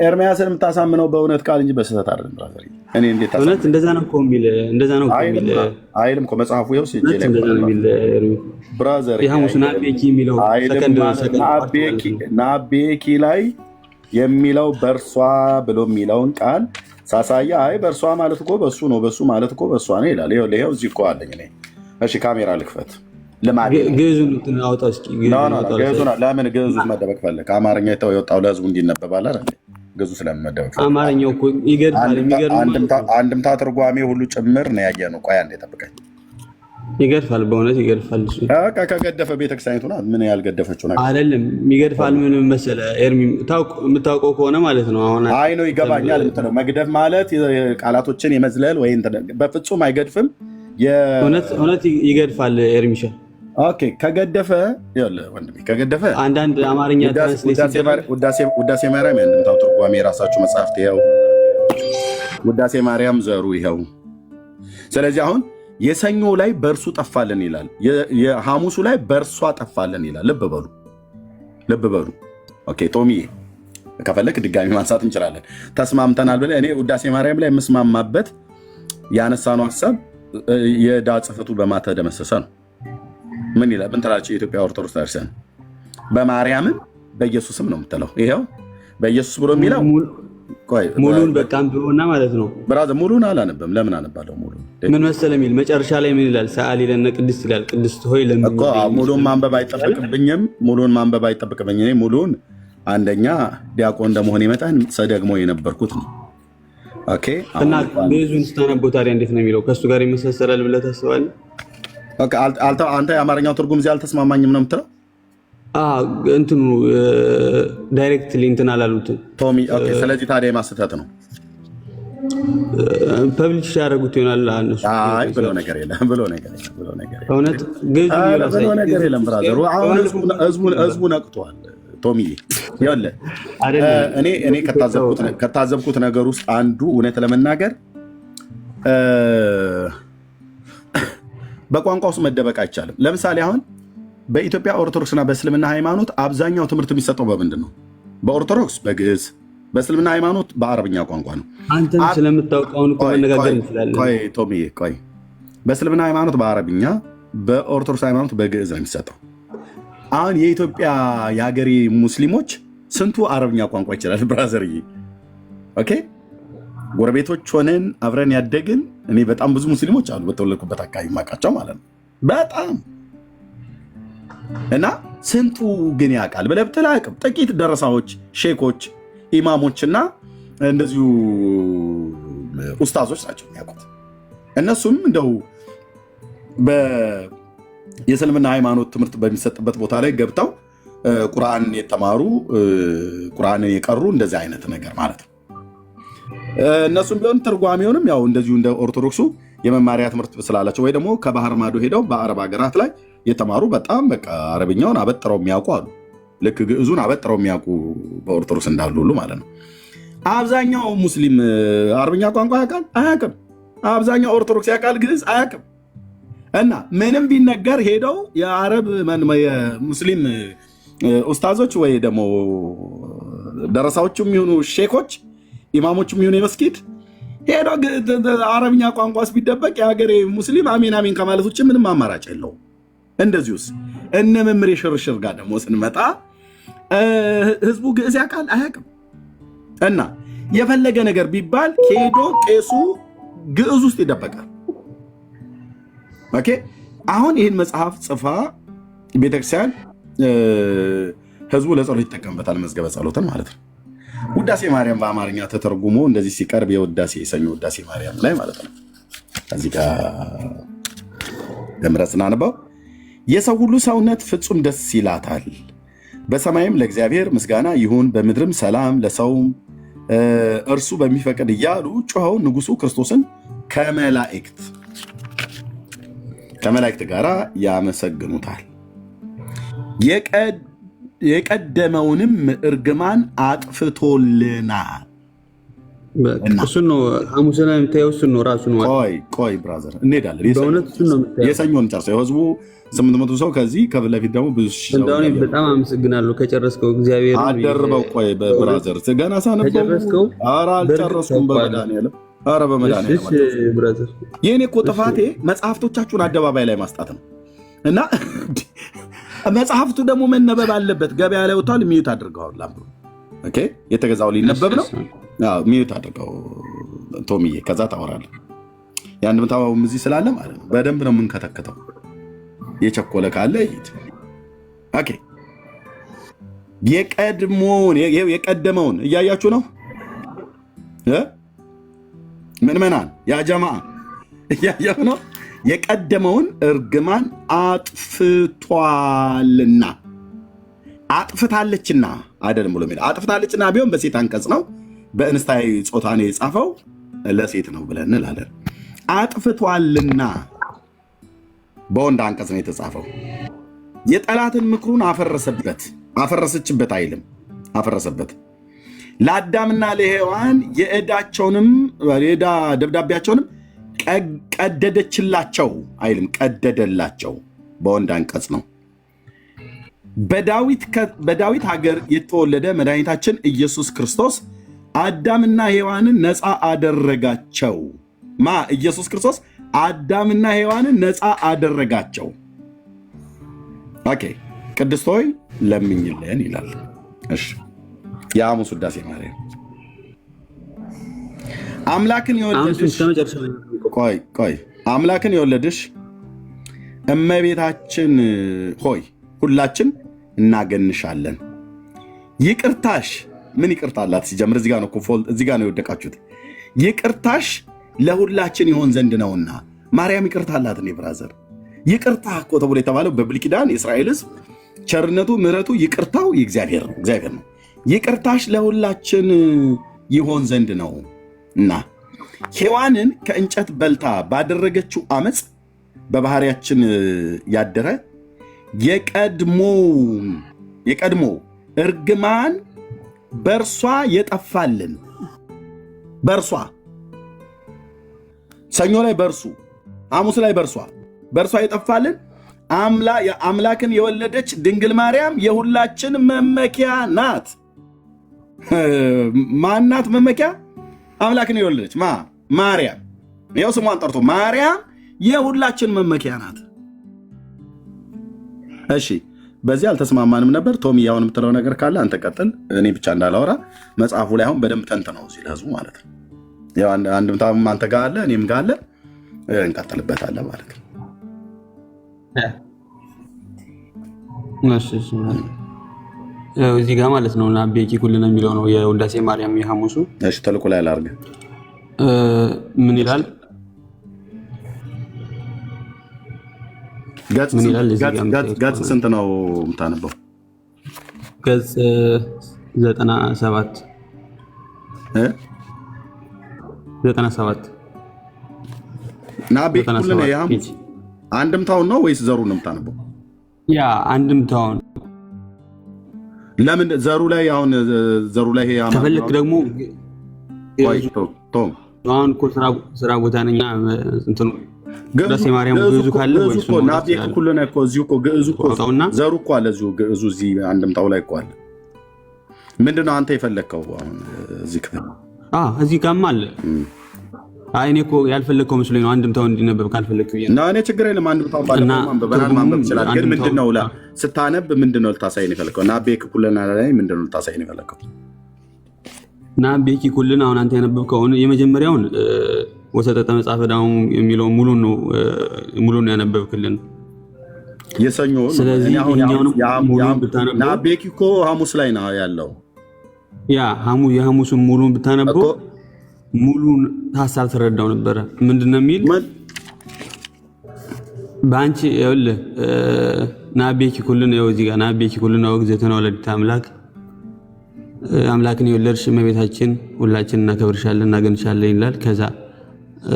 ኤርሚያስን የምታሳምነው በእውነት ቃል እንጂ በስህተት አይደለም። ብራዘር እኔ እንዴት እውነት እንደዛ ነው እኮ የሚል አይልም እኮ መጽሐፉ ይኸው ብራዘር የሐሙሱን አቤኪ የሚለው ናቤኪ ላይ የሚለው በእርሷ ብሎ የሚለውን ቃል ሳሳያ አይ በእርሷ ማለት እኮ በሱ ነው፣ በሱ ማለት እኮ በእሷ ነው ይላል። ይኸው እዚህ እኮ አለኝ እኔ። እሺ ካሜራ ልክፈት። ግዕዙን አውጣው እስኪ። ለምን ግዕዙ መደበቅ ፈለግ? አማርኛ የወጣው ለህዝቡ እንዲነበባል አይደል? ግዕዙ ስለመደበቅ አማርኛው እኮ ይገድፋል። አንድምታ ትርጓሜ ሁሉ ጭምር ነው ያየነው። ቆይ አንዴ ጠብቀኝ። ይገድፋል፣ በእውነት ይገድፋል። እሱ ከገደፈ ቤተክርስቲያኒቱ ናት። ምን ያልገደፈችው ነገር አይደለም። ይገድፋል። ምን መሰለህ ኤርሚ፣ የምታውቀው ከሆነ ማለት ነው። አሁን አይ ነው ይገባኛል የምትለው መግደፍ ማለት ቃላቶችን የመዝለል ወይ በፍጹም አይገድፍም። እውነት ይገድፋል ኤርሚሻ። ኦኬ ከገደፈ ወንድሜ ከገደፈ አንዳንድ አማርኛ ውዳሴ ማርያም የእንድምታው ትርጓሜ የራሳችሁ መጽሐፍት ይኸው፣ ውዳሴ ማርያም ዘሩ ይኸው። ስለዚህ አሁን የሰኞ ላይ በእርሱ ጠፋልን ይላል፣ የሐሙሱ ላይ በእርሷ ጠፋልን ይላል። ልብ በሉ። ኦኬ ቶሚዬ ከፈለክ ድጋሚ ማንሳት እንችላለን። ተስማምተናል ብለህ እኔ ውዳሴ ማርያም ላይ የምስማማበት ያነሳነው ሀሳብ የዕዳ ጽሕፈቱ በማተ ደመሰሰ ነው። ምን ይላል? ምን ትላለች የኢትዮጵያ ኦርቶዶክስ ቤተክርስቲያን? በማርያምም በኢየሱስም ነው የምትለው። ይኸው በኢየሱስ ብሎ የሚለው ሙሉን በቃ አንብቦና ማለት ነው። ብራዘር ሙሉን አላነበም። ለምን አነባለሁ? ሙሉ ምን መሰለህ የሚል መጨረሻ ላይ ምን ይላል? ሰአሊ ለነ ቅድስት ይላል። ቅድስት ሆይ ሙሉን ማንበብ አይጠበቅብኝም። ሙሉን አንደኛ ዲያቆን እንደመሆን መጠን ሰደግሞ የነበርኩት ነው። ኦኬ እና ግዕዙን ስታነበው ታዲያ እንዴት ነው የሚለው? ከእሱ ጋር ይመሳሰላል ብለህ ታስባለህ? አንተ የአማርኛው ትርጉም እዚህ አልተስማማኝም ነው የምትለው? እንትኑ ዳይሬክትሊ እንትን አላሉትም ቶሚ። ስለዚህ ታዲያ የማስተት ነው ፐብሊሽ ያደረጉት ይሆናል። እነሱ ብሎ ነገር የለም እውነት ግዕዝ ብሎ ነገር የለም ብራዘር። አሁን ህዝቡ ነቅቷል። ቶሚ ይኸውልህ እኔ ከታዘብኩት ነገር ውስጥ አንዱ እውነት ለመናገር በቋንቋ ውስጥ መደበቅ አይቻልም። ለምሳሌ አሁን በኢትዮጵያ ኦርቶዶክስና በእስልምና ሃይማኖት አብዛኛው ትምህርት የሚሰጠው በምንድን ነው? በኦርቶዶክስ በግዕዝ፣ በእስልምና ሃይማኖት በአረብኛ ቋንቋ ነው። አንተም ስለምታውቀውን መነጋገር እንችላለን። ቶሚዬ ቆይ፣ በእስልምና ሃይማኖት በአረብኛ፣ በኦርቶዶክስ ሃይማኖት በግዕዝ ነው የሚሰጠው። አሁን የኢትዮጵያ የሀገሬ ሙስሊሞች ስንቱ አረብኛ ቋንቋ ይችላል ብራዘርዬ? ኦኬ ጎረቤቶች ሆነን አብረን ያደግን እኔ በጣም ብዙ ሙስሊሞች አሉ በተወለድኩበት አካባቢ ማቃቸው ማለት ነው በጣም እና ስንቱ ግን ያውቃል ብለህ ብትል አያውቅም። ጥቂት ደረሳዎች፣ ሼኮች፣ ኢማሞችና እንደዚሁ ኡስታዞች ናቸው የሚያውቁት። እነሱም እንደው የእስልምና ሃይማኖት ትምህርት በሚሰጥበት ቦታ ላይ ገብተው ቁርአን የተማሩ ቁርአንን የቀሩ እንደዚህ አይነት ነገር ማለት ነው። እነሱም ቢሆን ትርጓሜውንም ያው እንደዚሁ እንደ ኦርቶዶክሱ የመማሪያ ትምህርት ስላላቸው ወይ ደግሞ ከባህር ማዶ ሄደው በአረብ ሀገራት ላይ የተማሩ በጣም በቃ አረብኛውን አበጥረው የሚያውቁ አሉ። ልክ ግዕዙን አበጥረው የሚያውቁ በኦርቶዶክስ እንዳሉ ሁሉ ማለት ነው። አብዛኛው ሙስሊም አረብኛ ቋንቋ ያውቃል? አያውቅም። አብዛኛው ኦርቶዶክስ ያውቃል? ግዕዝ አያውቅም። እና ምንም ቢነገር ሄደው የአረብ የሙስሊም ኡስታዞች ወይ ደግሞ ደረሳዎቹ የሚሆኑ ሼኮች፣ ኢማሞቹ የሚሆኑ የመስጊድ ሄዶ አረብኛ ቋንቋስ ቢደበቅ የሀገሬ ሙስሊም አሜን አሜን ከማለት ውጭ ምንም አማራጭ የለው። እንደዚሁስ እነ መምሬ ሽርሽር ጋር ደግሞ ስንመጣ ህዝቡ ግዕዝ ያውቃል? አያውቅም። እና የፈለገ ነገር ቢባል ሄዶ ቄሱ ግዕዝ ውስጥ ይደበቃል። ኦኬ አሁን ይህን መጽሐፍ ጽፋ ቤተክርስቲያን ህዝቡ ለጸሎት ይጠቀምበታል፣ መዝገበ ጸሎትን ማለት ነው። ውዳሴ ማርያም በአማርኛ ተተርጉሞ እንደዚህ ሲቀርብ የውዳሴ የሰኞ ውዳሴ ማርያም ላይ ማለት ነው። እዚህ ጋር ደምረ ስናነበው የሰው ሁሉ ሰውነት ፍጹም ደስ ይላታል፣ በሰማይም ለእግዚአብሔር ምስጋና ይሁን፣ በምድርም ሰላም ለሰውም እርሱ በሚፈቅድ እያሉ ጮኸው ንጉሱ ክርስቶስን ከመላእክት ጋር ያመሰግኑታል። የቀደመውንም እርግማን አጥፍቶልናል። እሱን ነው ሐሙስ ላይ የምታየው። እሱን ነው ራሱ ነው። ቆይ ብራዘር እንሄዳለን። የሰኞን ጨርሰው ህዝቡ 800 ሰው ከዚህ ከፊት ለፊት ደግሞ ብዙ ሰው። በጣም አመሰግናለሁ ከጨረስከው እግዚአብሔር አደርበው። ቆይ በብራዘር ገና ሳነበው ኧረ አልጨረስኩም። በመድኃኒዓለም ኧረ በመድኃኒዓለም ብራዘር የእኔ እኮ ጥፋቴ መጽሐፍቶቻችሁን አደባባይ ላይ ማስጣት ነው። እና መጽሐፍቱ ደግሞ መነበብ አለበት። ገበያ ላይ ወጥቷል። ሚዩት አድርገዋል። ኦኬ የተገዛው ሊነበብ ነው። ሚዩት አድርገው ቶሚዬ፣ ከዛ ታወራለህ። ያን ምታው እዚህ ስላለ ማለት ነው። በደንብ ነው የምንከተከተው። የቸኮለ ካለ ይሄድ። ኦኬ የቀደመውን እያያችሁ ነው ምዕመናን፣ ያ ጀማዓ እያያችሁ ነው። የቀደመውን እርግማን አጥፍቷልና አጥፍታለችና አይደለም ብሎ የሚለው አጥፍታለችና ቢሆን በሴት አንቀጽ ነው። በእንስታዊ ጾታ ነው የጻፈው፣ ለሴት ነው ብለን እንላለን። አጥፍቷልና በወንድ አንቀጽ ነው የተጻፈው። የጠላትን ምክሩን አፈረሰችበት አይልም፣ አፈረሰበት። ለአዳምና ለሔዋን የዕዳ ደብዳቤያቸውንም ቀደደችላቸው አይልም፣ ቀደደላቸው። በወንድ አንቀጽ ነው። በዳዊት ሀገር የተወለደ መድኃኒታችን ኢየሱስ ክርስቶስ አዳምና ሔዋንን ነፃ አደረጋቸው። ኢየሱስ ክርስቶስ አዳምና ሔዋንን ነፃ አደረጋቸው። ኦኬ ቅድስት ሆይ ለምኝልን ይላል። እሺ የሐሙስ ውዳሴ ማርያም አምላክን የወለድሽ እመቤታችን ሆይ ሁላችን እናገንሻለን። ይቅርታሽ ምን ይቅርታ አላት? ሲጀምር እዚህ ጋር ነው የወደቃችሁት። ይቅርታሽ ለሁላችን ይሆን ዘንድ ነውና። ማርያም ይቅርታ አላት። እኔ ብራዘር ይቅርታ እኮ ተብሎ የተባለው በብሉይ ኪዳን የእስራኤል ሕዝብ ቸርነቱ፣ ምሕረቱ፣ ይቅርታው እግዚአብሔር ነው። ይቅርታሽ ለሁላችን ይሆን ዘንድ ነው እና ሔዋንን ከእንጨት በልታ ባደረገችው አመፅ በባህሪያችን ያደረ የቀድሞ እርግማን በእርሷ የጠፋልን በእርሷ ሰኞ ላይ በእርሱ ሐሙስ ላይ በእርሷ የጠፋልን አምላክን የወለደች ድንግል ማርያም የሁላችን መመኪያ ናት። ማናት መመኪያ? አምላክን የወለደች ማርያም። ይኸው ስሟን ጠርቶ ማርያም የሁላችን መመኪያ ናት። እሺ በዚህ አልተስማማንም ነበር። ቶሚ ያውን የምትለው ነገር ካለ አንተ ቀጥል፣ እኔ ብቻ እንዳላወራ። መጽሐፉ ላይ አሁን በደንብ ተንትነው እዚህ ለህዝቡ ማለት ነው። ያው አንድምታም አንተ ጋር አለ እኔም ጋር አለ፣ እንቀጥልበታለን ማለት ነው። እዚህ ጋር ማለት ነው እና ቤኪ ኩልና የሚለው ነው የውዳሴ ማርያም የሐሙሱ። እሺ ተልኩ ላይ ላርግ ምን ይላል? ገጽ ስንት ነው የምታነበው? ገጽ 97 ና ቤኪ ኩልና የሐሙስ አንድምታውን ነው ወይስ ዘሩን ነው የምታነበው? ያ አንድምታውን። ለምን ዘሩ ላይ አሁን ዘሩ ላይ ከፈለክ ደግሞ አሁን እኮ ስራ ቦታ ነኝ እንትኑ ውዳሴ ማርያም ግዕዙ ካለ ወይስ ና ቤኪ ኩልና እኮ እዚሁ እኮ ግዕዙ እኮ ዘሩ እኮ አለ እዚሁ ግዕዙ እዚህ አንድምታው ላይ እኮ አለ። ምንድነው አንተ የፈለከው አሁን እዚህ ክፍል? እዚህ ጋርም አለ። እኔ እኮ ያልፈለግከው መስሎኝ ነው አንድምታው እንዲነበብ ካልፈለግክ ብዬ ነው። እኔ ችግር የለም አንድምታው ማንበብ ይችላል። ግን ምንድነው ስታነብ ምንድነው ልታሳይን የፈለከው? ና ቤኪ ኩልና ላይ ምንድነው ልታሳይን የፈለከው? ና ቤኪ ኩልና አሁን አንተ ያነበብከውን የመጀመሪያውን ወሰጠጠ መጽሐፈ ዳዊት የሚለው ሙሉን ነው ያነበብክልን የሰኞ። ስለዚህ ይሄኛውንም ሙሉን ብታነበው ና ቤኪ እኮ ሐሙስ ላይ ነው ያለው። ያ የሐሙሱን ሙሉን ብታነበው ሙሉን ሐሳብ ተረዳው ነበረ። ምንድነው የሚል ባንቺ ይኸውልህ ና ቤኪ ኩልና እዚህ ጋር ና ቤኪ ኩልና ወግዘተና ወለድታ አምላክን የወለድሽ እመቤታችን ሁላችን እናከብርሻለን እናገንሻለን ይላል። ከዛ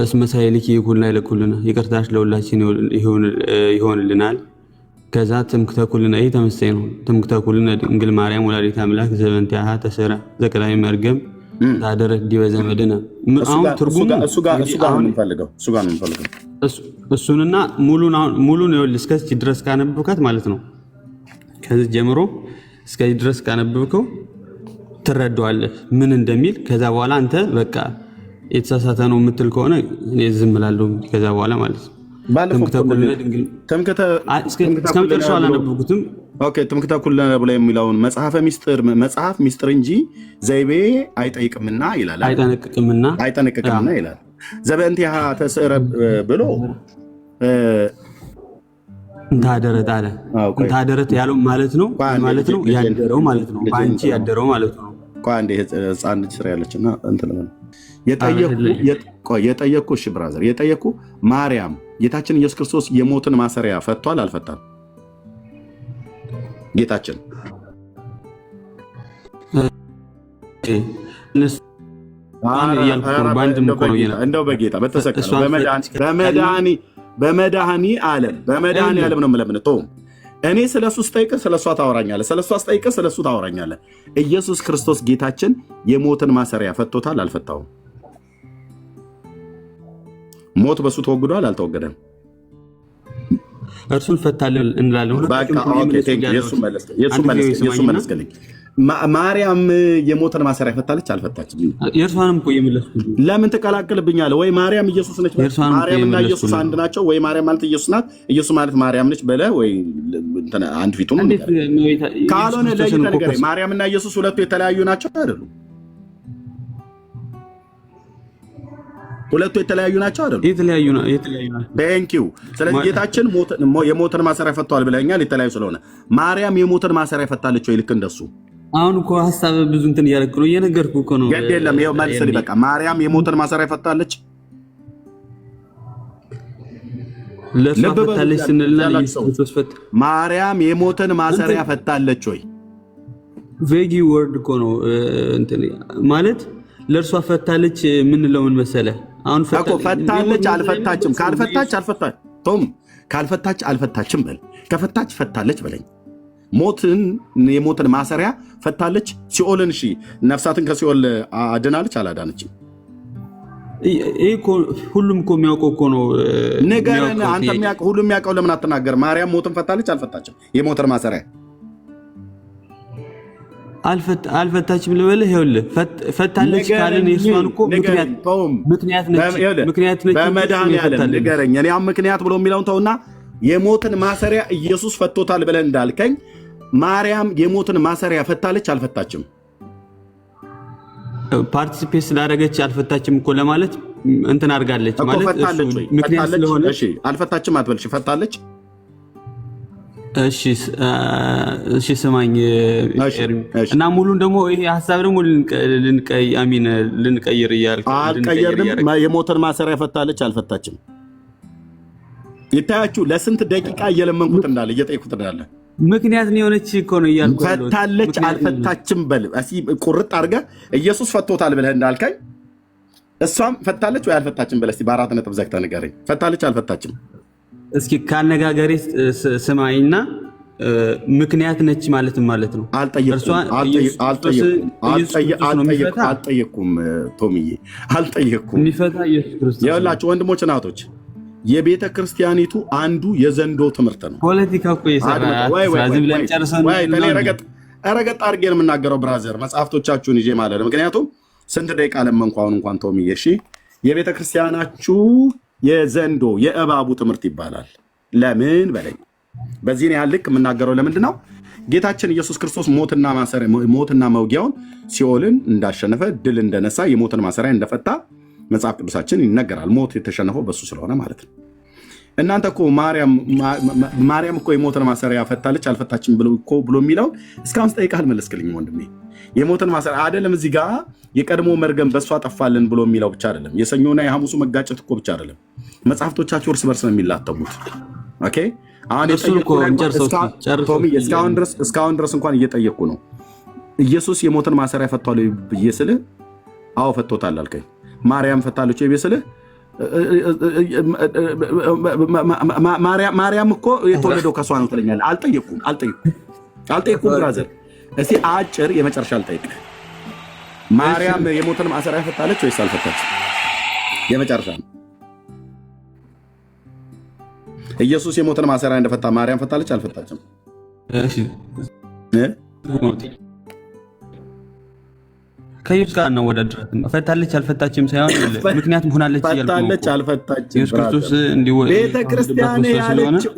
እስመ ሳይልኪ ይኩልና ይለኩልና ይቅርታሽ ለሁላችን ይሆንልናል። ከዛ ትምክህተ ኩልና ይህ ተመሳሳይ ነው። ትምክህተ ኩልና ድንግል ማርያም ወላዲተ አምላክ ዘበንቲአሃ ተሰራ ዘቀዳሚ መርገም ታደረ ዲበ ዘመድነ። አሁን ትርጉሙ እሱ ጋር ነው የምፈልገው። እሱንና ሙሉን ይኸውልህ እስከዚህ ድረስ ካነበብካት ማለት ነው። ከዚህ ጀምሮ እስከዚህ ድረስ ካነበብከው ትረዳዋለህ ምን እንደሚል። ከዛ በኋላ አንተ በቃ የተሳሳተ ነው የምትል ከሆነ እኔ ዝም እላለሁ። ከዛ በኋላ ማለት ነው እስከመጨረሻው አላነበብኩትም። ትምክህተ ኩልና ብሎ የሚለውን መጽሐፍ ሚስጥር እንጂ ዘይቤ አይጠይቅምና ይላል፣ አይጠነቅቅምና ይላል። ዘበእንቲአሃ ተስዕረ ብሎ እንታደረት አለ። እንታደረት ያለው ማለት ነው ያደረው ማለት ነው። በአንቺ ያደረው ማለት ነው። አንዴ ህፃን ልጅ ስራ ያለችና እንትን የጠየኩ እሺ ብራዘር የጠየኩ ማርያም ጌታችን ኢየሱስ ክርስቶስ የሞትን ማሰሪያ ፈቷል አልፈታም? ጌታችን እንደው በጌታ በተሰቀለው በመድኃኒ ዓለም ነው የምለምንህ። እኔ ስለሱ ስጠይቅህ ስለሷ ታወራኛለህ፣ ስለሷ ስጠይቅህ ስለሱ ታወራኛለህ። ኢየሱስ ክርስቶስ ጌታችን የሞትን ማሰሪያ ፈቶታል አልፈታውም? ሞት በሱ ተወግዷል አልተወገደም? እርሱን ፈታለን እንላለን። የሱ መለስክልኝ። ማርያም የሞትን ማሰሪያ ፈታለች አልፈታችም? የእርሷንም እኮ የመለስኩት። ለምን ትቀላቅልብኛለህ? ወይ ማርያም ኢየሱስ ነች፣ ማርያምና ኢየሱስ አንድ ናቸው፣ ወይ ማርያም ማለት ኢየሱስ ናት፣ ኢየሱስ ማለት ማርያም ነች በለ ወይ አንድ ፊቱ ነው። ካልሆነ ለይተህ ንገረኝ። ማርያምና ኢየሱስ ሁለቱ የተለያዩ ናቸው አይደሉም? ሁለቱ የተለያዩ ናቸው አይደሉም? የተለያዩ ናቸው። ቴንኪው። ስለዚህ ጌታችን የሞትን ማሰሪያ ፈቷል ብለኛል፣ የተለያዩ ስለሆነ ማርያም የሞትን ማሰሪያ ፈታለች ወይ? ልክ እንደሱ አሁን እኮ ሀሳብ ብዙ እንትን እያደረግህ ነው። እየነገርኩህ እኮ ነው። ግድ የለም ይኸው መልስልኝ። በቃ ማርያም የሞትን ማሰሪያ ፈታለች? ለእሷ ፈታለች ስንልና ማርያም የሞትን ማሰሪያ ፈታለች ወይ? ቬጊ ወርድ እኮ ነው እንትን ማለት ለእርሷ ፈታለች የምንለው ምን መሰለህ? አሁን ፈታለች አልፈታችም። ካልፈታች አልፈታች ቶም ካልፈታች አልፈታችም በል። ከፈታች ፈታለች በለኝ። የሞትን ማሰሪያ ፈታለች። ሲኦልን እሺ ነፍሳትን ከሲኦል አድናለች አላዳነችም? ሁሉም እኮ የሚያውቀው እኮ ነው። ንገረን አንተ ሁሉም የሚያውቀው ለምን አትናገር? ማርያም ሞትን ፈታለች አልፈታችም? የሞትን ማሰሪያ አልፈታችም ልበልህ? ይኸውልህ ፈታለች ካልን የእሷን እኮ ምክንያት ነች። በመድኃኒዓለም ንገረኝ። እኔ አሁን ምክንያት ብሎ የሚለውን ተውና የሞትን ማሰሪያ ኢየሱስ ፈቶታል ብለህ እንዳልከኝ ማርያም የሞትን ማሰሪያ ፈታለች አልፈታችም? ፓርቲሲፔት ስላደረገች አልፈታችም እኮ ለማለት እንትን አድርጋለች ማለት ምክንያት ስለሆነ አልፈታችም አትበልሽ። ፈታለች። እሺ ስማኝ እና ሙሉን ደግሞ ይሄ ሀሳብ ደግሞ ልንቀይር አልቀየርንም። የሞትን ማሰሪያ ፈታለች አልፈታችም? ይታያችሁ ለስንት ደቂቃ እየለመንኩት እንዳለ እየጠየኩት እንዳለ ምክንያት የሆነች እኮ ነው እያልኩ ፈታለች አልፈታችም በል ቁርጥ አድርገህ ኢየሱስ ፈቶታል ብለህ እንዳልከኝ እሷም ፈታለች ወይ አልፈታችም በል እስኪ በ4 ነጥብ ዘግተህ ንገረኝ። ፈታለች አልፈታችም? እስኪ ካነጋገሬ ስማኝና ምክንያት ነች ማለትም ማለት ነው። አልጠየኩም ቶምዬ አልጠየኩም። የሚፈታ ኢየሱስ ክርስቶስ ይኸውላችሁ ወንድሞች እናቶች የቤተ ክርስቲያኒቱ አንዱ የዘንዶ ትምህርት ነው። ፖለቲካ እኮ ረገጥ አድርጌ ነው የምናገረው ብራዘር፣ መጽሐፍቶቻችሁን ይዤ ማለት ነው። ምክንያቱም ስንት ደቂቃ ለመንኩ አሁን እንኳን ቶምዬ። እሺ የቤተ ክርስቲያናችሁ የዘንዶ የእባቡ ትምህርት ይባላል። ለምን በለኝ። በዚህ ያህል ልክ የምናገረው ለምንድን ነው? ጌታችን ኢየሱስ ክርስቶስ ሞትና መውጊያውን ሲኦልን እንዳሸነፈ ድል እንደነሳ የሞትን ማሰሪያ እንደፈታ መጽሐፍ ቅዱሳችን ይነገራል። ሞት የተሸነፈው በሱ ስለሆነ ማለት ነው። እናንተ እኮ ማርያም እኮ የሞትን ማሰሪያ ፈታለች አልፈታችም ብሎ የሚለው እስካሁን ስጠይቅህ አልመለስክልኝም ወንድሜ። የሞትን ማሰሪያ አይደለም እዚህ ጋር የቀድሞ መርገም በእሷ ጠፋልን ብሎ የሚለው ብቻ አይደለም። የሰኞና የሐሙሱ መጋጨት እኮ ብቻ አይደለም። መጽሐፍቶቻቸው እርስ በርስ ነው የሚላተሙት። ኦኬ አሁን እስካሁን ድረስ እንኳን እየጠየቅኩ ነው። ኢየሱስ የሞትን ማሰሪያ ፈቷል ብዬ ስልህ አዎ ፈቶታል አልከኝ። ማርያም ፈታለች ወይ ስልህ ማርያም እኮ የተወለደው ከሷ ነው ትለኛለህ። አልጠየኩም ብራዘር። እስኪ አጭር የመጨረሻ አልጠይቅህ። ማርያም የሞትን ማሰሪያ ፈታለች ወይስ አልፈታች? የመጨረሻ ነው። ኢየሱስ የሞትን ማሰሪያ እንደፈታ ማርያም ፈታለች አልፈታችም? ከኢየሱስ ጋር እናወዳድራት። ፈታለች አልፈታችም ሳይሆን ምክንያቱም ሆናለች ፈታለች አልፈታችም። ኢየሱስ ክርስቶስ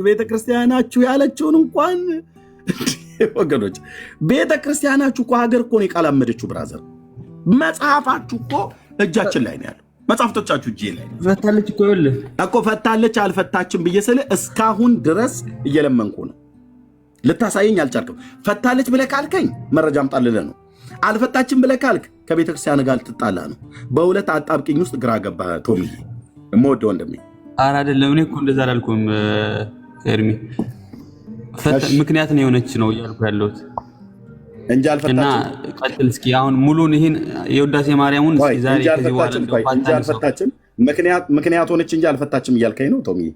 ቤተክርስቲያናችሁ ያለችውን እንኳን ወገኖች፣ ቤተክርስቲያናችሁ እኮ ሀገር እኮ ነው የቃላመደችው ብራዘር። መጽሐፋችሁ እኮ እጃችን ላይ ነው ያለው። መጽሐፍቶቻችሁ እጄ ላይ ነው። ፈታለች እኮ ይኸውልህ እኮ ፈታለች አልፈታችም ብዬ ስልህ እስካሁን ድረስ እየለመንኩ ነው። ልታሳየኝ አልቻልክም። ፈታለች ብለህ ካልከኝ መረጃ አምጣልልህ ነው። አልፈታችም ብለህ ካልክ ከቤተክርስቲያን ጋር ልትጣላ ነው። በሁለት አጣብቂኝ ውስጥ ግራ ገባ ቶምዬ፣ የምወደው ወንድሜ። ኧረ አይደለም፣ እኔ እኮ እንደዛ አላልኩም ኤርሚ። ምክንያት ነው የሆነች ነው እያልኩ ያለሁት እንጂ አልፈታችም። እና ቀጥል እስኪ አሁን ሙሉን ይህን የውዳሴ ማርያሙን ዛሬ እንጂ አልፈታችም ምክንያት ሆነች እንጂ አልፈታችም እያልከኝ ነው ቶምዬ።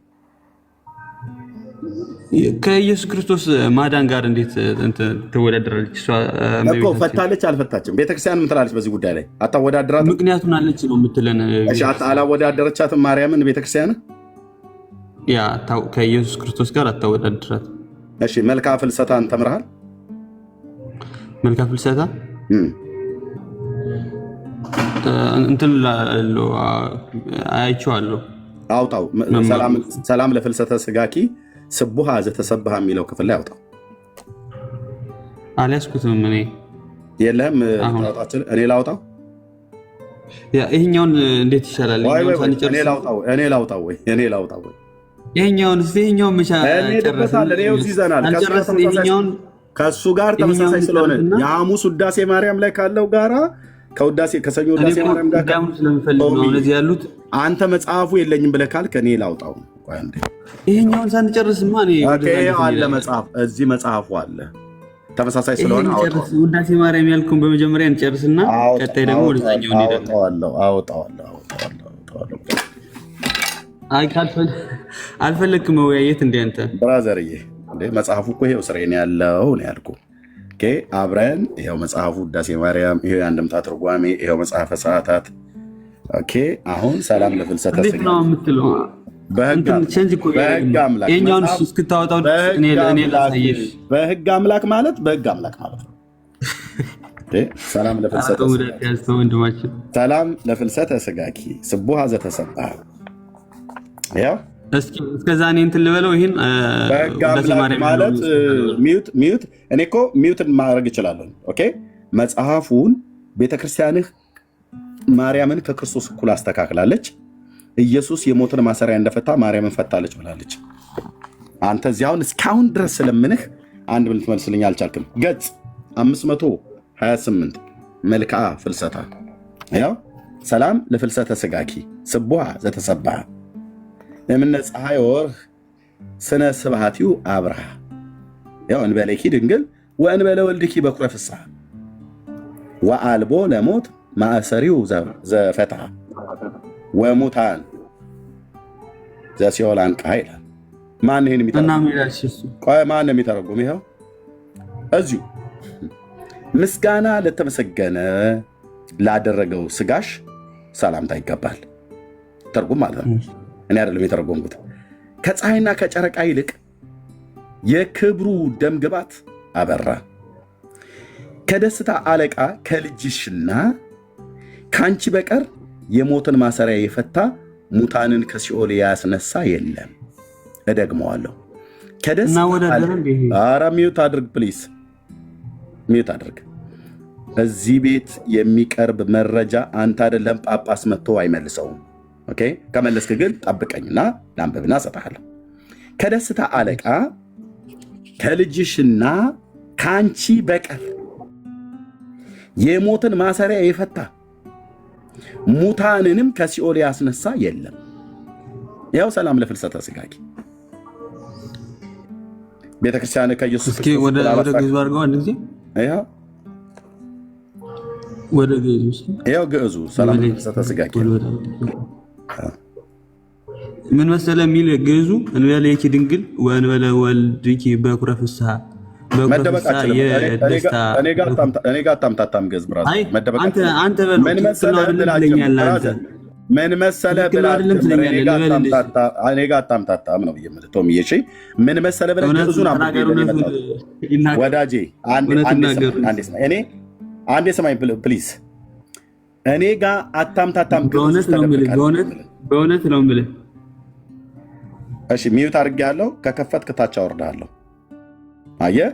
ከኢየሱስ ክርስቶስ ማዳን ጋር እንዴት ትወዳደራለች? እኮ ፈታለች አልፈታችም። ቤተክርስቲያን ምን ትላለች በዚህ ጉዳይ ላይ? አታወዳደራት? ምክንያቱን አለች ነው የምትለን። አላወዳደረቻትም ማርያምን ቤተክርስቲያን? ያ ከኢየሱስ ክርስቶስ ጋር አታወዳደራት። እሺ መልክአ ፍልሰታን ተምረሃል? መልክአ ፍልሰታ እንትን አይቼዋለሁ። አውጣው። ሰላም ለፍልሰተ ስጋኪ ስቡሃ ዘተሰብሃ የሚለው ክፍል ላይ አውጣው። አልያዝኩትም እኔ። የለህም? እኔ ላውጣው? ይሄኛውን እንዴት ይሻላል? እኔ ላውጣው ወይ? ይሄኛውን መቻ ከእሱ ጋር ተመሳሳይ ስለሆነ የሐሙስ ውዳሴ ማርያም ላይ ካለው ጋራ ከሰኞ ውዳሴ ማርያም ጋር ስለምፈልግ ነው እነዚህ ያሉት። አንተ መጽሐፉ የለኝም ብለህ ካልክ እኔ ላውጣው። ይሄኛውን ሳንጨርስማ አለ መጽሐፍ፣ እዚህ መጽሐፉ አለ። ተመሳሳይ ስለሆነ ውዳሴ ማርያም ያልኩን በመጀመሪያ እንጨርስና ቀጣይ ደግሞ ወደዛኛው እንሄዳለን። አወጣዋለሁ። አልፈለግክም መወያየት እንደ አንተ ብራዘርዬ፣ መጽሐፉ እኮ ይሄው ስሬን ያለው ነው ያልኩ። አብረን ይሄው መጽሐፉ ውዳሴ ማርያም፣ ይሄው የአንድምታ ትርጓሜ፣ ይሄው መጽሐፈ ሰዓታት። አሁን ሰላም ለፍልሰተ ስጋ ነው የምትለው በህግ አምላክ ማለት ነው። ሰላም ለፍልሰተ ስጋኪ ስቡሐ ዘተሰብሐ። እስከዛ እኔ እንትን ልበለው። ይህን በህግ አምላክ ማለት ሚዩት እኔ እኮ ሚዩትን ማድረግ እችላለሁ። መጽሐፉን ቤተክርስቲያንህ ማርያምን ከክርስቶስ እኩል አስተካክላለች። ኢየሱስ የሞትን ማሰሪያ እንደፈታ ማርያምን ፈታለች ብላለች። አንተ እዚያውን እስካሁን ድረስ ስለምንህ አንድ ብል ትመልስልኝ አልቻልክም። ገጽ 528 መልክዓ ፍልሰታ። ሰላም ለፍልሰተ ስጋኪ ስቡሐ ዘተሰብሐ እምነ ፀሐይ ወርህ ስነ ስብሐቲሁ አብርሃ እንበለኪ ድንግል ወእንበለ ወልድኪ በኩረ ፍስሐ ወአልቦ ለሞት ማእሰሪው ዘፈትሐ ወሙታን ዘሲኦል አንቅሐ ይላል። ማን ይሄን የሚተረጉም? ይኸው እዚሁ ምስጋና ለተመሰገነ ላደረገው ስጋሽ ሰላምታ ይገባል። ተርጉም ማለት ነው። እኔ አይደለም የተረጎምኩት። ከፀሐይና ከጨረቃ ይልቅ የክብሩ ደምግባት አበራ። ከደስታ አለቃ ከልጅሽና ከአንቺ በቀር የሞትን ማሰሪያ የፈታ ሙታንን ከሲኦል ያስነሳ የለም። እደግመዋለሁ። ኧረ ሚዩት አድርግ ፕሊዝ፣ ሚዩት አድርግ። እዚህ ቤት የሚቀርብ መረጃ አንተ አይደለም ጳጳስ መጥቶ አይመልሰውም። ከመለስክ ግን ጠብቀኝና ላንብብና እሰጥሃለሁ። ከደስታ አለቃ ከልጅሽና ከአንቺ በቀር የሞትን ማሰሪያ የፈታ ሙታንንም ከሲኦል ያስነሳ የለም። ያው ሰላም ለፍልሰተ ስጋኪ ቤተክርስቲያን ከኢየሱስ ወደ ግዕዙ አድርገው አንድ ጊዜ ወደ ያው ግዕዙ ሰላም ለፍልሰተ ስጋኪ ምን መሰለ የሚል ግዕዙ እንበለኪ ድንግል ወእንበለ ወልድኪ በኩረ ፍስሐ እኔ ጋር አታምታታም ገዝ ብራዘር፣ ምን መሰለህ እኔ ጋር አታምታታም ነው የምልህ ቶምዬ። ምን መሰለህ ብለህ ግዕዙን ወዳጄ አንዴ ሰማኝ ፕሊዝ። እኔ ጋር አታምታታም። በእውነት ነው የምልህ። እሺ ሚዩት አድርጌያለሁ። ከከፈትክ ታች አወርድሃለሁ። አየህ፣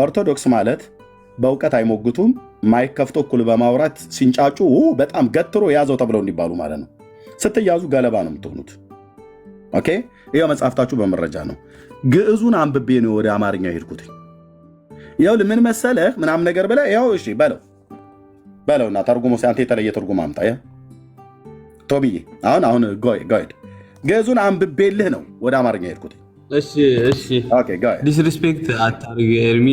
ኦርቶዶክስ ማለት በእውቀት አይሞግቱም። ማይክ ከፍቶ እኩል በማውራት ሲንጫጩ በጣም ገትሮ ያዘው ተብለው እንዲባሉ ማለት ነው። ስትያዙ ገለባ ነው የምትሆኑት። ይኸው መጽሐፍታችሁ በመረጃ ነው። ግዕዙን አንብቤ ነው ወደ አማርኛ ሄድኩት። ይኸው ምን መሰለህ ምናምን ነገር ብለህ ያው እሺ በለውና ተርጉሞ አንተ የተለየ ትርጉም አምጣ። ቶምዬ አሁን ጋይድ ግዕዙን አንብቤልህ ነው ወደ አማርኛ ሄድኩት። ዲስሪስፔክት አታርግ ኤርሚ።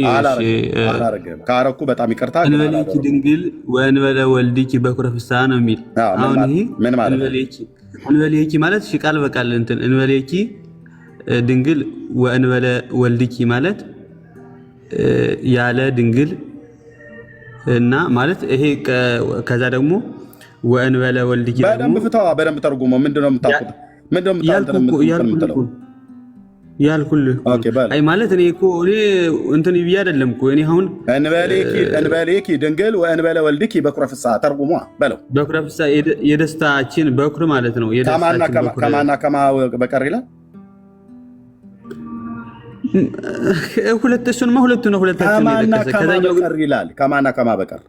ካረኩ በጣም ይቅርታ። እንበሌኪ ድንግል ወእንበለ ወልድኪ በኩረ ፍስሐ ነው የሚል። አሁን ይሄ እንበሌኪ ማለት ቃል በቃል እንትን እንበሌኪ ድንግል ወእንበለ ወልድኪ ማለት ያለ ድንግል እና ማለት ይሄ ከዛ ደግሞ ወእንበለ ወልድኪ በደንብ ፍታዋ፣ በደንብ ተርጉሞ። ምንድነው የምታውቁት? ያልኩልህ አይ ማለት እኔ እኮ እንትን ብዬ አይደለም እኮ እኔ አሁን እንበሌኪ ድንግል ወእንበለ ወልድኪ በኩረ ፍስሐ ተርጉሟ በለው። በኩረ ፍስሐ የደስታችን በኩር ማለት ነው። ከማና ከማ በቀር ይላል። እሱንማ ሁለቱ ነው። ሁለታችን በቀር ይላል። ከማና ከማ በቀር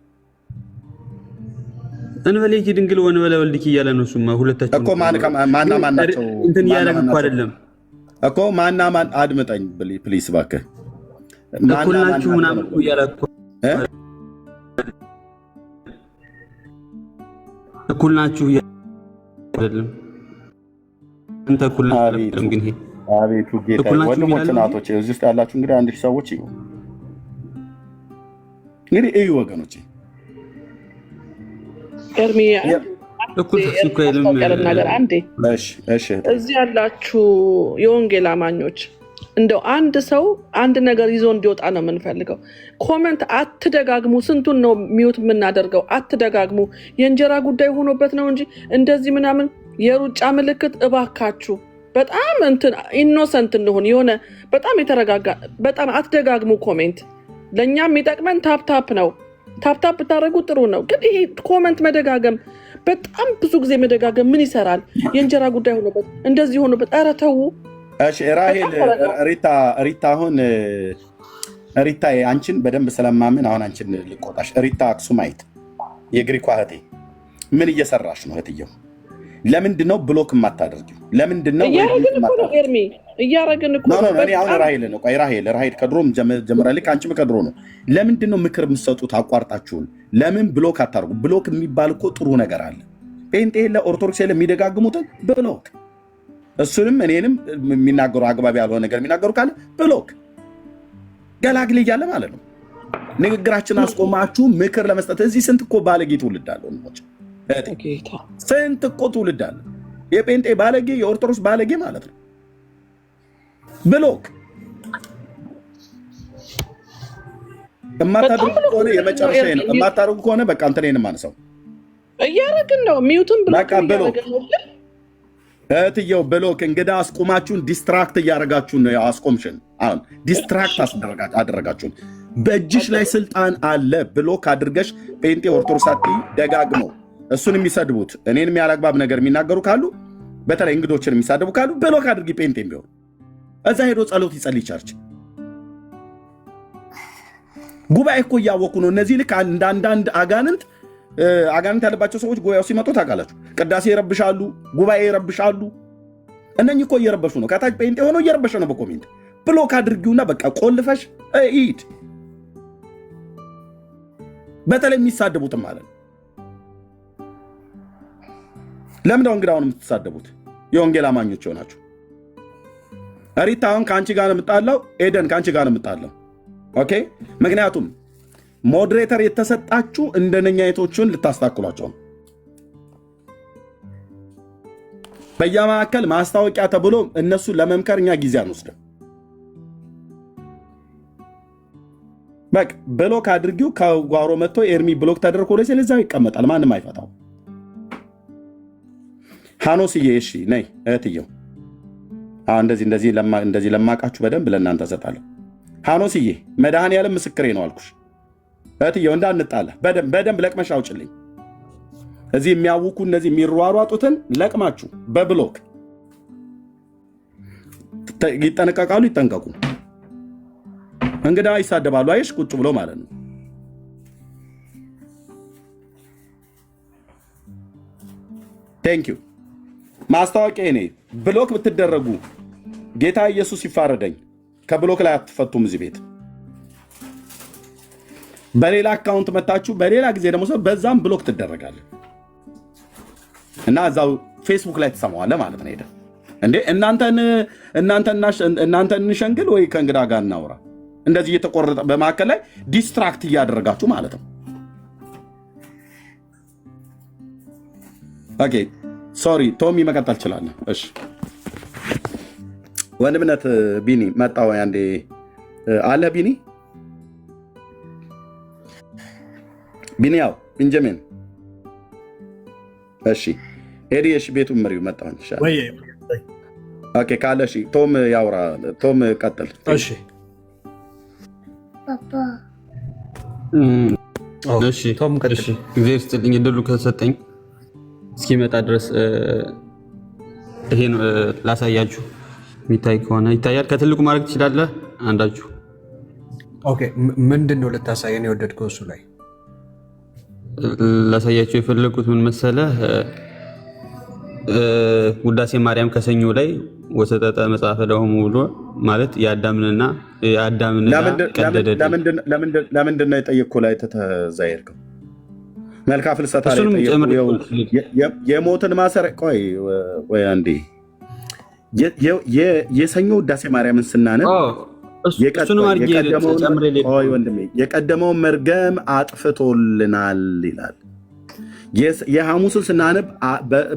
እንበሌኪ ድንግል ወእንበለ ወልድኪ እያለ ነው። እሱማ ሁለታችን እኮ ማና ማናቸው እንትን እያደረግ እኮ አይደለም እኮ ማና ማን አድምጠኝ ፕሊስ እባክህ። እኩል ናችሁ ምናምን እኮ እያለ እኩል ናችሁ አይደለም። አንተ እኩል ናችሁ ግን ይሄ አቤቱ ጌታ ወንድሞች እናቶች እዚህ ውስጥ ያላችሁ እንግዲህ 1000 ሰዎች እንግዲህ እዩ ወገኖቼ ኤርሚ ነገር አንዴ እዚህ ያላችሁ የወንጌል አማኞች እንደው አንድ ሰው አንድ ነገር ይዞ እንዲወጣ ነው የምንፈልገው። ኮሜንት አትደጋግሙ። ስንቱን ነው ሚውት የምናደርገው? አትደጋግሙ። የእንጀራ ጉዳይ ሆኖበት ነው እንጂ እንደዚህ ምናምን የሩጫ ምልክት እባካችሁ በጣም እንትን ኢኖሰንት እንሆን። የሆነ በጣም የተረጋጋ በጣም አትደጋግሙ ኮሜንት። ለኛ የሚጠቅመን ታፕታፕ ነው። ታፕታፕ ብታደርጉ ጥሩ ነው። ግን ይሄ ኮሜንት መደጋገም በጣም ብዙ ጊዜ መደጋገም ምን ይሰራል? የእንጀራ ጉዳይ ሆኖበት እንደዚህ ሆኖበት ኧረ ተው። እሺ ራሄል ሪታ አሁን ሪታ አንቺን በደንብ ስለማምን አሁን አንቺን ልቆጣሽ። ሪታ አክሱማይት የግሪኳ እህቴ ምን እየሰራሽ ነው እህትየው? ለምንድን ነው ብሎክ የማታደርጊው? ለምንድን ነው እያረግን እኮ ነው ኤርሚ እያረግን እኮ ነው። እኔ አሁን ራሄል ነው ቆይ ራሄል ከድሮም ጀምራለች። አንቺም ከድሮ ነው። ለምንድን ነው ምክር የምትሰጡት አቋርጣችሁን? ለምን ብሎክ አታርጉ? ብሎክ የሚባል እኮ ጥሩ ነገር አለ። ጴንጤ ለኦርቶዶክስ የሚደጋግሙትን ብሎክ እሱንም እኔንም የሚናገሩ አግባብ ያልሆነ ነገር የሚናገሩ ካለ ብሎክ ገላግል እያለ ማለት ነው። ንግግራችን አስቆማችሁ ምክር ለመስጠት እዚህ ስንት እኮ ባለጌ ትውልድ አለ። ስንት እኮ ትውልድ አለ። የጴንጤ ባለጌ የኦርቶዶክስ ባለጌ ማለት ነው። ብሎክ የማታደርጉ ከሆነ የመጨረሻ ነው። የማታደርጉ ከሆነ በቃ እንትን ማንሰው እያረግን ነው። ሚውቱን ብሎክ እህትየው ብሎክ እንግዳ አስቆማችሁን ዲስትራክት እያደረጋችሁን ነው። አስቆምሽን አሁን ዲስትራክት አደረጋችሁን። በእጅሽ ላይ ስልጣን አለ። ብሎክ አድርገሽ ጴንጤ ኦርቶዶክስ ደጋግመው እሱን የሚሰድቡት እኔንም ያላግባብ ነገር የሚናገሩ ካሉ በተለይ እንግዶችን የሚሳደቡ ካሉ ብሎክ አድርጊ። ጴንጤ ቢሆን እዛ ሄዶ ጸሎት ይጸልይ ቸርች። ጉባኤ እኮ እያወቁ ነው እነዚህ ልክ እንደ አንዳንድ አጋንንት ያለባቸው ሰዎች ጉባኤው ሲመጡ ታውቃላችሁ፣ ቅዳሴ ይረብሻሉ፣ ጉባኤ ይረብሻሉ። እነኚህ እኮ እየረበሹ ነው። ከታች ጴንጤ ሆኖ እየረበሸ ነው። በኮሜንት ብሎክ አድርጊውና በቃ ቆልፈሽ ሂድ። በተለይ የሚሳደቡትም ማለት ነው። ለምን ነው እንግዲህ አሁን የምትሳደቡት? የወንጌል አማኞች ሆናችሁ። ሪታ አሁን ከአንቺ ጋር ነው የምጣለው፣ ኤደን ከአንቺ ጋር ነው የምጣለው። ኦኬ። ምክንያቱም ሞዴሬተር የተሰጣችሁ እንደነኛይቶቹን ልታስታክሏቸው ነው። በየማዕከል ማስታወቂያ ተብሎ እነሱ ለመምከር እኛ ጊዜ አንወስድም። በቃ ብሎክ አድርጊው። ከጓሮ መጥቶ ኤርሚ ብሎክ ተደርጎ ወደ እዛው ይቀመጣል። ማንም አይፈታው። ሃኖስዬ እሺ ነይ እህትየው። እንደዚህ ለማቃችሁ በደንብ ለእናንተ እሰጣለሁ። ሃኖስዬ መድኃኔዓለም ምስክሬ ነው አልኩሽ። እህትየው እንዳንጣላ በደንብ ለቅመሽ አውጭልኝ። እዚህ የሚያውኩ እነዚህ የሚሯሯጡትን ለቅማችሁ በብሎክ ይጠነቀቃሉ። ይጠንቀቁ። እንግዳ ይሳደባሉ። አይሽ ቁጭ ብሎ ማለት ነው። ቴንክ ዩ። ማስታወቂያ እኔ ብሎክ ብትደረጉ ጌታ ኢየሱስ ይፋረደኝ። ከብሎክ ላይ አትፈቱም እዚህ ቤት። በሌላ አካውንት መታችሁ በሌላ ጊዜ ደግሞ ሰው በዛም ብሎክ ትደረጋለህ እና እዛው ፌስቡክ ላይ ትሰማዋለህ ማለት ነው። ሄደ እንዴ እናንተን እንሸንግል ወይ ከእንግዳ ጋር እናውራ? እንደዚህ እየተቆረጠ በማዕከል ላይ ዲስትራክት እያደረጋችሁ ማለት ነው። ኦኬ ሶሪ ቶሚ መቀጠል ትችላለህ። እሺ ወንድምነት ቢኒ መጣው አንዴ አለ ቢኒ ቢኒያው ቤንጃሚን እሺ ኤዲ እሺ ቤቱን መሪው መጣው ይሻላል ወይ? ኦኬ ካለ እሺ ቶም ያውራ። ቶም ቀጥል። እሺ ፓፓ እሺ ቶም ቀጥል። እሺ እግዚአብሔር ይስጥልኝ እድሉ ከሰጠኝ እስኪመጣ ድረስ ይሄን ላሳያችሁ። የሚታይ ከሆነ ይታያል። ከትልቁ ማድረግ ትችላለህ አንዳችሁ። ኦኬ ምንድን ነው ልታሳየን የወደድከው? እሱ ላይ ላሳያችሁ የፈለጉት ምን መሰለህ? ውዳሴ ማርያም ከሰኞ ላይ ወሰጠጠ መጽሐፈ ለሆሙ ብሎ ማለት የአዳምንና ለምንድን ነው የጠየቅኩህ ላይ ተተዛየርከው? መልካ ፍልሰታ ላይ የሞትን ማሰር ቆይ አንዴ የሰኞ ውዳሴ ማርያምን ስናነብ የቀደመውን መርገም አጥፍቶልናል ይላል። የሐሙስን ስናነብ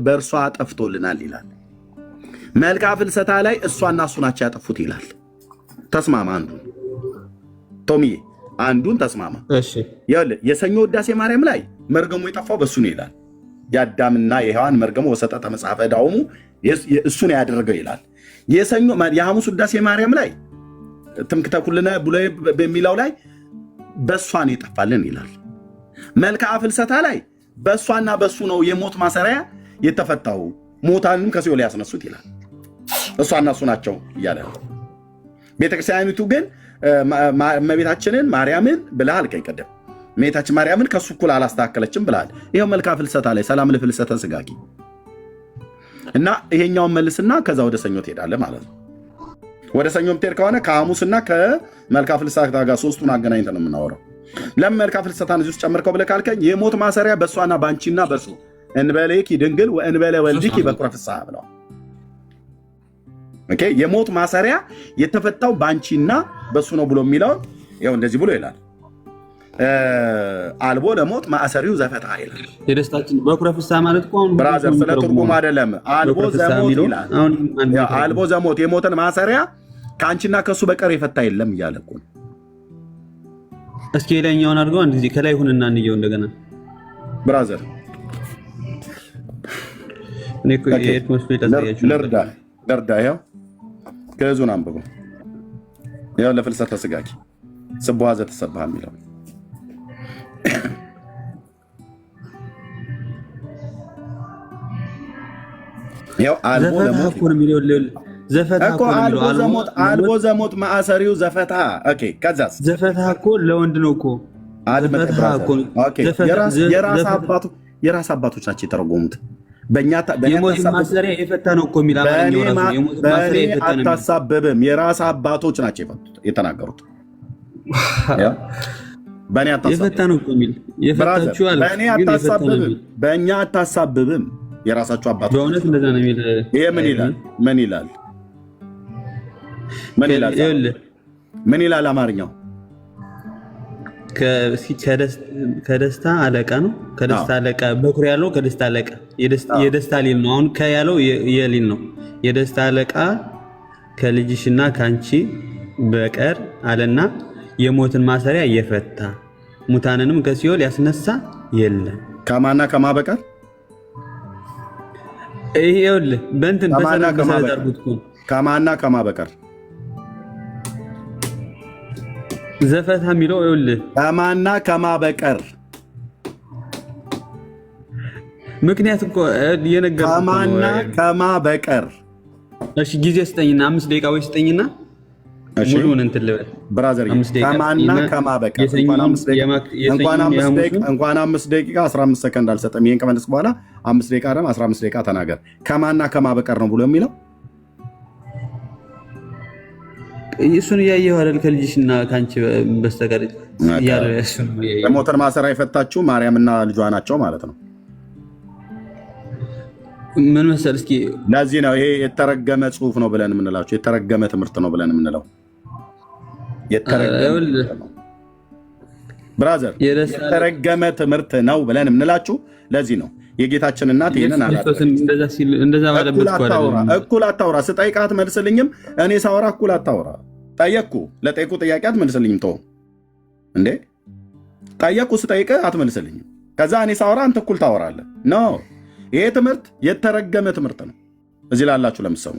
በእርሷ አጠፍቶልናል ይላል። መልክዓ ፍልሰታ ላይ እሷና እሱ ናቸው ያጠፉት ይላል። ተስማማ። አንዱን ቶሚዬ አንዱን ተስማማ። የሰኞ ውዳሴ ማርያም ላይ መርገሙ የጠፋው በእሱ ነው ይላል። የአዳምና የሔዋን መርገሙ ወሰጠተ መጽሐፈ ዳውሙ እሱን ያደረገው ይላል። የሐሙስ ውዳሴ ማርያም ላይ ትምክህተ ኩልነ ብሎ በሚለው ላይ በእሷን የጠፋልን ይላል። መልክዓ ፍልሰታ ላይ በእሷና በእሱ ነው የሞት ማሰሪያ የተፈታው፣ ሞታንም ከሲኦል ያስነሱት ይላል። እሷና እሱ ናቸው እያለ ነው። ቤተክርስቲያኒቱ ግን እመቤታችንን ማርያምን ብለህ አልከኝ ቀደም። እመቤታችን ማርያምን ከሱ እኩል አላስተካከለችም ብለሃል። ይኸው መልክዓ ፍልሰታ ላይ ሰላም ለፍልሰተ ስጋኪ እና ይሄኛውን መልስና ከዛ ወደ ሰኞ ትሄዳለህ ማለት ነው። ወደ ሰኞ ምትሄድ ከሆነ ከሐሙስና ከመልክዓ ፍልሰታ ጋር ሶስቱን አገናኝተን ነው የምናወራው። ለምን መልክዓ ፍልሰታን እዚህ ውስጥ ጨምርከው ብለህ ካልከኝ የሞት ማሰሪያ በእሷና በአንቺና በእርሱ እንበሌኪ ድንግል ወእንበለ ወልድኪ በኩረ ፍስሐ ብለዋል። የሞት ማሰሪያ የተፈታው በአንቺና በእሱ ነው ብሎ የሚለውን ያው እንደዚህ ብሎ ይላል። አልቦ ለሞት ማእሰሪው ዘፈትሐ ይላል። የደስታችን በኩረ ፍስሐ ማለት እኮ ብራዘር ስለ ትርጉም አይደለም። አልቦ ዘሞት ይላል። አልቦ ዘሞት የሞትን ማሰሪያ ከአንቺና ከእሱ በቀር የፈታ የለም እያለ እኮ ነው። እስኪ ላይኛውን አድርገው አንድ ጊዜ ከላይ ሁንና እንየው እንደገና ብራዘር። ልርዳ ይኸው ግዕዙን አንብበው። ይኸው ለፍልሰተ ስጋኪ ስቡሐ ዘተሰብሐ የሚለው ይኸው አልቦ ዘሞት ማእሰሪው ዘፈትሐ። ከዛስ ዘፈትሐ እኮ ለወንድ ነው እኮ። የራስ አባቶች ናቸው የተረጎሙት። የሞት ማሰሪያ የፈታ ነው እኮ የሚል አማርኛው ራሱ በእኔ አታሳብብም። የራስ አባቶች ናቸው የተናገሩት። በእኔ የፈታ ነው እኮ የሚል የፈታችሁ አለ። በእኛ አታሳብብም። የራሳችሁ አባቶች በእውነት እንደዛ ነው የሚል። ይሄ ምን ይላል? ምን ይላል አማርኛው? ከደስታ አለቃ ነው። ከደስታ አለቃ በኩር ያለው ከደስታ አለቃ የደስታ ሊል ነው። አሁን ከያለው የሊል ነው። የደስታ አለቃ ከልጅሽና ከአንቺ በቀር አለና የሞትን ማሰሪያ የፈታ ሙታንንም ከሲኦል ያስነሳ የለም። ከማና ከማ በቀር ይኸውልህ በእንትን ከማና ከማ በቀር ዘፈትሐ የሚለው ይኸውልህ ከማና ከማ በቀር ምክንያት እኮ የነገርኩህ ከማና ከማ በቀር። እሺ ጊዜ ስጠኝና 5 ደቂቃ ወይ ስጠኝና ሙሉውን እንትን ልበል ብራዘር። ከማና ከማ በቀር እንኳን 5 ደቂቃ 15 ሰከንድ አልሰጠም። ይሄን ከመለስክ በኋላ 5 ደቂቃ አይደለም 15 ደቂቃ ተናገር። ከማና ከማ በቀር ነው ብሎ የሚለው እሱን እያየሁ አይደል? ከልጅሽና ከአንቺ በስተቀር የሞትን ማሰሪያ የፈታችሁ ማርያምና ልጇ ናቸው ማለት ነው። ምን መሰል እስኪ ለዚህ ነው ይሄ የተረገመ ጽሁፍ ነው ብለን የምንላቸው፣ የተረገመ ትምህርት ነው ብለን የምንለው። ብራዘር የተረገመ ትምህርት ነው ብለን የምንላችሁ ለዚህ ነው። የጌታችን እናት ይሄንን እኩል አታውራ። ስጠይቅህ አትመልስልኝም። እኔ ሳወራ እኩል አታውራ። ጠየቅኩ፣ ለጠየቁ ጥያቄ አትመልስልኝም። ተው እንዴ ጠየቅኩ፣ ስጠይቅህ አትመልስልኝም። ከዛ እኔ ሳወራ አንተ እኩል ታወራለህ። ኖ ይሄ ትምህርት የተረገመ ትምህርት ነው። እዚህ ላላችሁ ለምሰሙ፣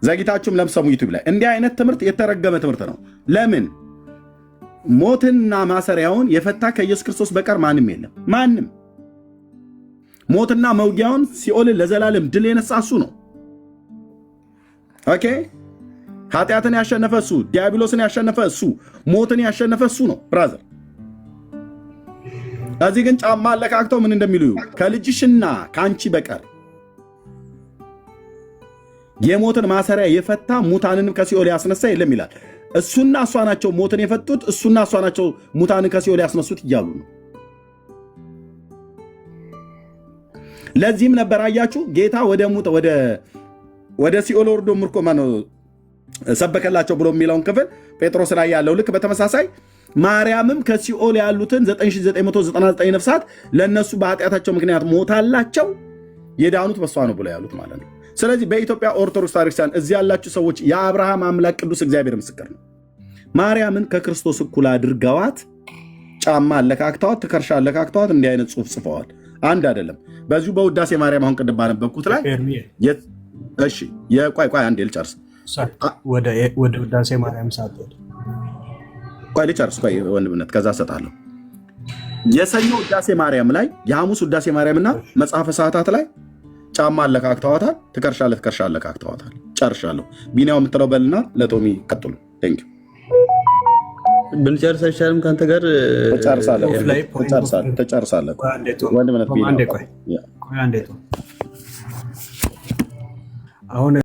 ዘግይታችሁም ለምሰሙ ዩቲዩብ ላይ እንዲህ አይነት ትምህርት የተረገመ ትምህርት ነው። ለምን? ሞትና ማሰሪያውን የፈታ ከኢየሱስ ክርስቶስ በቀር ማንም የለም። ማንም ሞትና መውጊያውን ሲኦልን ለዘላለም ድል የነሳ እሱ ነው። ኦኬ ኃጢአትን ያሸነፈ እሱ፣ ዲያብሎስን ያሸነፈ እሱ፣ ሞትን ያሸነፈ እሱ ነው ብራዘር። እዚህ ግን ጫማ አለካክተው ምን እንደሚሉ ከልጅሽና ከአንቺ በቀር የሞትን ማሰሪያ የፈታ ሙታንንም ከሲኦል ያስነሳ የለም ይላል። እሱና እሷ ናቸው ሞትን የፈቱት፣ እሱና እሷ ናቸው ሙታንን ከሲኦል ያስነሱት እያሉ ነው። ለዚህም ነበር አያችሁ ጌታ ወደ ሲኦል ወርዶ ምርኮ ሰበከላቸው ብሎ የሚለውን ክፍል ጴጥሮስ ላይ ያለው ልክ በተመሳሳይ ማርያምም ከሲኦል ያሉትን 9999 ነፍሳት ለእነሱ በኃጢአታቸው ምክንያት ሞታላቸው የዳኑት በሷ ነው ብለው ያሉት ማለት ነው። ስለዚህ በኢትዮጵያ ኦርቶዶክስ ታሪክሳን እዚህ ያላችሁ ሰዎች የአብርሃም አምላክ ቅዱስ እግዚአብሔር ምስክር ነው። ማርያምን ከክርስቶስ እኩል አድርገዋት ጫማ አለካክተዋት፣ ትከርሻ አለካክተዋት እንዲህ አይነት ጽሑፍ ጽፈዋል። አንድ አይደለም። በዚሁ በውዳሴ ማርያም አሁን ቅድም ባነበብኩት ላይ እሺ የቋይ አንዴ ልጨርስ። ወደ ውዳሴ ማርያም ሳትሄድ ቆይ ልጨርስ፣ ቆይ ወንድምነት ከዛ እሰጣለሁ። የሰኞ ውዳሴ ማርያም ላይ የሐሙስ ውዳሴ ማርያምና መጽሐፈ ሰዓታት ላይ ጫማ አለካክተዋታል፣ ትከርሻ አለካክተዋታል። ጨርሻለሁ። ቢኒያው የምትለው በልና ለቶሚ ቀጥሉ። ቴንኪው ብንጨርስ አይሻልም? ከአንተ ጋር ተጨርሳለህ። ወንድምነት አሁን